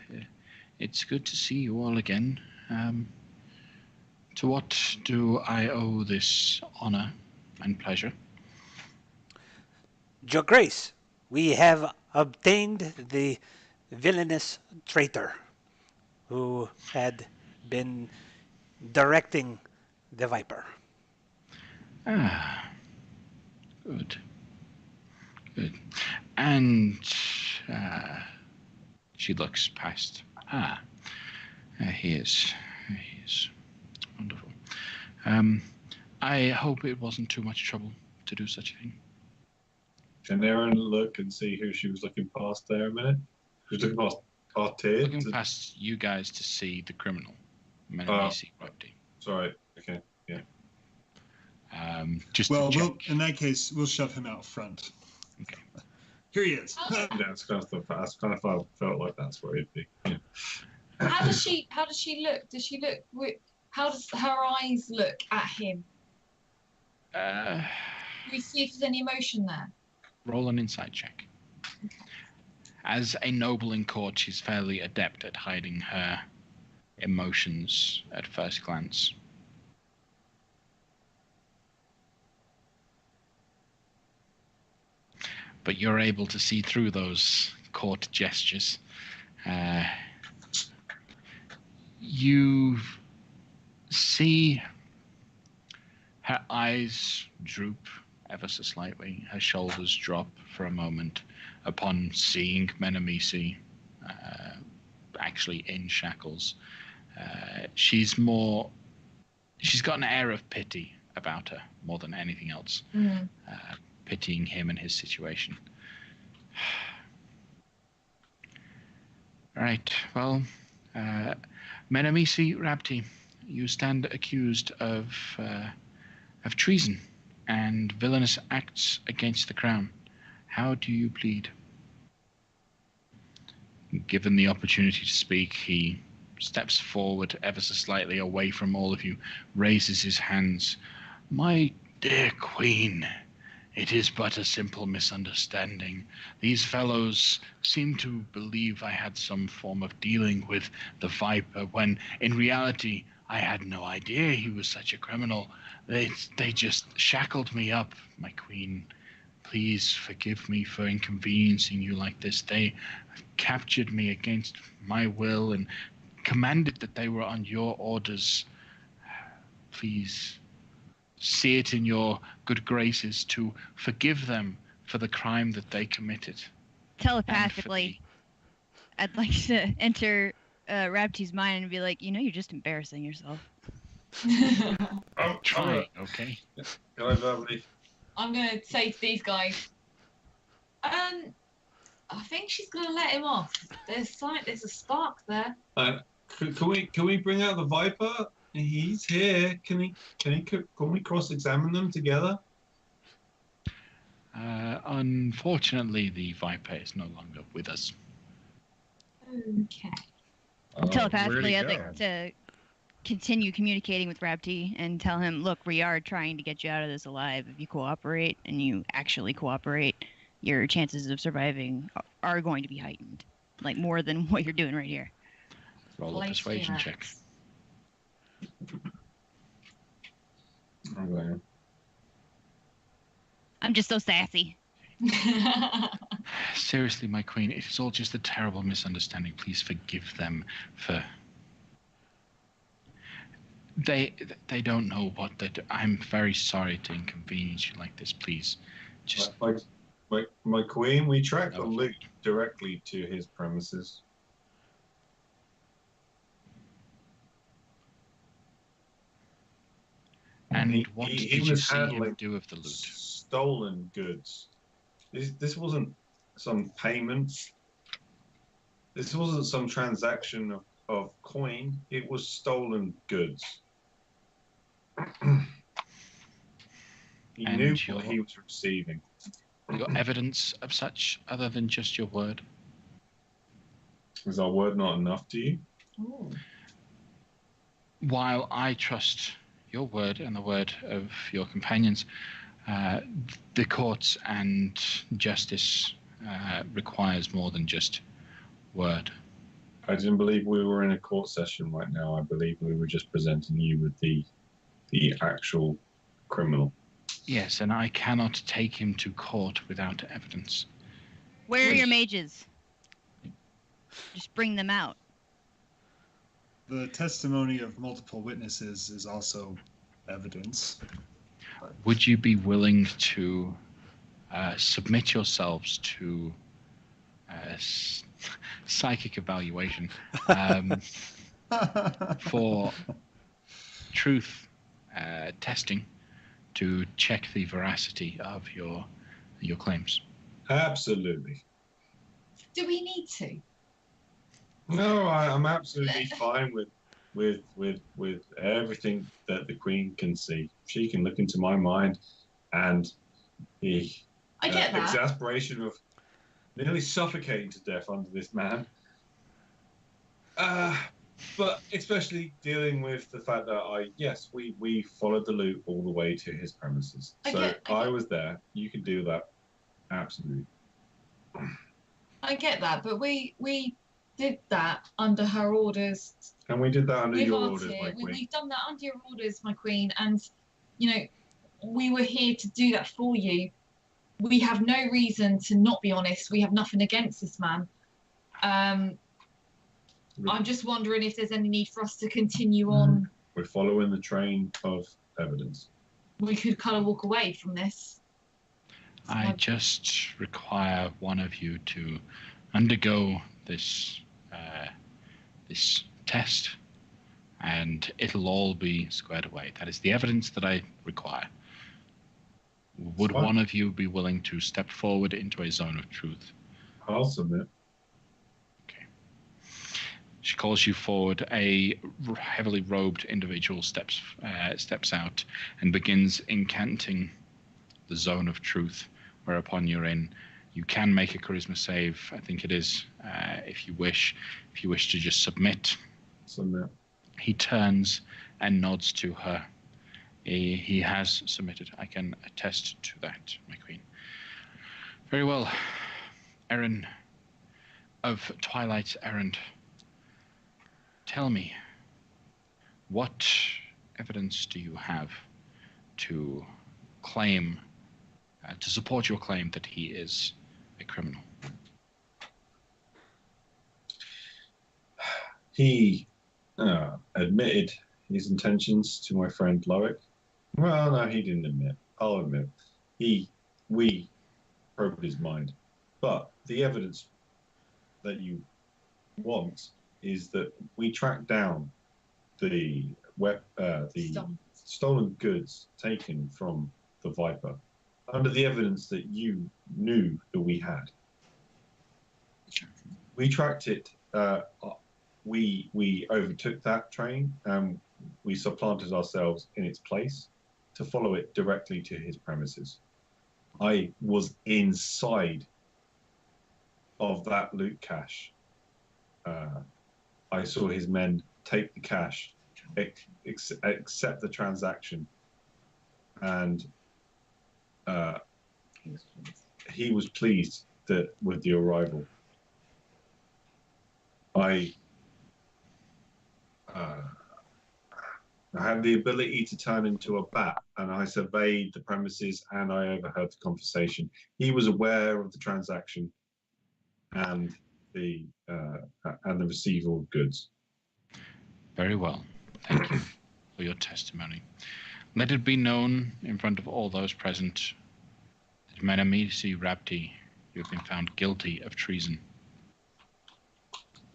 It's good to see you all again. To what do I owe this honor and pleasure? Your Grace, we have obtained the villainous traitor who had been directing the Viper. Ah, good. Good. And she looks past. He is. He is. Wonderful. I hope it wasn't too much trouble to do such a thing. Can Aaron look and see who she was looking past there a minute? She was looking past Artie. Looking past you guys to see the criminal, Menamisi Rapti. Sorry. Okay. Yeah. Just Well, to check. in that case, we'll shove him out front. Okay. Here he is. Yeah, it's kind of felt like that's where he'd be. Yeah. How does she look? Does she look? How does her eyes look at him? Do we see if there's any emotion there? Roll an insight check. Okay. As a noble in court, she's fairly adept at hiding her emotions at first glance. But you're able to see through those court gestures. You see her eyes droop ever so slightly, her shoulders drop for a moment upon seeing Menamisi actually in shackles. She's got an air of pity about her more than anything else. Pitying him and his situation. Right, well, Menamisi Rapti, you stand accused of treason and villainous acts against the crown. How do you plead? Given the opportunity to speak, he steps forward ever so slightly away from all of you, raises his hands. My dear Queen, it is but a simple misunderstanding. These fellows seem to believe I had some form of dealing with the Viper, when in reality I had no idea he was such a criminal. They just shackled me up, my Queen. Please forgive me for inconveniencing you like this. They captured me against my will and commanded that they were on your orders. Please see it in your good graces to forgive them for the crime that they committed. Telepathically, I'd like to enter Rapti's mind and be like, you're just embarrassing yourself. Try, okay? Hello, lovely. I'm gonna say to these guys, I think she's gonna let him off. There's a spark there. Can we bring out the Viper? He's here. Can we cross-examine them together? Unfortunately, the Viper is no longer with us. Okay. Telepathically, I'd like to continue communicating with Rapti and tell him, look, we are trying to get you out of this alive. If you cooperate and you actually cooperate, your chances of surviving are going to be heightened, like more than what you're doing right here. Roll a persuasion check. Okay. I'm just so sassy. Seriously, my queen, it is all just a terrible misunderstanding. Please forgive them for... They don't know what they do. I'm very sorry to inconvenience you like this. Please, just... My queen, we tracked the loot directly to his premises. And what did you see him handling do with the loot? Stolen goods. This wasn't some payment. This wasn't some transaction of coin. It was stolen goods. He knew what he was receiving. Your evidence of such, other than just your word? Is our word not enough to you? Ooh. While I trust your word and the word of your companions, the courts and justice requires more than just word. I didn't believe we were in a court session right now. I believe we were just presenting you with the actual criminal. Yes, and I cannot take him to court without evidence. Where are your mages? Just bring them out. The testimony of multiple witnesses is also evidence. Would you be willing to submit yourselves to psychic evaluation for truth testing to check the veracity of your claims? Absolutely. Do we need to? No, I'm absolutely fine with everything that the Queen can see. She can look into my mind, and the I get that. exasperation of nearly suffocating to death under this man. But especially dealing with the fact that we followed the loop all the way to his premises. I was there. You can do that. Absolutely. I get that, but we did that under her orders. And we did that under your orders, my queen. We've done that under your orders, my queen, and we were here to do that for you. We have no reason to not be honest. We have nothing against this man. I'm just wondering if there's any need for us to continue on. We're following the train of evidence. We could kind of walk away from this. I just require one of you to undergo this test, and it'll all be squared away. That is the evidence that I require. Would one of you be willing to step forward into a zone of truth? I'll submit. Okay. She calls you forward. A heavily robed individual steps out and begins incanting the zone of truth, whereupon you're in. You can make a charisma save, I think it is, if you wish. If you wish to just submit. Submit. He turns and nods to her. He has submitted. I can attest to that, my queen. Very well. Erin of Twilight's Errand. Tell me, what evidence do you have to claim, to support your claim that he is a criminal? He admitted his intentions to my friend Loic. Well, no, he didn't admit. I'll admit. We probed his mind. But the evidence that you want is that we tracked down the stolen goods taken from the Viper under the evidence that you knew that we had. We tracked it. We overtook that train and we supplanted ourselves in its place to follow it directly to his premises. I was inside of that loot cache. I saw his men take the cache accept the transaction, and he was pleased that with the arrival. I had the ability to turn into a bat, and I surveyed the premises and I overheard the conversation. He was aware of the transaction and the receival of goods. Very well. Thank you for your testimony. Let it be known in front of all those present that Menamisi Rapti, you have been found guilty of treason.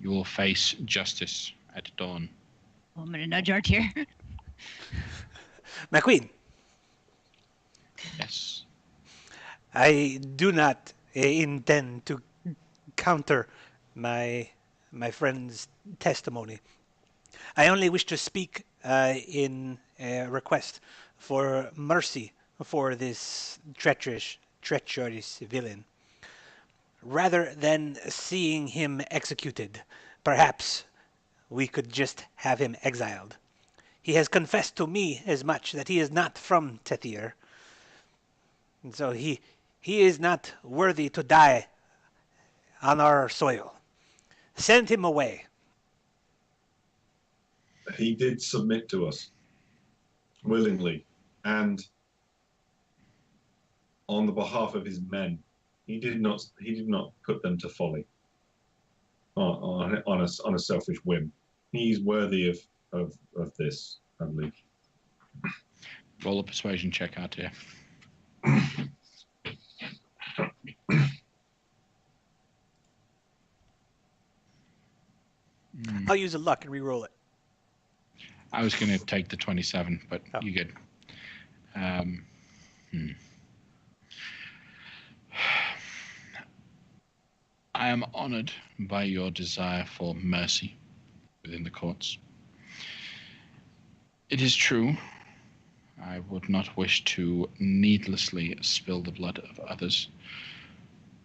You will face justice at dawn. Well, I'm gonna nudge Art here. My queen, Yes. I do not intend to counter my friend's testimony. I only wish to speak in a request for mercy for this treacherous villain. Rather than seeing him executed, perhaps we could just have him exiled. He has confessed to me as much that he is not from Tethir, and so he is not worthy to die on our soil. Send him away. He did submit to us willingly, and on the behalf of his men, he did not put them to folly on a selfish whim. He's worthy of this, I believe. Roll a persuasion check out here. I'll use a luck and re-roll it. I was going to take the 27, but you good. I am honored by your desire for mercy within the courts. It is true, I would not wish to needlessly spill the blood of others.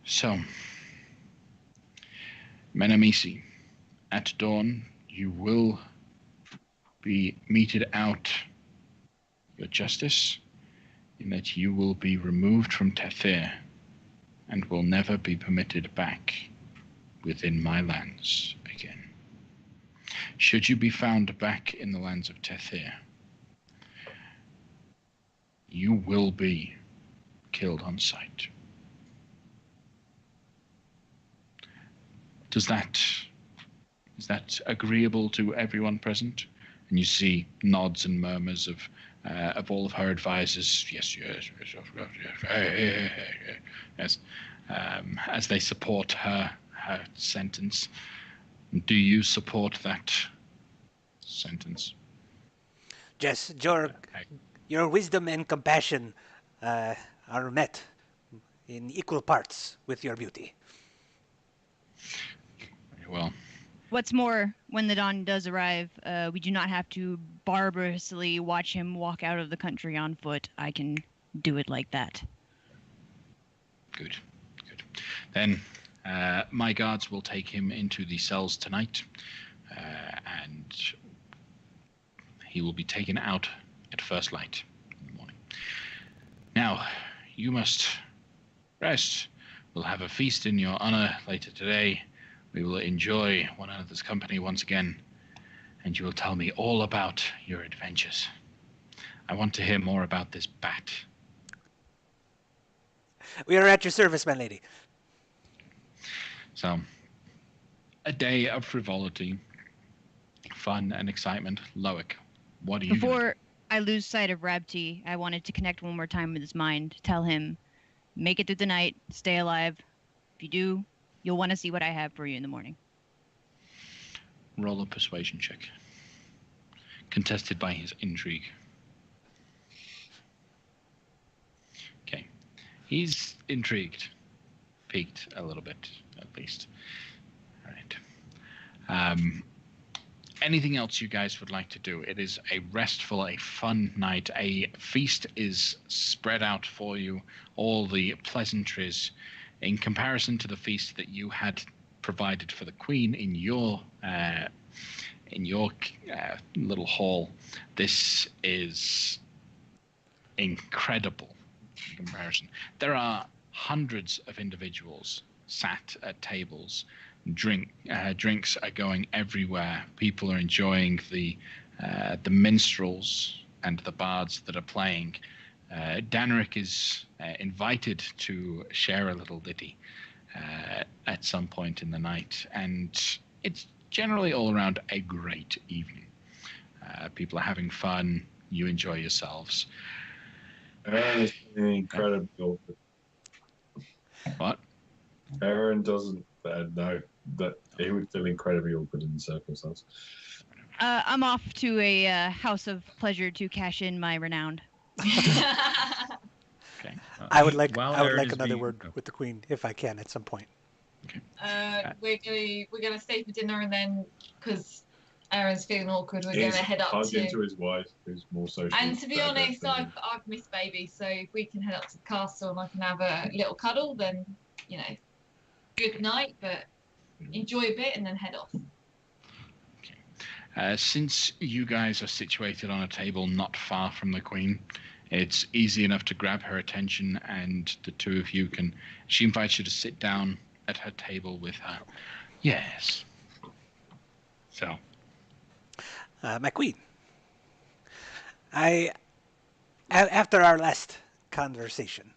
So, Menamisi, at dawn, you will be meted out your justice in that you will be removed from Tethir and will never be permitted back within my lands again. Should you be found back in the lands of Tethir, you will be killed on sight. Is that agreeable to everyone present? And you see nods and murmurs of all of her advisors. Yes, as they support her sentence. Do you support that sentence? Yes, your wisdom and compassion are met in equal parts with your beauty. Very well. What's more, when the dawn does arrive, we do not have to barbarously watch him walk out of the country on foot. I can do it like that. Good. Then my guards will take him into the cells tonight, and he will be taken out at first light in the morning. Now, you must rest. We'll have a feast in your honor later today. We will enjoy one another's company once again, and you will tell me all about your adventures. I want to hear more about this bat. We are at your service, my lady. So, a day of frivolity, fun, and excitement. Loic, what do you do? Before I lose sight of Rabti, I wanted to connect one more time with his mind. Tell him, make it through the night, stay alive. If you do, you'll want to see what I have for you in the morning. Roll a persuasion check. Contested by his intrigue. Okay. He's intrigued. Piqued a little bit, at least. All right. Anything else you guys would like to do? It is a restful, a fun night. A feast is spread out for you. All the pleasantries in comparison to the feast that you had provided for the Queen in your in your little hall, this is incredible in comparison. There are hundreds of individuals sat at tables. Drinks are going everywhere. People are enjoying the minstrels and the bards that are playing. Danrik is invited to share a little ditty at some point in the night, and it's generally all around a great evening. People are having fun. You enjoy yourselves. Aaron is feeling incredibly awkward. What? Aaron doesn't know that he would feel incredibly awkward in the circumstance. I'm off to a house of pleasure to cash in my renown. Okay. I would like While I would Aaron like is another being- word with the queen if I can at some point. We're gonna stay for dinner, and then because Aaron's feeling awkward, we're He's gonna head up hugged to. into his wife, who's more social. And to be honest, than him. I've missed baby, so if we can head up to the castle and I can have a little cuddle, then good night, but enjoy a bit and then head off. Since you guys are situated on a table not far from the queen, it's easy enough to grab her attention, and the two of you can. She invites you to sit down at her table with her. Yes. So. My queen, after our last conversation,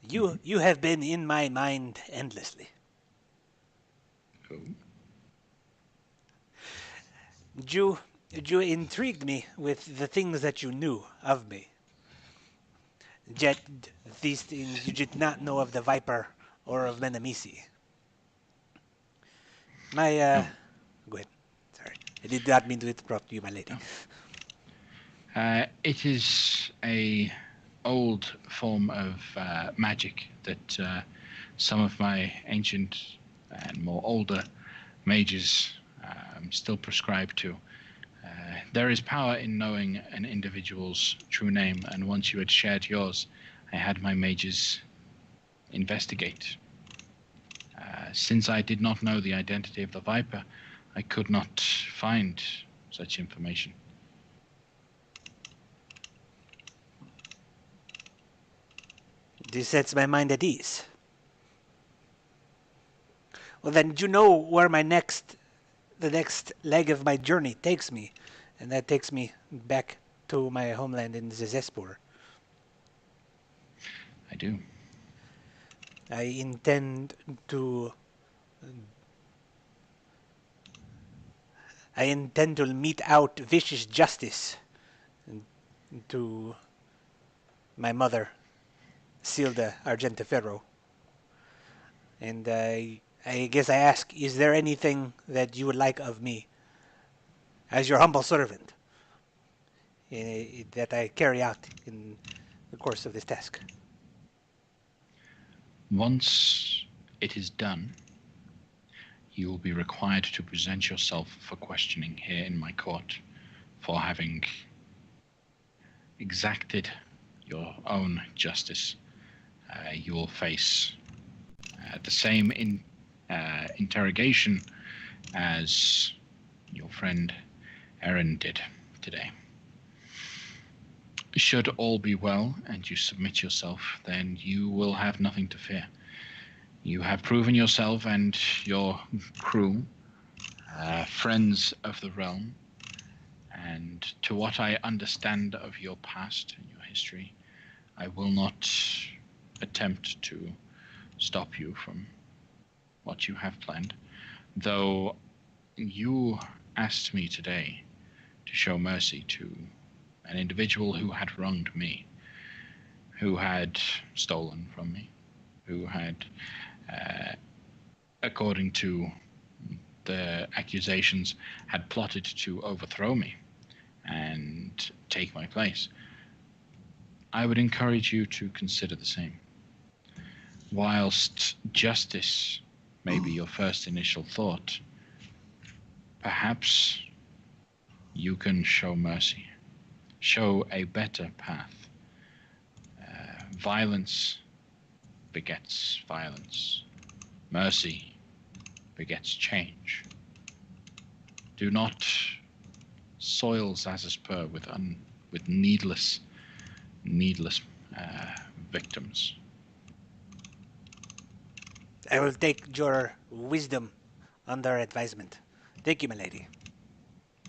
you have been in my mind endlessly. Oh. You intrigued me with the things that you knew of me. Yet these things you did not know of the Viper or of Menemisi. Go ahead. Sorry, I did not mean to interrupt you, my lady. It is a old form of magic that some of my ancient and more older mages still prescribe to. There is power in knowing an individual's true name, and once you had shared yours, I had my mages investigate. Since I did not know the identity of the Viper, I could not find such information. This sets my mind at ease. Well, then you know where the next leg of my journey takes me, and that takes me back to my homeland in Zespor. I do. I intend to mete out vicious justice to my mother, Silda Argentaferro. And I guess I ask, is there anything that you would like of me, as your humble servant, that I carry out in the course of this task? Once it is done, you will be required to present yourself for questioning here in my court for having exacted your own justice. You will face the same interrogation as your friend Erin did today. Should all be well and you submit yourself, then you will have nothing to fear. You have proven yourself and your crew friends of the realm, and to what I understand of your past and your history, I will not attempt to stop you from what you have planned, though you asked me today to show mercy to an individual who had wronged me, who had stolen from me, who had, according to the accusations, had plotted to overthrow me and take my place. I would encourage you to consider the same. Whilst justice may be your first initial thought, perhaps you can show mercy, show a better path. Violence begets violence. Mercy begets change. Do not soils as is per with needless victims. I will take your wisdom under advisement. Thank you, my lady.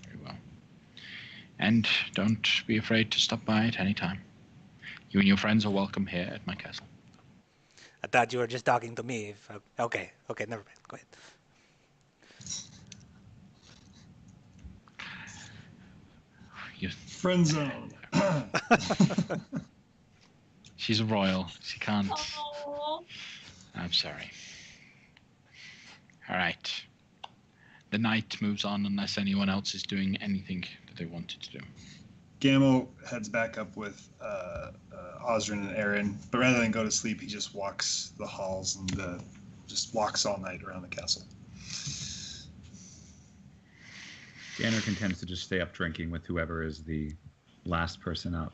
Very well. And don't be afraid to stop by at any time. You and your friends are welcome here at my castle. I thought you were just talking to me. Okay, never mind. Go ahead. Friend zone. She's a royal. She can't. Oh. I'm sorry. All right. The night moves on unless anyone else is doing anything that they wanted to do. Gammo heads back up with Osrin and Aaron, but rather than go to sleep, he just walks the halls and just walks all night around the castle. Ganner intends to just stay up drinking with whoever is the last person up,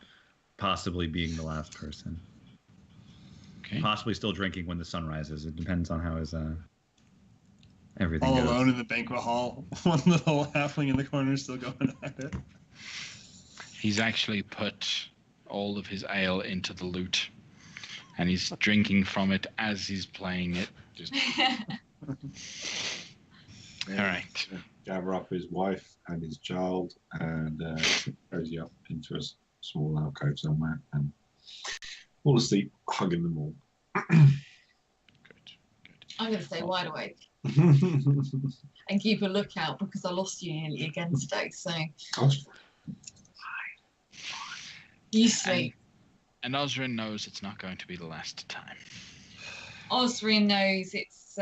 possibly being the last person. Okay. Possibly still drinking when the sun rises. It depends on how his everything All goes. alone in the banquet hall, one little halfling in the corner still going at it. He's actually put all of his ale into the lute, and he's drinking from it as he's playing it. Just... All right. Gather up his wife and his child and cozy up into a small alcove somewhere and fall asleep, hugging them all. Good. I'm going to stay wide awake and keep a lookout because I lost you nearly again today. So you sleep. And Osrin knows it's not going to be the last time. Osrin knows it's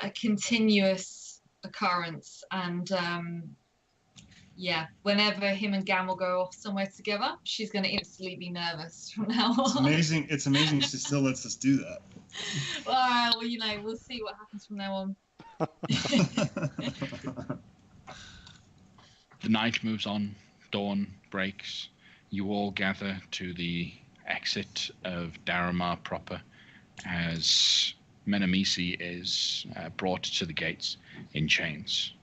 a continuous occurrence, and whenever him and Gam will go off somewhere together, she's going to instantly be nervous from now on. It's amazing she still lets us do that. Well, we'll see what happens from now on. The night moves on, dawn breaks. You all gather to the exit of Daramar proper as Menemisi is brought to the gates in chains.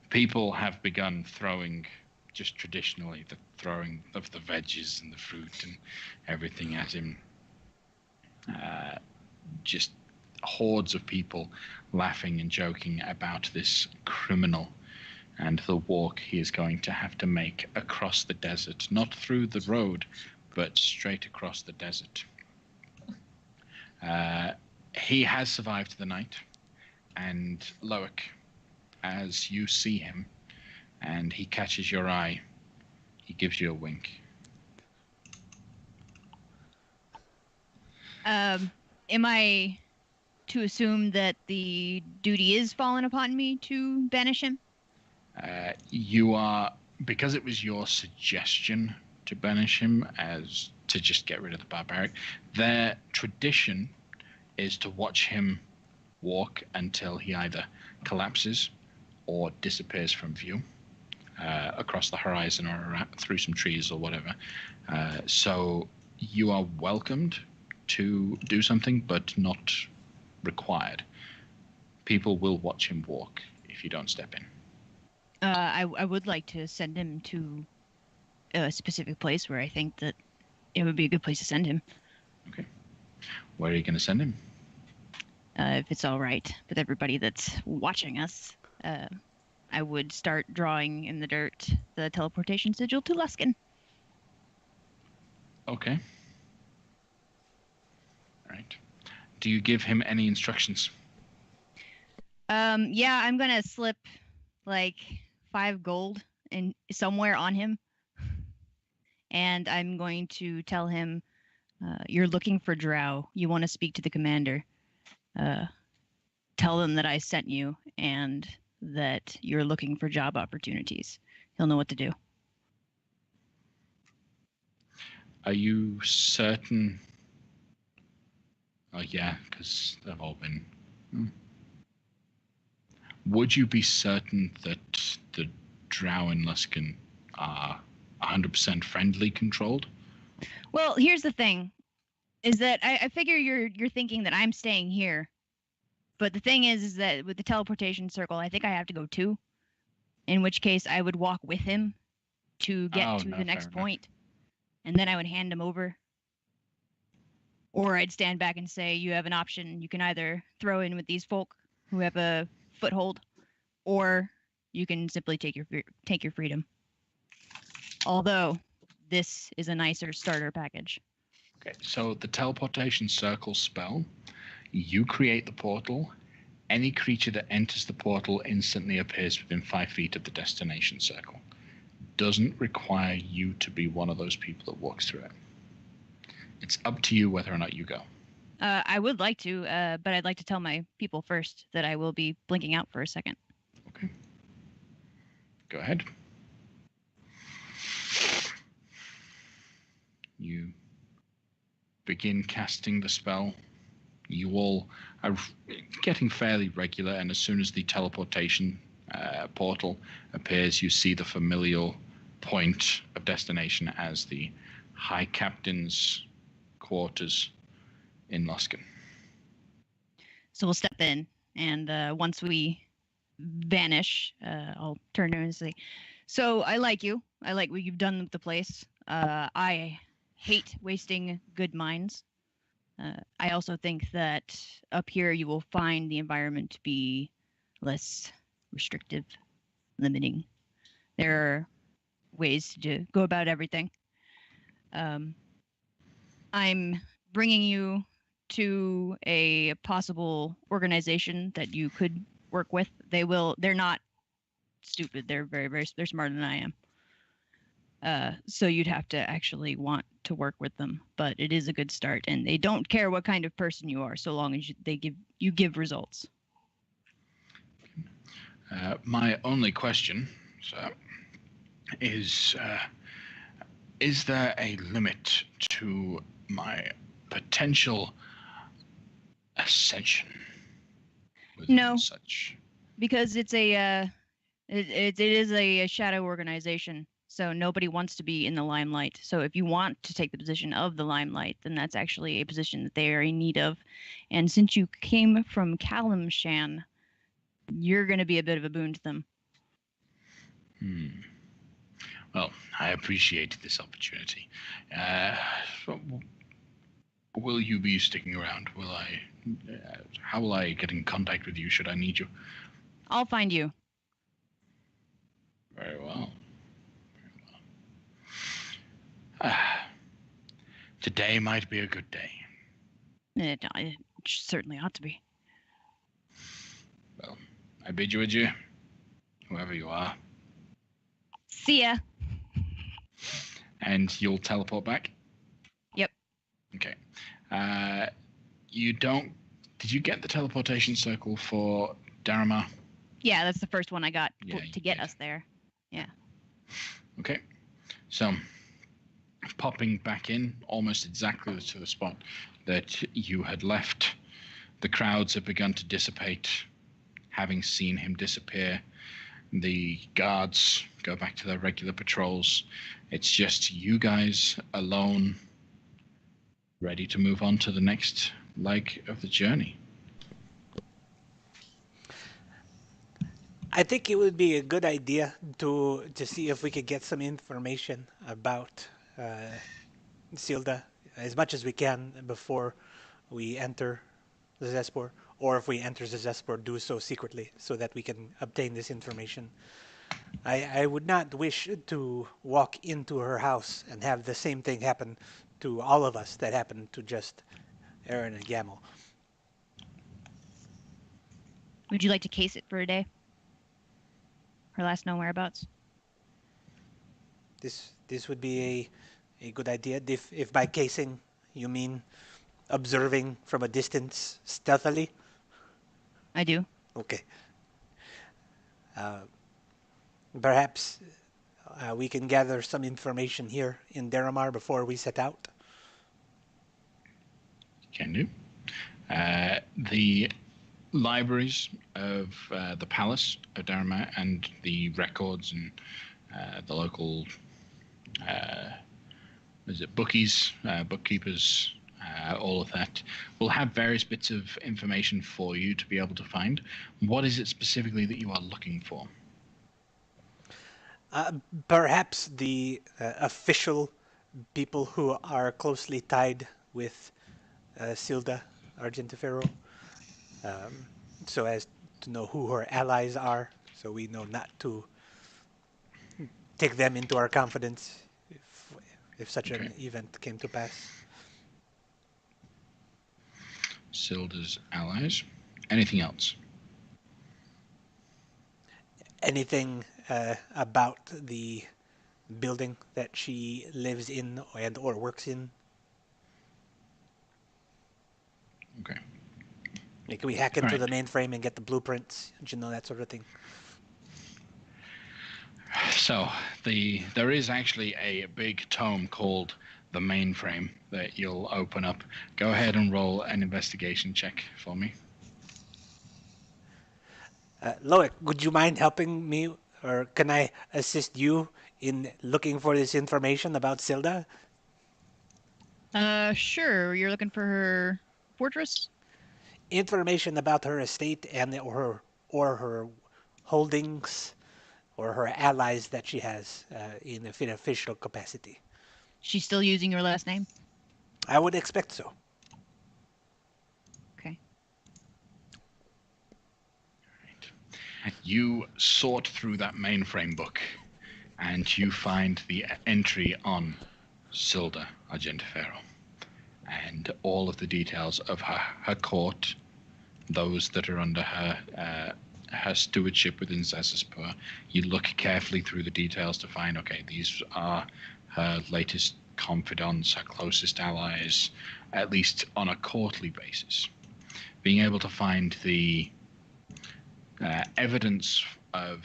People have begun throwing, just traditionally, the throwing of the veggies and the fruit and everything at him. Just hordes of people laughing and joking about this criminal and the walk he is going to have to make across the desert, not through the road, but straight across the desert. He has survived the night, and Loic, as you see him, and he catches your eye, he gives you a wink. Am I to assume that the duty is fallen upon me to banish him? You are, because it was your suggestion to banish him as to just get rid of the barbaric, their tradition is to watch him walk until he either collapses or disappears from view across the horizon or through some trees or whatever. So you are welcomed to do something, but not required. People will watch him walk if you don't step in. I would like to send him to a specific place where I think that it would be a good place to send him. Okay. Where are you going to send him? If it's all right with everybody that's watching us, I would start drawing in the dirt the teleportation sigil to Luskin. Okay. All right. Do you give him any instructions? Yeah, I'm gonna slip like 5 gold in somewhere on him, and I'm going to tell him, "You're looking for Drow. You want to speak to the commander. Tell them that I sent you and that you're looking for job opportunities." He'll know what to do. Are you certain? Oh, yeah, because they've all been... Would you be certain that the Drow in Luskin are 100% friendly controlled? Well, here's the thing, is that I figure you're thinking that I'm staying here. But the thing is that with the teleportation circle, I think I have to go too. in which case I would walk with him to get Oh, to no, the next fair enough. point, and then I would hand him over. Or I'd stand back and say, you have an option. You can either throw in with these folk who have a foothold, or you can simply take your freedom. Although this is a nicer starter package. Okay, so the teleportation circle spell, you create the portal. Any creature that enters the portal instantly appears within 5 feet of the destination circle. Doesn't require you to be one of those people that walks through it. It's up to you whether or not you go. I would like to, but I'd like to tell my people first that I will be blinking out for a second. Okay. Go ahead. You begin casting the spell. You all are getting fairly regular, and as soon as the teleportation portal appears, you see the familial point of destination as the High Captain's quarters in Luskin. So we'll step in, and once we vanish, I'll turn to him and say, so I like you. I like what you've done with the place. I hate wasting good minds. I also think that up here you will find the environment to be less restrictive, limiting. There are ways to go about everything. I'm bringing you to a possible organization that you could work with. They're not stupid. They're they're smarter than I am. So you'd have to actually want to work with them, but it is a good start, and they don't care what kind of person you are, so long as you give results. My only question, sir, is there a limit to my potential ascension? No. Such. Because it's it is a shadow organization, so nobody wants to be in the limelight. So if you want to take the position of the limelight, then that's actually a position that they are in need of. And since you came from Kalimshan, you're going to be a bit of a boon to them. Well, I appreciate this opportunity. Will you be sticking around? How will I get in contact with you should I need you? I'll find you. Very well. Today might be a good day. It certainly ought to be. Well, I bid you adieu, whoever you are. See ya. And you'll teleport back? Yep. Okay. Did you get the teleportation circle for Daramar? Yeah, that's the first one I got to get did. us there. Yeah. Okay. So, popping back in almost exactly to the spot that you had left, the crowds have begun to dissipate. Having seen him disappear, the guards go back to their regular patrols. It's just you guys alone, ready to move on to the next leg of the journey. I think it would be a good idea to see if we could get some information about Silda as much as we can before we enter the Zespor, or if we enter the Zespor, do so secretly so that we can obtain this information. I would not wish to walk into her house and have the same thing happen to all of us that happened to just Aaron and Gamel. Would you like to case it for a day? Her last known whereabouts? This would be a good idea. If by casing you mean observing from a distance stealthily? I do. Okay. Perhaps we can gather some information here in Daramar before we set out. Can do. The libraries of the Palace of Daramar and the records and the local bookies, bookkeepers, all of that will have various bits of information for you to be able to find. What is it specifically that you are looking for? Perhaps the official people who are closely tied with Silda Argentiferro, so as to know who her allies are, so we know not to take them into our confidence if such an event came to pass. Silda's allies. Anything else? Anything about the building that she lives in and or works in? Okay. Like, can we hack into Right. the mainframe and get the blueprints, that sort of thing? So there is actually a big tome called the Mainframe that you'll open up. Go ahead and roll an investigation check for me. Loic, would you mind helping me, or can I assist you in looking for this information about Silda? Sure. You're looking for her fortress? Information about her estate or her holdings or her allies that she has in an official capacity. She's still using your last name? I would expect so. Okay. You sort through that Mainframe book, and you find the entry on Silda Argentiferro, and all of the details of her court, those that are under her stewardship within Zezaspur. You look carefully through the details to find, okay, these are her latest confidants, her closest allies, at least on a quarterly basis. Being able to find the evidence of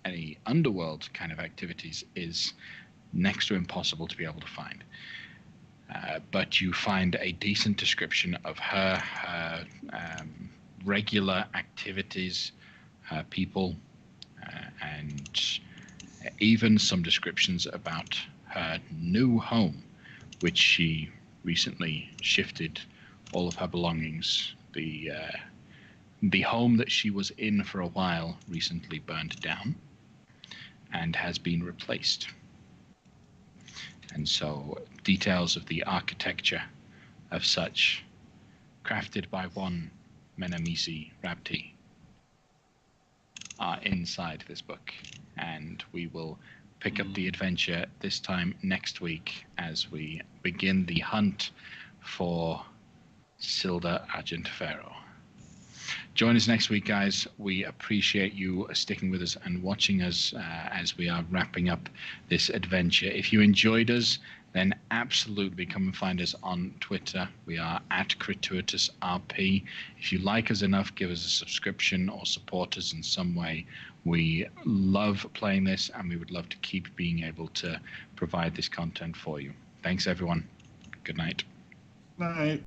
any underworld kind of activities is next to impossible to be able to find. But you find a decent description of her regular activities, her people, and even some descriptions about her new home, which she recently shifted all of her belongings. The home that she was in for a while recently burned down and has been replaced. And so details of the architecture of such, crafted by one Menamisi Rabti, are inside this book. And we will pick up the adventure this time next week as we begin the hunt for Silda Argentiferro. Join us next week, guys. We appreciate you sticking with us and watching us as we are wrapping up this adventure. If you enjoyed us, then absolutely come and find us on Twitter. We are at Crituitous RP. If you like us enough, give us a subscription or support us in some way. We love playing this, and we would love to keep being able to provide this content for you. Thanks, everyone. Good night. Night.